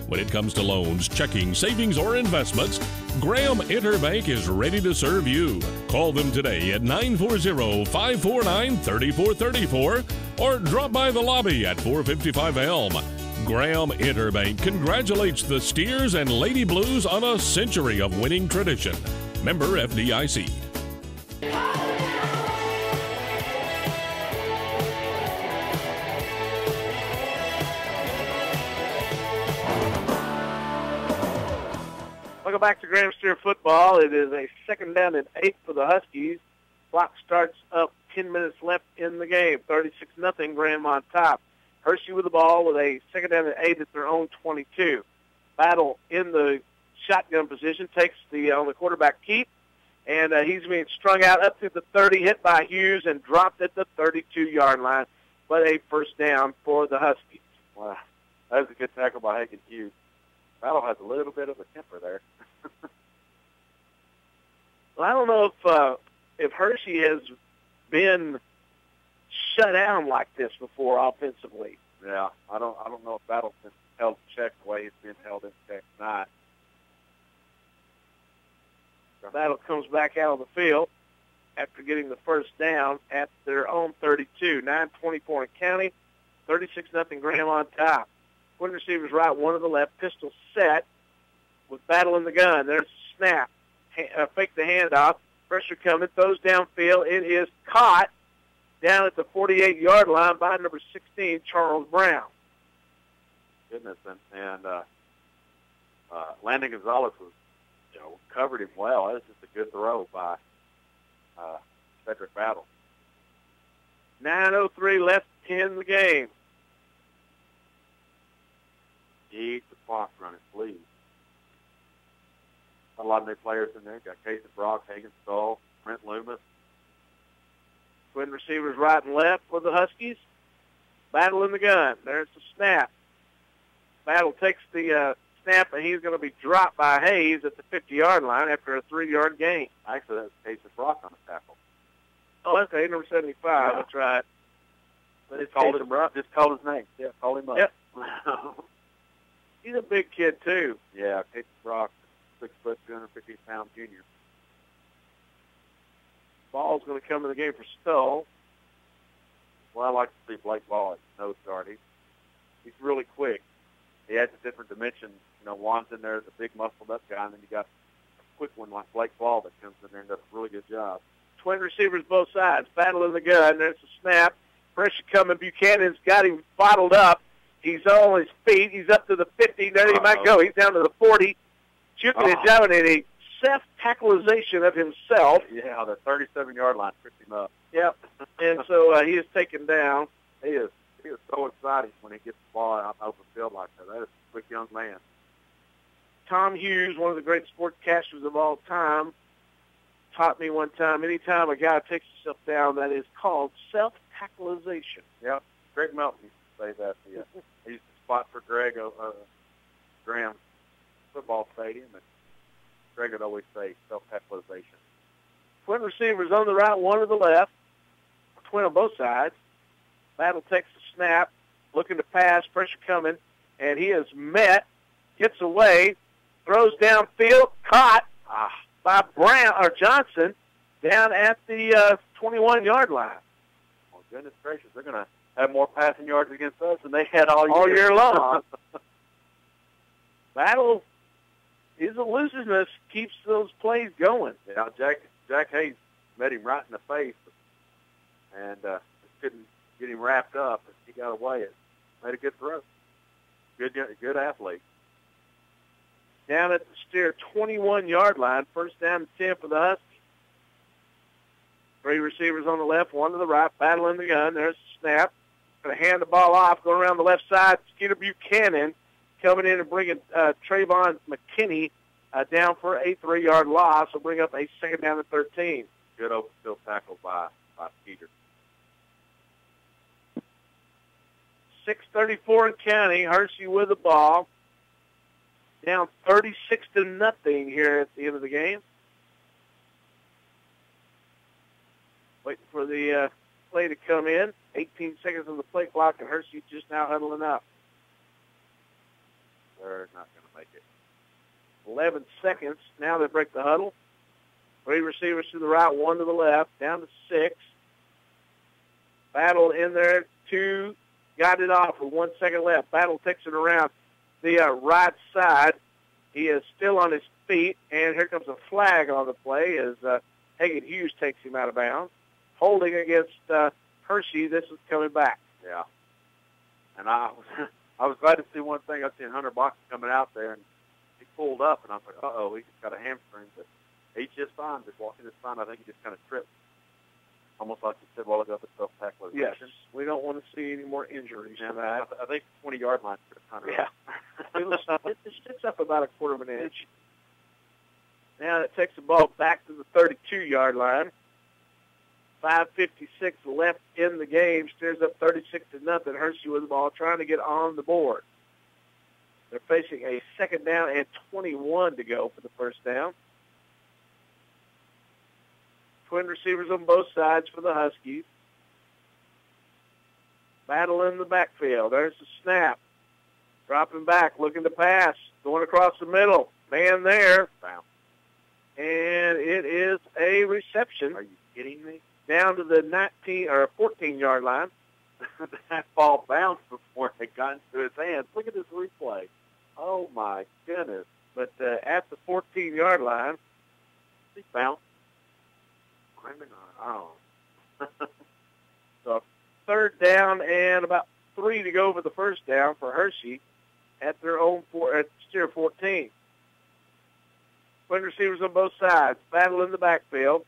When it comes to loans, checking, savings, or investments, Graham Interbank is ready to serve you. Call them today at 940-549-3434 or drop by the lobby at 455 Elm. Graham Interbank congratulates the Steers and Lady Blues on a century of winning tradition. Member FDIC. Welcome back to Graham Steer football. It is a 2nd down and 8 for the Huskies. Clock starts up, 10 minutes left in the game. 36-0, Graham on top. Hirschi with the ball with a 2nd down and 8 at their own 22. Battle in the shotgun position, takes on the quarterback keep, and he's being strung out up to the 30, hit by Hughes, and dropped at the 32-yard line, but a 1st down for the Huskies. Wow, that was a good tackle by Hagen Hughes. Battle has a little bit of a temper there. Well, I don't know if Hirschi has been shut down like this before offensively. Yeah, I don't know if Battle's been held in check the way he's been held in check tonight. Battle comes back out on the field after getting the 1st down at their own 32. 9:24 in county, 36-0 Graham on top. Twin receivers right, one to the left, pistol set with Battle in the gun. There's a snap. Fake the handoff. Pressure coming, throws downfield. It is caught down at the 48-yard line by number 16, Charles Brown. Goodness, and Landon Gonzalez was, covered him well. That was just a good throw by Cedric Battle. 9:03 left in the game. Keep the clock running, please. A lot of new players in there. Got Casey Brock, Hagen Stoll, Brent Loomis. Twin receivers right and left for the Huskies. Battle in the gun. There's the snap. Battle takes the snap, and he's going to be dropped by Hayes at the 50-yard line after a 3-yard gain. Actually, that's Casey Brock on the tackle. Oh, okay, number 75. Yeah. That's right. But just called his name. Yeah, called him up. Yep. He's a big kid, too. Yeah, Casey Brock, 6 foot, 250-pound junior. Ball's going to come in the game for Stoll. Well, I like to see Blake Ball at nose guard. He's really quick. He adds a different dimension. Juan's in there, the big muscled-up guy, and then you got a quick one like Blake Ball that comes in there and does a really good job. Twin receivers both sides. Battle in the gun. There's a snap. Pressure coming. Buchanan's got him bottled up. He's on his feet. He's up to the 50. There he might go. He's down to the 40. Juking and jiving in a self-tackleization of himself. Yeah, the 37-yard line tripped him up. Yep. And so he is taken down. He is so excited when he gets the ball out over the field like that. That is a quick young man. Tom Hughes, one of the great sportscasters of all time, taught me one time, anytime a guy takes himself down, that is called tackleization. Yeah, Greg Melton used to say that. He used to spot for Greg Graham football stadium, and Greg would always say self-tackleization. Twin receivers on the right, one to the left. Twin on both sides. Battle takes the snap, looking to pass, pressure coming, and he is met, gets away, throws downfield, caught by Johnson down at the 21-yard line. Well, goodness gracious, they're going to have more passing yards against us than they had all year long. Battle, his elusiveness keeps those plays going. Yeah, Jack Hayes met him right in the face and couldn't get him wrapped up. He got away. It made a good throw. Good athlete. Down at the Steer 21-yard line, first down and 10 for the Huskies. 3 receivers on the left, 1 to the right, Battle in the gun. There's the snap. Going to hand the ball off, going around the left side. Skeeter Buchanan coming in and bringing Trayvon McKinney down for a 3-yard loss. Will bring up a second down and 13. Good open field tackle by Skeeter. 6:34 in counting. Hirschi with the ball. Down 36-0 here at the end of the game. Waiting for the play to come in. 18 seconds on the play clock, and Hirschi just now huddling up. They're not going to make it. 11 seconds. Now they break the huddle. 3 receivers to the right, 1 to the left, down to 6. Battle in there, 2. Got it off with 1 second left. Battle takes it around the right side. He is still on his feet, and here comes a flag on the play as Hagan Hughes takes him out of bounds. Holding against Hirschi, this is coming back. Yeah. And I was glad to see one thing. I seen Hunter Box coming out there, and he pulled up, and I was like, uh-oh, he just got a hamstring. But he's just fine. Just walking is fine. I think he just kind of tripped. Almost like you said a while ago, the self-tackleization. Yes. We don't want to see any more injuries. Yeah, I think 20-yard line for Hunter. Yeah. It sticks up about a quarter of an inch. Now it takes the ball back to the 32-yard line. 5:56 left in the game. Steers up 36-0. Hirschi with the ball, trying to get on the board. They're facing a second down and 21 to go for the first down. Twin receivers on both sides for the Huskies. Battle in the backfield. There's the snap. Dropping back, looking to pass. Going across the middle. Man there. And it is a reception. Are you kidding me? Down to the 14-yard line. That ball bounced before it got into his hands. Look at this replay. Oh, my goodness. But at the 14-yard line, he bounced. Oh. So third down and about 3 to go for the first down for Hirschi at their own at Steer 14. Twin receivers on both sides. Battle in the backfield.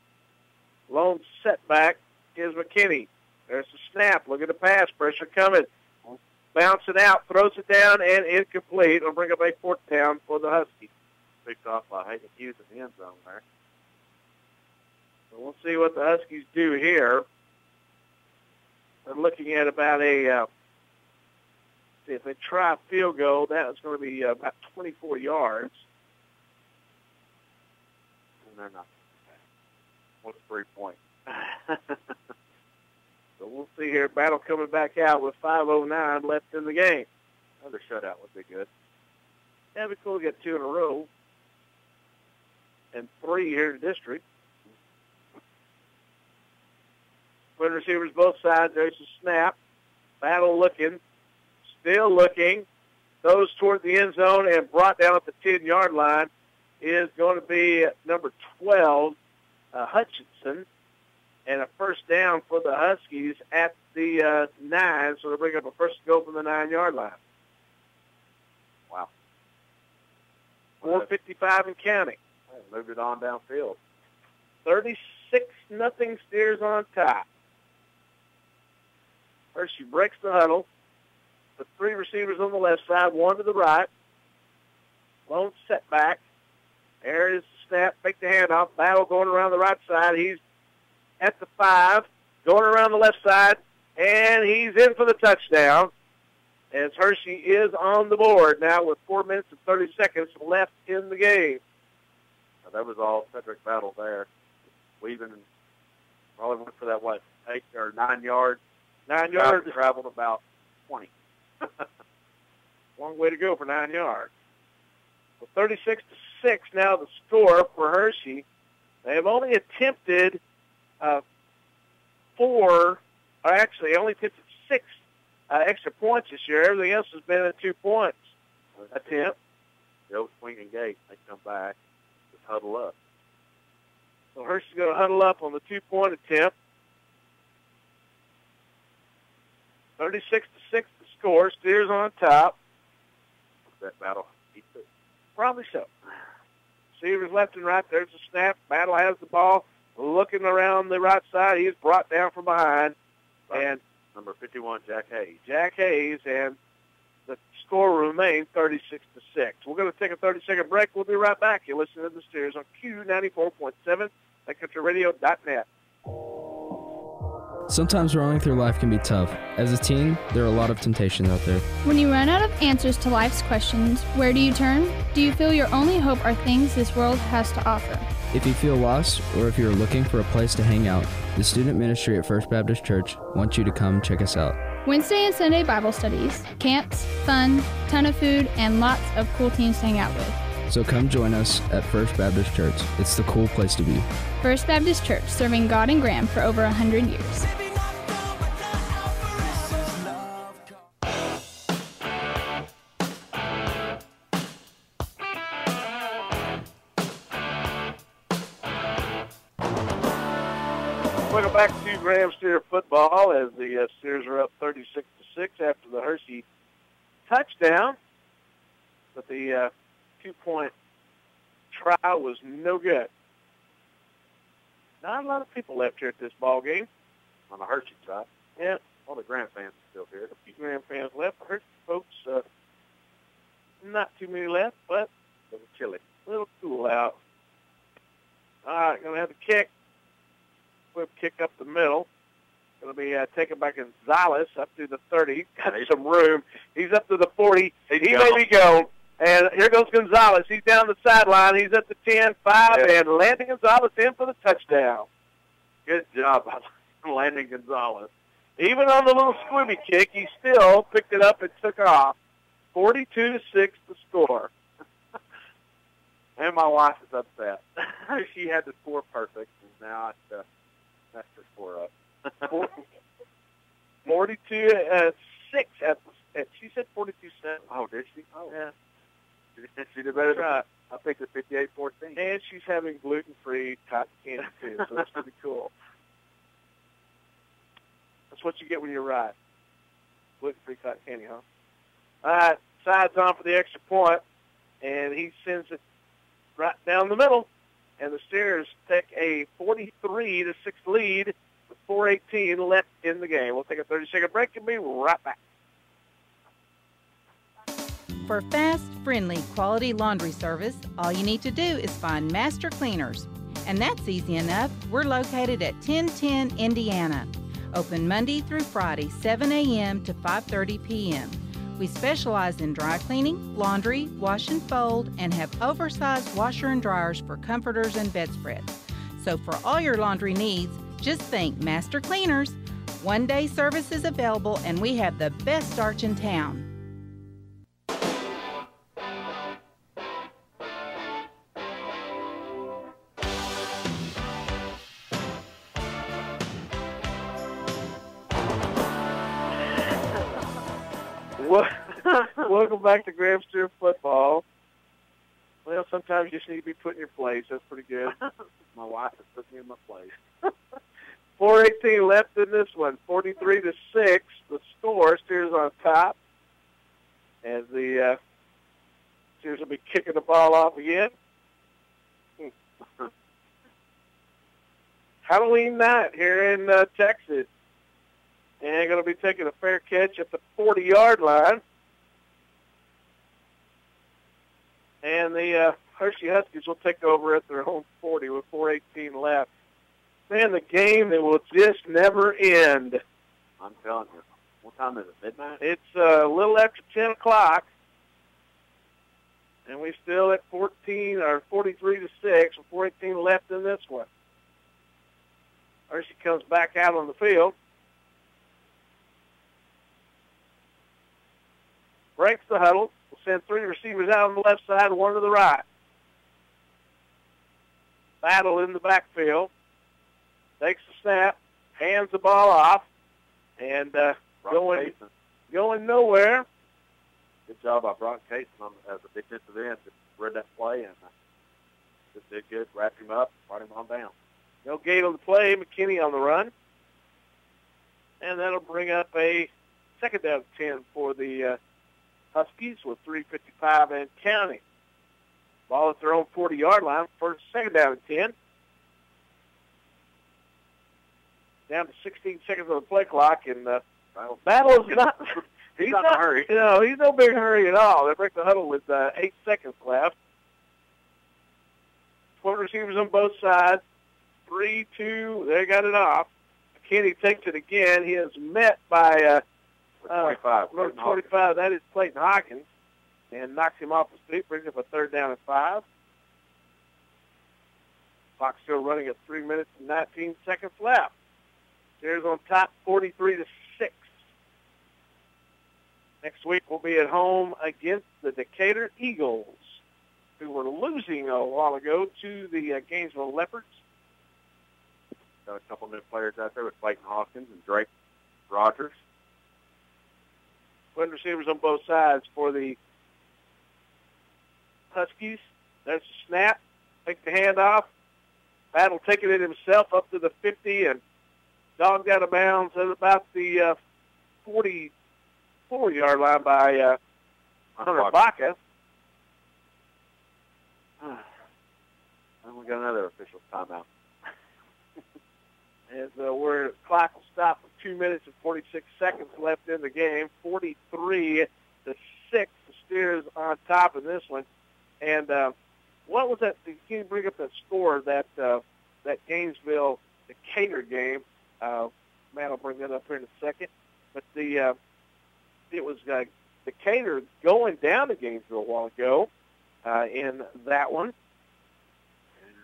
Lone setback is McKinney. There's the snap. Look at the pass. Pressure coming. Bouncing out. Throws it down and incomplete. It'll bring up a 4th down for the Huskies. Picked off by Hagan Hughes in the end zone there. So we'll see what the Huskies do here. They're looking at about if they try a field goal, that is going to be about 24 yards. And they're not. What's 3 points? So we'll see here. Battle coming back out with 5:09 left in the game. Another shutout would be good. That'd be cool to get 2 in a row. And 3 here in the district. Twin receivers both sides. There's a snap. Battle looking. Still looking. Throws toward the end zone and brought down at the 10-yard line is going to be number 12, Hutchinson. And a first down for the Huskies at the 9. So they'll bring up a first go from the 9-yard line. Wow. 4:55 and counting. Moved it on downfield. 36-0 Steers on top. Hirschi breaks the huddle. The 3 receivers on the left side, 1 to the right. Lone setback. There is the snap. Fake the handoff. Battle going around the right side. He's at the 5. Going around the left side. And he's in for the touchdown, as Hirschi is on the board now with 4 minutes and 30 seconds left in the game. Now, that was all Cedric Battle there. Weaving and probably went for that, 8 or 9 yards. 9 yards. Traveled about 20. Long way to go for 9 yards. So 36-6 now the score for Hirschi. They have only attempted only attempted 6 extra points this year. Everything else has been at 2 points attempt. Joe swing and gate. They come back. Just huddle up. So Hirschi's going to huddle up on the 2-point attempt. 36-6 the score. Steers on top. That Battle keeps it. Probably so. Receivers left and right. There's the snap. Battle has the ball. Looking around the right side. He is brought down from behind. And number 51, Jack Hayes. Jack Hayes, and the score remains 36-6. We're going to take a 30-second break. We'll be right back. You're listening to the Steers on Q94.7, LakeCountryRadio.net. Sometimes running through life can be tough. As a teen, there are a lot of temptations out there. When you run out of answers to life's questions, where do you turn? Do you feel your only hope are things this world has to offer? If you feel lost, or if you're looking for a place to hang out, the student ministry at First Baptist Church wants you to come check us out. Wednesday and Sunday Bible studies, camps, fun, ton of food, and lots of cool teams to hang out with. So come join us at First Baptist Church. It's the cool place to be. First Baptist Church, serving God and Graham for over 100 years. Welcome back to Graham Steer football as the Steers are up 36-6 after the Hirschi touchdown. But the 2-point try was no good. Not a lot of people left here at this ball game. On the Hirschi side. Yeah. All the Graham fans are still here. A few Graham fans left. The Hirschi folks, not too many left, but a little chilly. A little cool out. All right, going to have the kick. Whip kick up the middle. Going to be taken by Gonzalez up to the 30. He's got some room. He's up to the 40. He may be gone. And here goes Gonzalez. He's down the sideline. He's at the 10, 5, and Landon Gonzalez in for the touchdown. Good job by Landon Gonzalez. Even on the little squibby kick, he still picked it up and took off. 42-6 the score. And my wife is upset. She had to score perfect, and now it's messed her score up. 42-6 she said 42-7. Oh, did she? Oh, yeah. She did better than I picked the 58-14. And she's having gluten-free cotton candy, too, so that's pretty cool. That's what you get when you're right. Gluten-free cotton candy, huh? All right, side's on for the extra point, and he sends it right down the middle, and the Steers take a 43-6 lead with 4:18 left in the game. We'll take a 30-second break and be right back. For fast, friendly, quality laundry service, all you need to do is find Master Cleaners. And that's easy enough. We're located at 1010 Indiana. Open Monday through Friday, 7 a.m. to 5:30 p.m. We specialize in dry cleaning, laundry, wash and fold, and have oversized washer and dryers for comforters and bedspreads. So for all your laundry needs, just think Master Cleaners. One-day service is available, and we have the best starch in town. Welcome back to Graham Steer football. Well, sometimes you just need to be put in your place. That's pretty good. My wife has put me in my place. 4:18 left in this one. 43-6. The score. Steers on top. As the Steers will be kicking the ball off again. Halloween night here in Texas. And going to be taking a fair catch at the 40-yard line. And the Hirschi Huskies will take over at their own 40 with 4:18 left. Man, the game that will just never end. I'm telling you. What time is it, midnight? It's a little after 10 o'clock, and we still at 43 to 6, with 4:18 left in this one. Hirschi comes back out on the field. Breaks the huddle. We'll send 3 receivers out on the left side, 1 to the right. Battle in the backfield. Takes the snap, hands the ball off, and going nowhere. Good job by Brock Cason as a defensive end. Just read that play and just did good. Wrapped him up, brought him on down. No gain on the play. McKinney on the run. And that'll bring up a second down and 10 for the Huskies with 3:55 and counting. Ball at their own 40-yard line for second down and 10. Down to 16 seconds on the play clock, and Battle's not. He's not in a hurry. No, he's no big hurry at all. They break the huddle with 8 seconds left. 12 receivers on both sides. 3-2. They got it off. McKinney takes it again. He is met by 25. Number 25. That is Clayton Hawkins, and knocks him off his feet. Brings up a third down and 5. Clock still running at 3 minutes and 19 seconds left. Steers on top, 43 to 6. Next week we'll be at home against the Decatur Eagles, who were losing a while ago to the Gainesville Leopards. Got a couple new players out there with Clayton Hawkins and Drake Rogers. Twin receivers on both sides for the Huskies. There's a snap. Take the handoff. Battle taking it himself up to the 50 and dogged out of bounds at about the 44-yard line by Hunter Baca. And we got another official timeout. As where clock will stop with 2 minutes and 46 seconds left in the game. 43 to 6. The Steers on top in this one. And what was that? Can you bring up that score that Gainesville Decatur game? Matt will bring that up here in a second. But it was Decatur going down to Gainesville a while ago in that one. And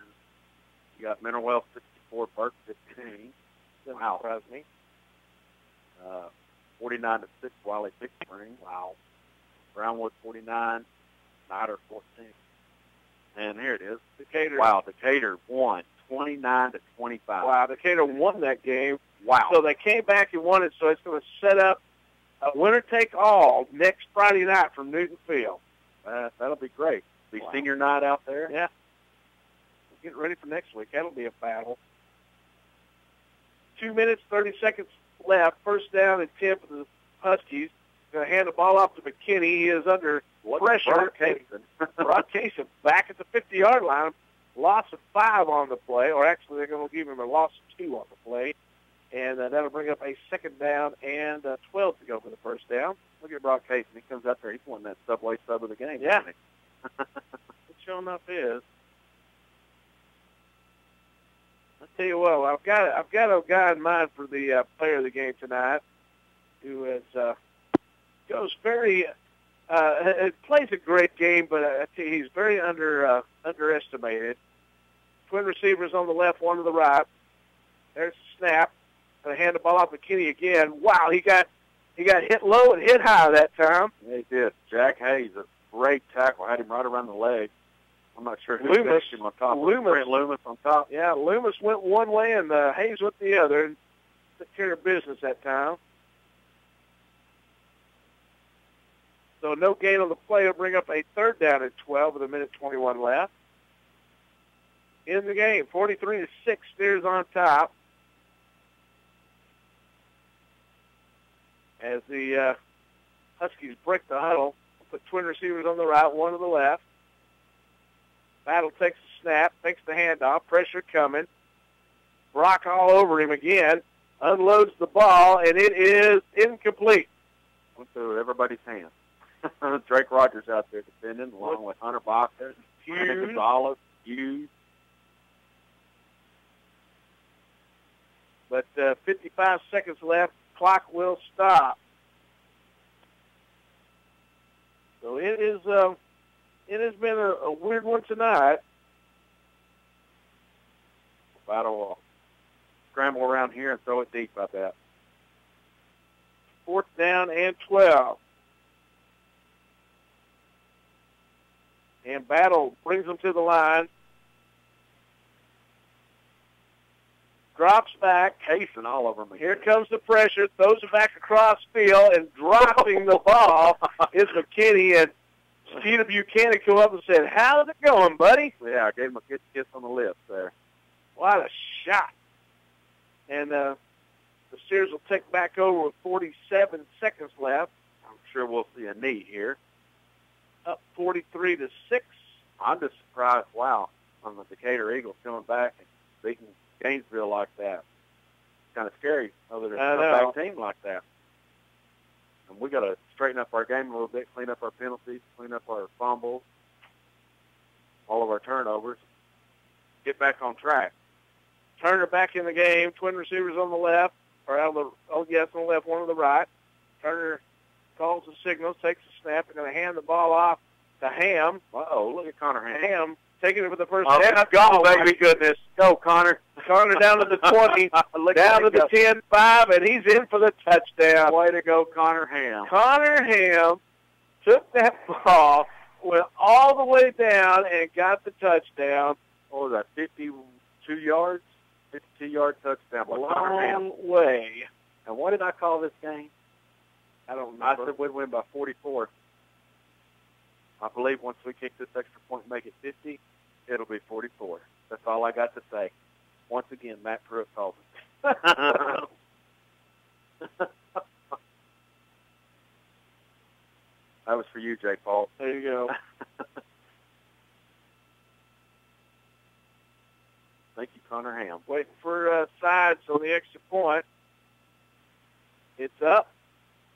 you got Minerwell 64, Burke 15. Doesn't wow. surprise me. 49 to 6, Wiley Big Spring. Wow. Brownwood 49, Snyder 14. And here it is. Decatur. Wow, Decatur won 29 to 25. Wow, Decatur won that game. Wow. So they came back and won it, so it's going to set up a winner-take-all next Friday night from Newton Field. That'll be great. Be senior night out there. Yeah. Getting ready for next week. That'll be a battle. 2 minutes, 30 seconds left. First down and 10 for the Huskies. Going to hand the ball off to McKinney. He is under pressure. Brock Cason back at the 50-yard line. Loss of 5 on the play, or actually they're going to give him a loss of 2 on the play. And that'll bring up a second down and 12 to go for the first down. Look at Brock Cason. He comes out there. He's won that Subway sub of the game. Yeah. It sure enough is. I'll tell you what, I've got a guy in mind for the player of the game tonight, who is goes very plays a great game, but I tell you, he's very underestimated. Twin receivers on the left, 1 to the right. There's the snap. Going to hand the ball off to McKinney again. Wow, he got hit low and hit high that time. Yeah, he did. Jack Hayes, a great tackle, had him right around the leg. I'm not sure who Loomis, finished him on top. Loomis on top. Yeah, Loomis went one way and Hayes went the other, and took care of business that time. So no gain on the play will bring up a third down at 12 with 1:21 left. In the game, 43 to 6, Steers on top. As the Huskies break the huddle, put twin receivers on the right, 1 to the left. Battle takes the snap, takes the handoff, pressure coming. Brock all over him again, unloads the ball, and it is incomplete. Went through everybody's hands. Drake Rogers out there defending, along with Hunter Baca, Gonzalez, Hughes. But 55 seconds left. clock will stop. So it has been a weird one tonight. Battle will scramble around here and throw it deep, I bet. 4th down and 12. And Battle brings them to the line. Drops back. Casing all over me. Here comes the pressure. Throws it back across field, and dropping the ball is McKinney. And Steve Buchanan come up and said, "How's it going, buddy?" Yeah, I gave him a good kiss on the lips there. What a shot. And the Steers will take back over with 47 seconds left. I'm sure we'll see a knee here. Up 43-6. I'm just surprised, wow, on the Decatur Eagles coming back and beating Gainesville like that. It's kind of scary over there, a comeback team like that. And we got to straighten up our game a little bit, clean up our penalties, clean up our fumbles, all of our turnovers, get back on track. Turner back in the game. Twin receivers on the left, or on the on the left, one on the right. Turner calls the signals, takes the snap, and going to hand the ball off to Ham. Uh-oh, look at Connor Ham. Ham taking it for the first down. Go, baby, goodness. Go, Connor. Connor down to the 20, down to the 10-5, and he's in for the touchdown. Way to go, Connor Ham. Connor Ham took that ball, went all the way down, and got the touchdown. What was that, 52 yards? 52-yard touchdown by Connor Ham. Long way. And what did I call this game? I don't know. I said we'd win by 44. I believe once we kick this extra point and make it 50, it'll be 44. That's all I got to say. Once again, Matt Pruitt calls it. That was for you, Jay Paul. There you go. Thank you, Connor Ham. Waiting for sides on the extra point. It's up,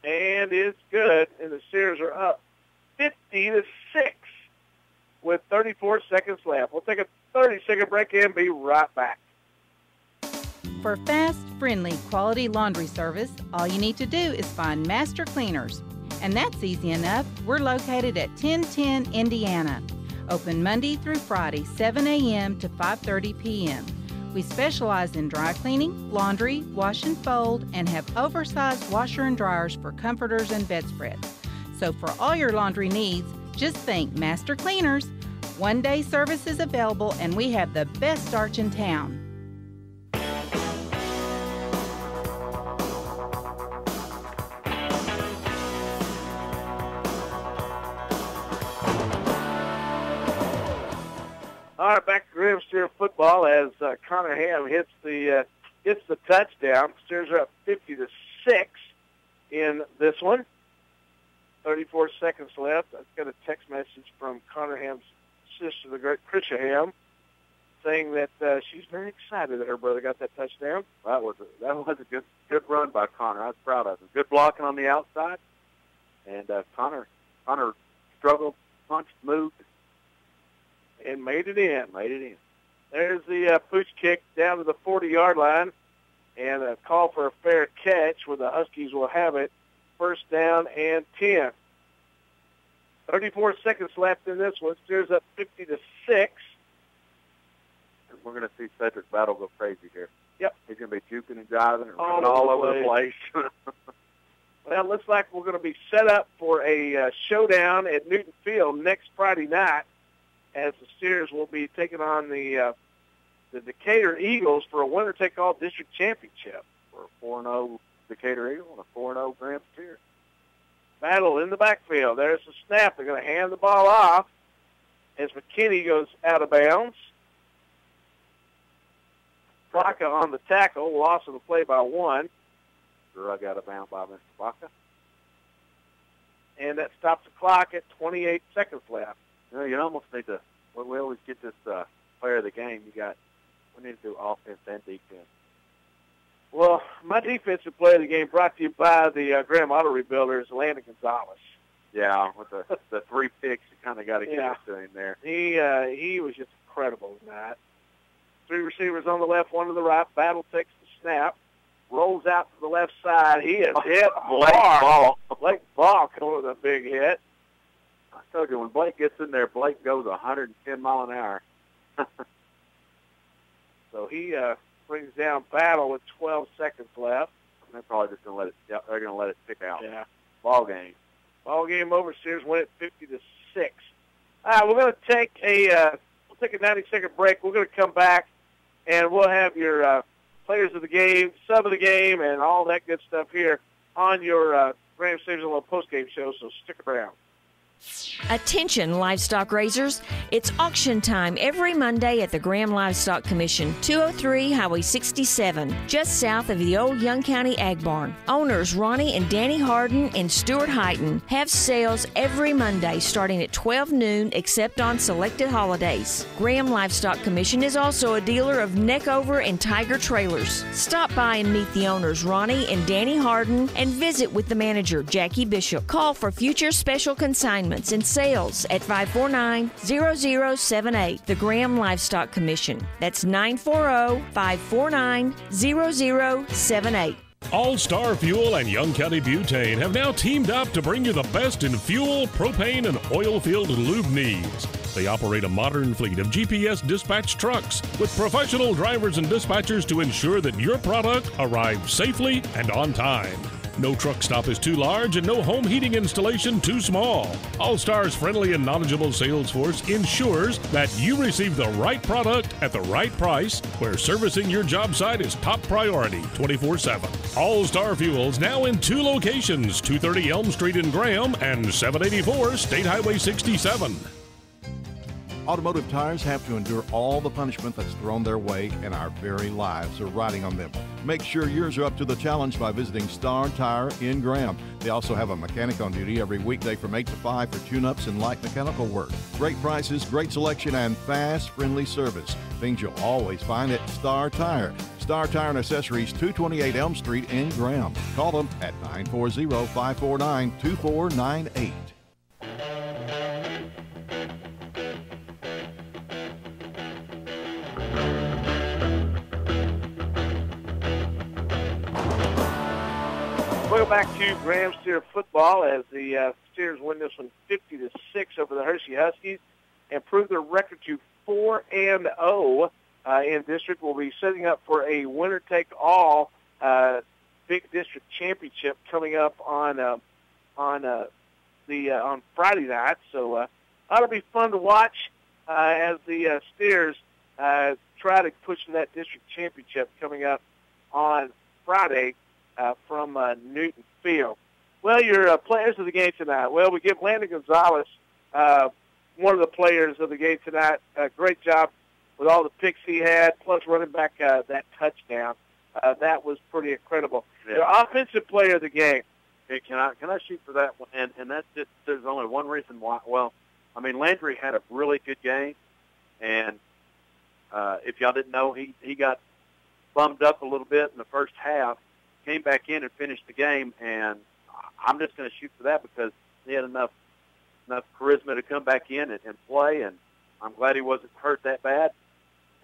and it's good, and the Steers are up 50-6 with 34 seconds left. We'll take a 30-second break and be right back. For fast, friendly, quality laundry service, all you need to do is find Master Cleaners. And that's easy enough. We're located at 1010 Indiana. Open Monday through Friday, 7 a.m. to 5:30 p.m. We specialize in dry cleaning, laundry, wash and fold, and have oversized washer and dryers for comforters and bedspreads. So for all your laundry needs, just think Master Cleaners. One-day service is available, and we have the best starch in town. All right, back to Graham Steer football as Connor Ham hits the touchdown. Steers are up 50-6 in this one. 34 seconds left. I've got a text message from Connor Ham's sister, the great Hirschi Ham, saying that she's very excited that her brother got that touchdown. That was a good run by Connor. I was proud of him. Good blocking on the outside, and Connor struggled, punched, moved, and made it in. There's the pooch kick down to the 40-yard line, and a call for a fair catch where the Huskies will have it. First down and 10. 34 seconds left in this one. Steers up 50-6. We're going to see Cedric Battle go crazy here. Yep. He's going to be juking and jiving and running all over the place. Well, it looks like we're going to be set up for a showdown at Newton Field next Friday night, as the Steers will be taking on the Decatur Eagles for a winner-take-all district championship. For a 4-0 Decatur Eagle and a 4-0 Graham Steers. Battle in the backfield. There's the snap. They're going to hand the ball off as McKinney goes out of bounds. Baca on the tackle. Loss of the play by 1. Drug out of bounds by Mr. Baca. And that stops the clock at 28 seconds left. You know, you almost need to, when we always get this player of the game, we need to do offense and defense. Well, my defensive player of the game brought to you by the Graham Auto Rebuilders, Landon Gonzalez. Yeah, with the 3 picks, you kind of got to get it to him there. He was just incredible tonight. 3 receivers on the left, 1 to the right. Battle takes the snap. rolls out to the left side. He is hit hard. Blake Ball coming with a big hit. I told you, when Blake gets in there, Blake goes 110 mile an hour. So he brings down Battle with 12 seconds left. They're probably just going to let it. They're going to let it tick out. Yeah. Ball game. Ball game over. Steers win it 50-6. All right, we're going to take a 90-second break. We're going to come back, and we'll have your players of the game, sub of the game, and all that good stuff here on your Graham Stadium's little post-game show, so stick around. Attention, livestock raisers. It's auction time every Monday at the Graham Livestock Commission, 203 Highway 67, just south of the old Young County Ag Barn. Owners Ronnie and Danny Harden and Stuart Heighton have sales every Monday starting at 12 noon except on selected holidays. Graham Livestock Commission is also a dealer of Neckover and Tiger trailers. Stop by and meet the owners Ronnie and Danny Harden and visit with the manager Jackie Bishop. Call for future special consignments and sales at 549-0078. The Graham Livestock Commission. That's 940-549-0078. All-Star Fuel and Young County Butane have now teamed up to bring you the best in fuel, propane, and oil-filled lube needs. They operate a modern fleet of GPS dispatch trucks with professional drivers and dispatchers to ensure that your product arrives safely and on time. No truck stop is too large and no home heating installation too small. All-Star's friendly and knowledgeable sales force ensures that you receive the right product at the right price, where servicing your job site is top priority 24/7. All-Star Fuels now in 2 locations, 230 Elm Street in Graham and 784 State Highway 67. Automotive tires have to endure all the punishment that's thrown their way, and our very lives are riding on them. Make sure yours are up to the challenge by visiting Star Tire in Graham. They also have a mechanic on duty every weekday from 8 to 5 for tune-ups and light mechanical work. Great prices, great selection, and fast, friendly service. Things you'll always find at Star Tire. Star Tire and Accessories, 228 Elm Street in Graham. Call them at 940-549-2498. Welcome back to Graham Steer football as the Steers win this one 50-6 over the Hirschi Huskies and prove their record to 4-0 in district. We'll be setting up for a winner-take-all big district championship coming up on Friday night. So that'll be fun to watch as the Steers try to push to that district championship coming up on Friday. From Newton Field. Well, your players of the game tonight. Well, we give Landon Gonzalez, one of the players of the game tonight, a great job with all the picks he had, plus running back that touchdown. That was pretty incredible. Yeah. Your offensive player of the game. Hey, can I shoot for that one? And that's just, there's only one reason why. Well, I mean, Landry had a really good game, and if y'all didn't know, he got bummed up a little bit in the first half, came back in and finished the game, and I'm just going to shoot for that because he had enough charisma to come back in and play, and I'm glad he wasn't hurt that bad.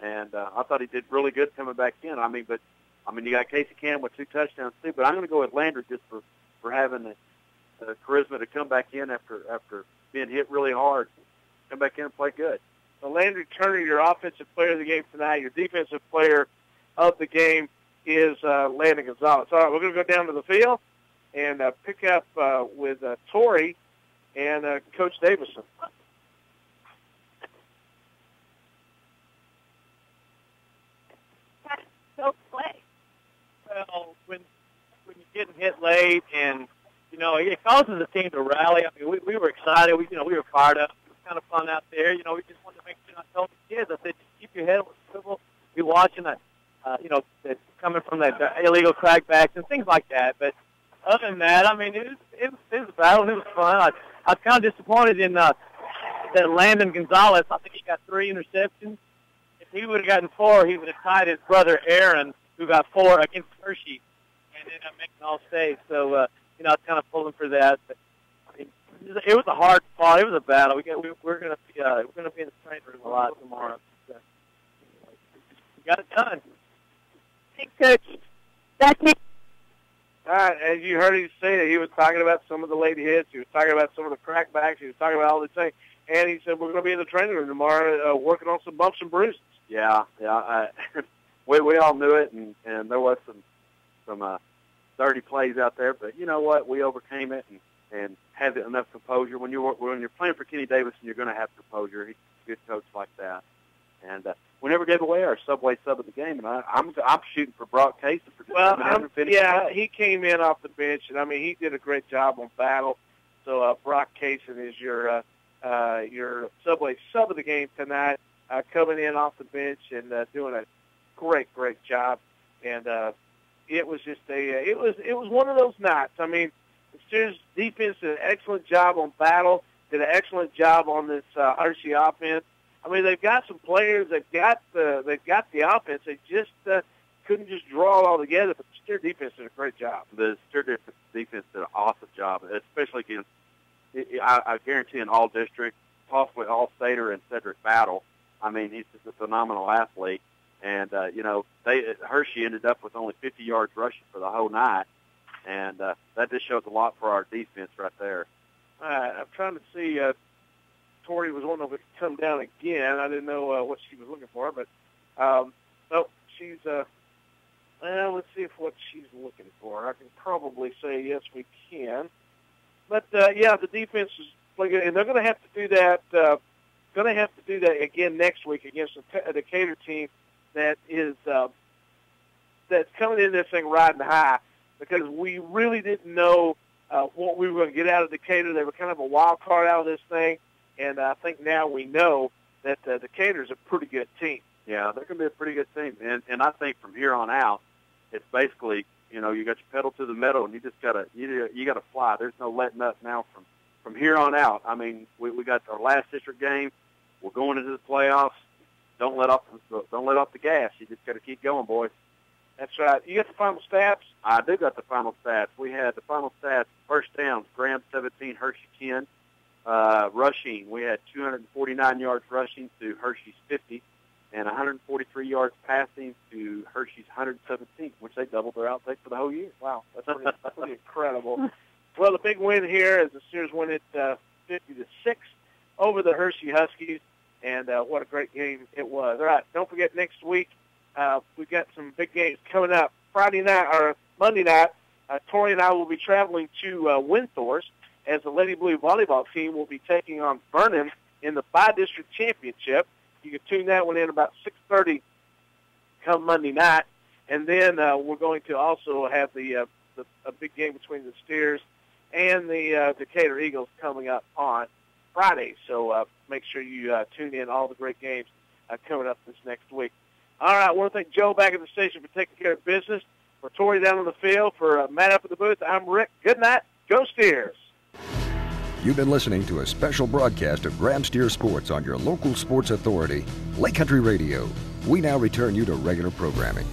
And I thought he did really good coming back in. You got Casey Cam with 2 touchdowns too, but I'm going to go with Landry just for having the charisma to come back in after being hit really hard, come back in and play good. So Landry Turner, your offensive player of the game tonight. Your defensive player of the game is Landon Gonzalez. All right, we're going to go down to the field and pick up with Torrey and Coach Davison. Don't play. Well, when you're getting hit late, and it causes the team to rally. I mean, we were excited. We were fired up. It was kind of fun out there. We just wanted to make sure. I told the kids, I said, just keep your head on the swivel. Be watching that. That's coming from that illegal crackbacks and things like that. But other than that, I mean, it was a battle. It was fun. I was kind of disappointed in that Landon Gonzalez. I think he got 3 interceptions. If he would have gotten 4, he would have tied his brother Aaron, who got 4 against Hirschi, and ended up making all stays. So, I was kind of pulling for that. But I mean, it was a hard fought. It was a battle. We're going to be in the training room a lot tomorrow. So, we got it done. Thanks, Coach. That's it. All right, as you heard him say that, he was talking about some of the late hits. He was talking about some of the crackbacks. He was talking about all these things. And he said, we're going to be in the training room tomorrow working on some bumps and bruises. Yeah. We all knew it, and there was some dirty plays out there. But you know what? We overcame it and had enough composure. When you're playing for Kenny Davis, you're going to have composure. He's a good coach like that. And we never gave away our Subway sub of the game, and I'm shooting for Brock Case to he came in off the bench, and I mean he did a great job on battle. So Brock Cason is your Subway sub of the game tonight, coming in off the bench and doing a great job. And it was just it was one of those nights. I mean, the Steelers defense did an excellent job on battle, did an excellent job on this Hirschi offense. I mean, they've got some players. They've got the offense. They just couldn't just draw it all together. But the Steer defense did a great job. The Steer defense did an awesome job, especially against, I guarantee, an all-district, possibly all-stater and Cedric Battle. I mean, he's just a phenomenal athlete. And, Hirschi ended up with only 50 yards rushing for the whole night. And that just shows a lot for our defense right there. All right, I'm trying to see. Tori was wanting to come down again. I didn't know what she was looking for, but she's. Let's see if what she's looking for. I can probably say yes, we can. But the defense is playing good, and they're going to have to do that. Going to have to do that again next week against a Decatur team that is that's coming in this thing riding high, because we really didn't know what we were going to get out of Decatur. They were kind of a wild card out of this thing. And I think now we know that Decatur's a pretty good team. Yeah, they're going to be a pretty good team. And I think from here on out, it's basically, you got your pedal to the metal, and you just got to fly. There's no letting up now from here on out. I mean, we got our last district game. We're going into the playoffs. Don't let off the gas. You just got to keep going, boys. That's right. You got the final stats? I do got the final stats. We had the final stats: first downs, Graham 17, Hirschi 10. Rushing, we had 249 yards rushing to Hirschi's 50, and 143 yards passing to Hirschi's 117, which they doubled their outtake for the whole year. Wow, that's pretty incredible. Well, the big win here is the Steelers win it 50-6 over the Hirschi Huskies, and what a great game it was. All right, don't forget next week we've got some big games coming up. Friday night or Monday night, Tori and I will be traveling to Winthorst, as the Lady Blue volleyball team will be taking on Vernon in the bi-district championship. You can tune that one in about 6:30 come Monday night. And then we're going to also have a big game between the Steers and the Decatur Eagles coming up on Friday. So make sure you tune in all the great games coming up this next week. All right, I want to thank Joe back at the station for taking care of business. For Tori down on the field, for Matt up at the booth, I'm Rick. Good night. Go Steers. You've been listening to a special broadcast of Graham Steer Sports on your local sports authority, Lake Country Radio. We now return you to regular programming.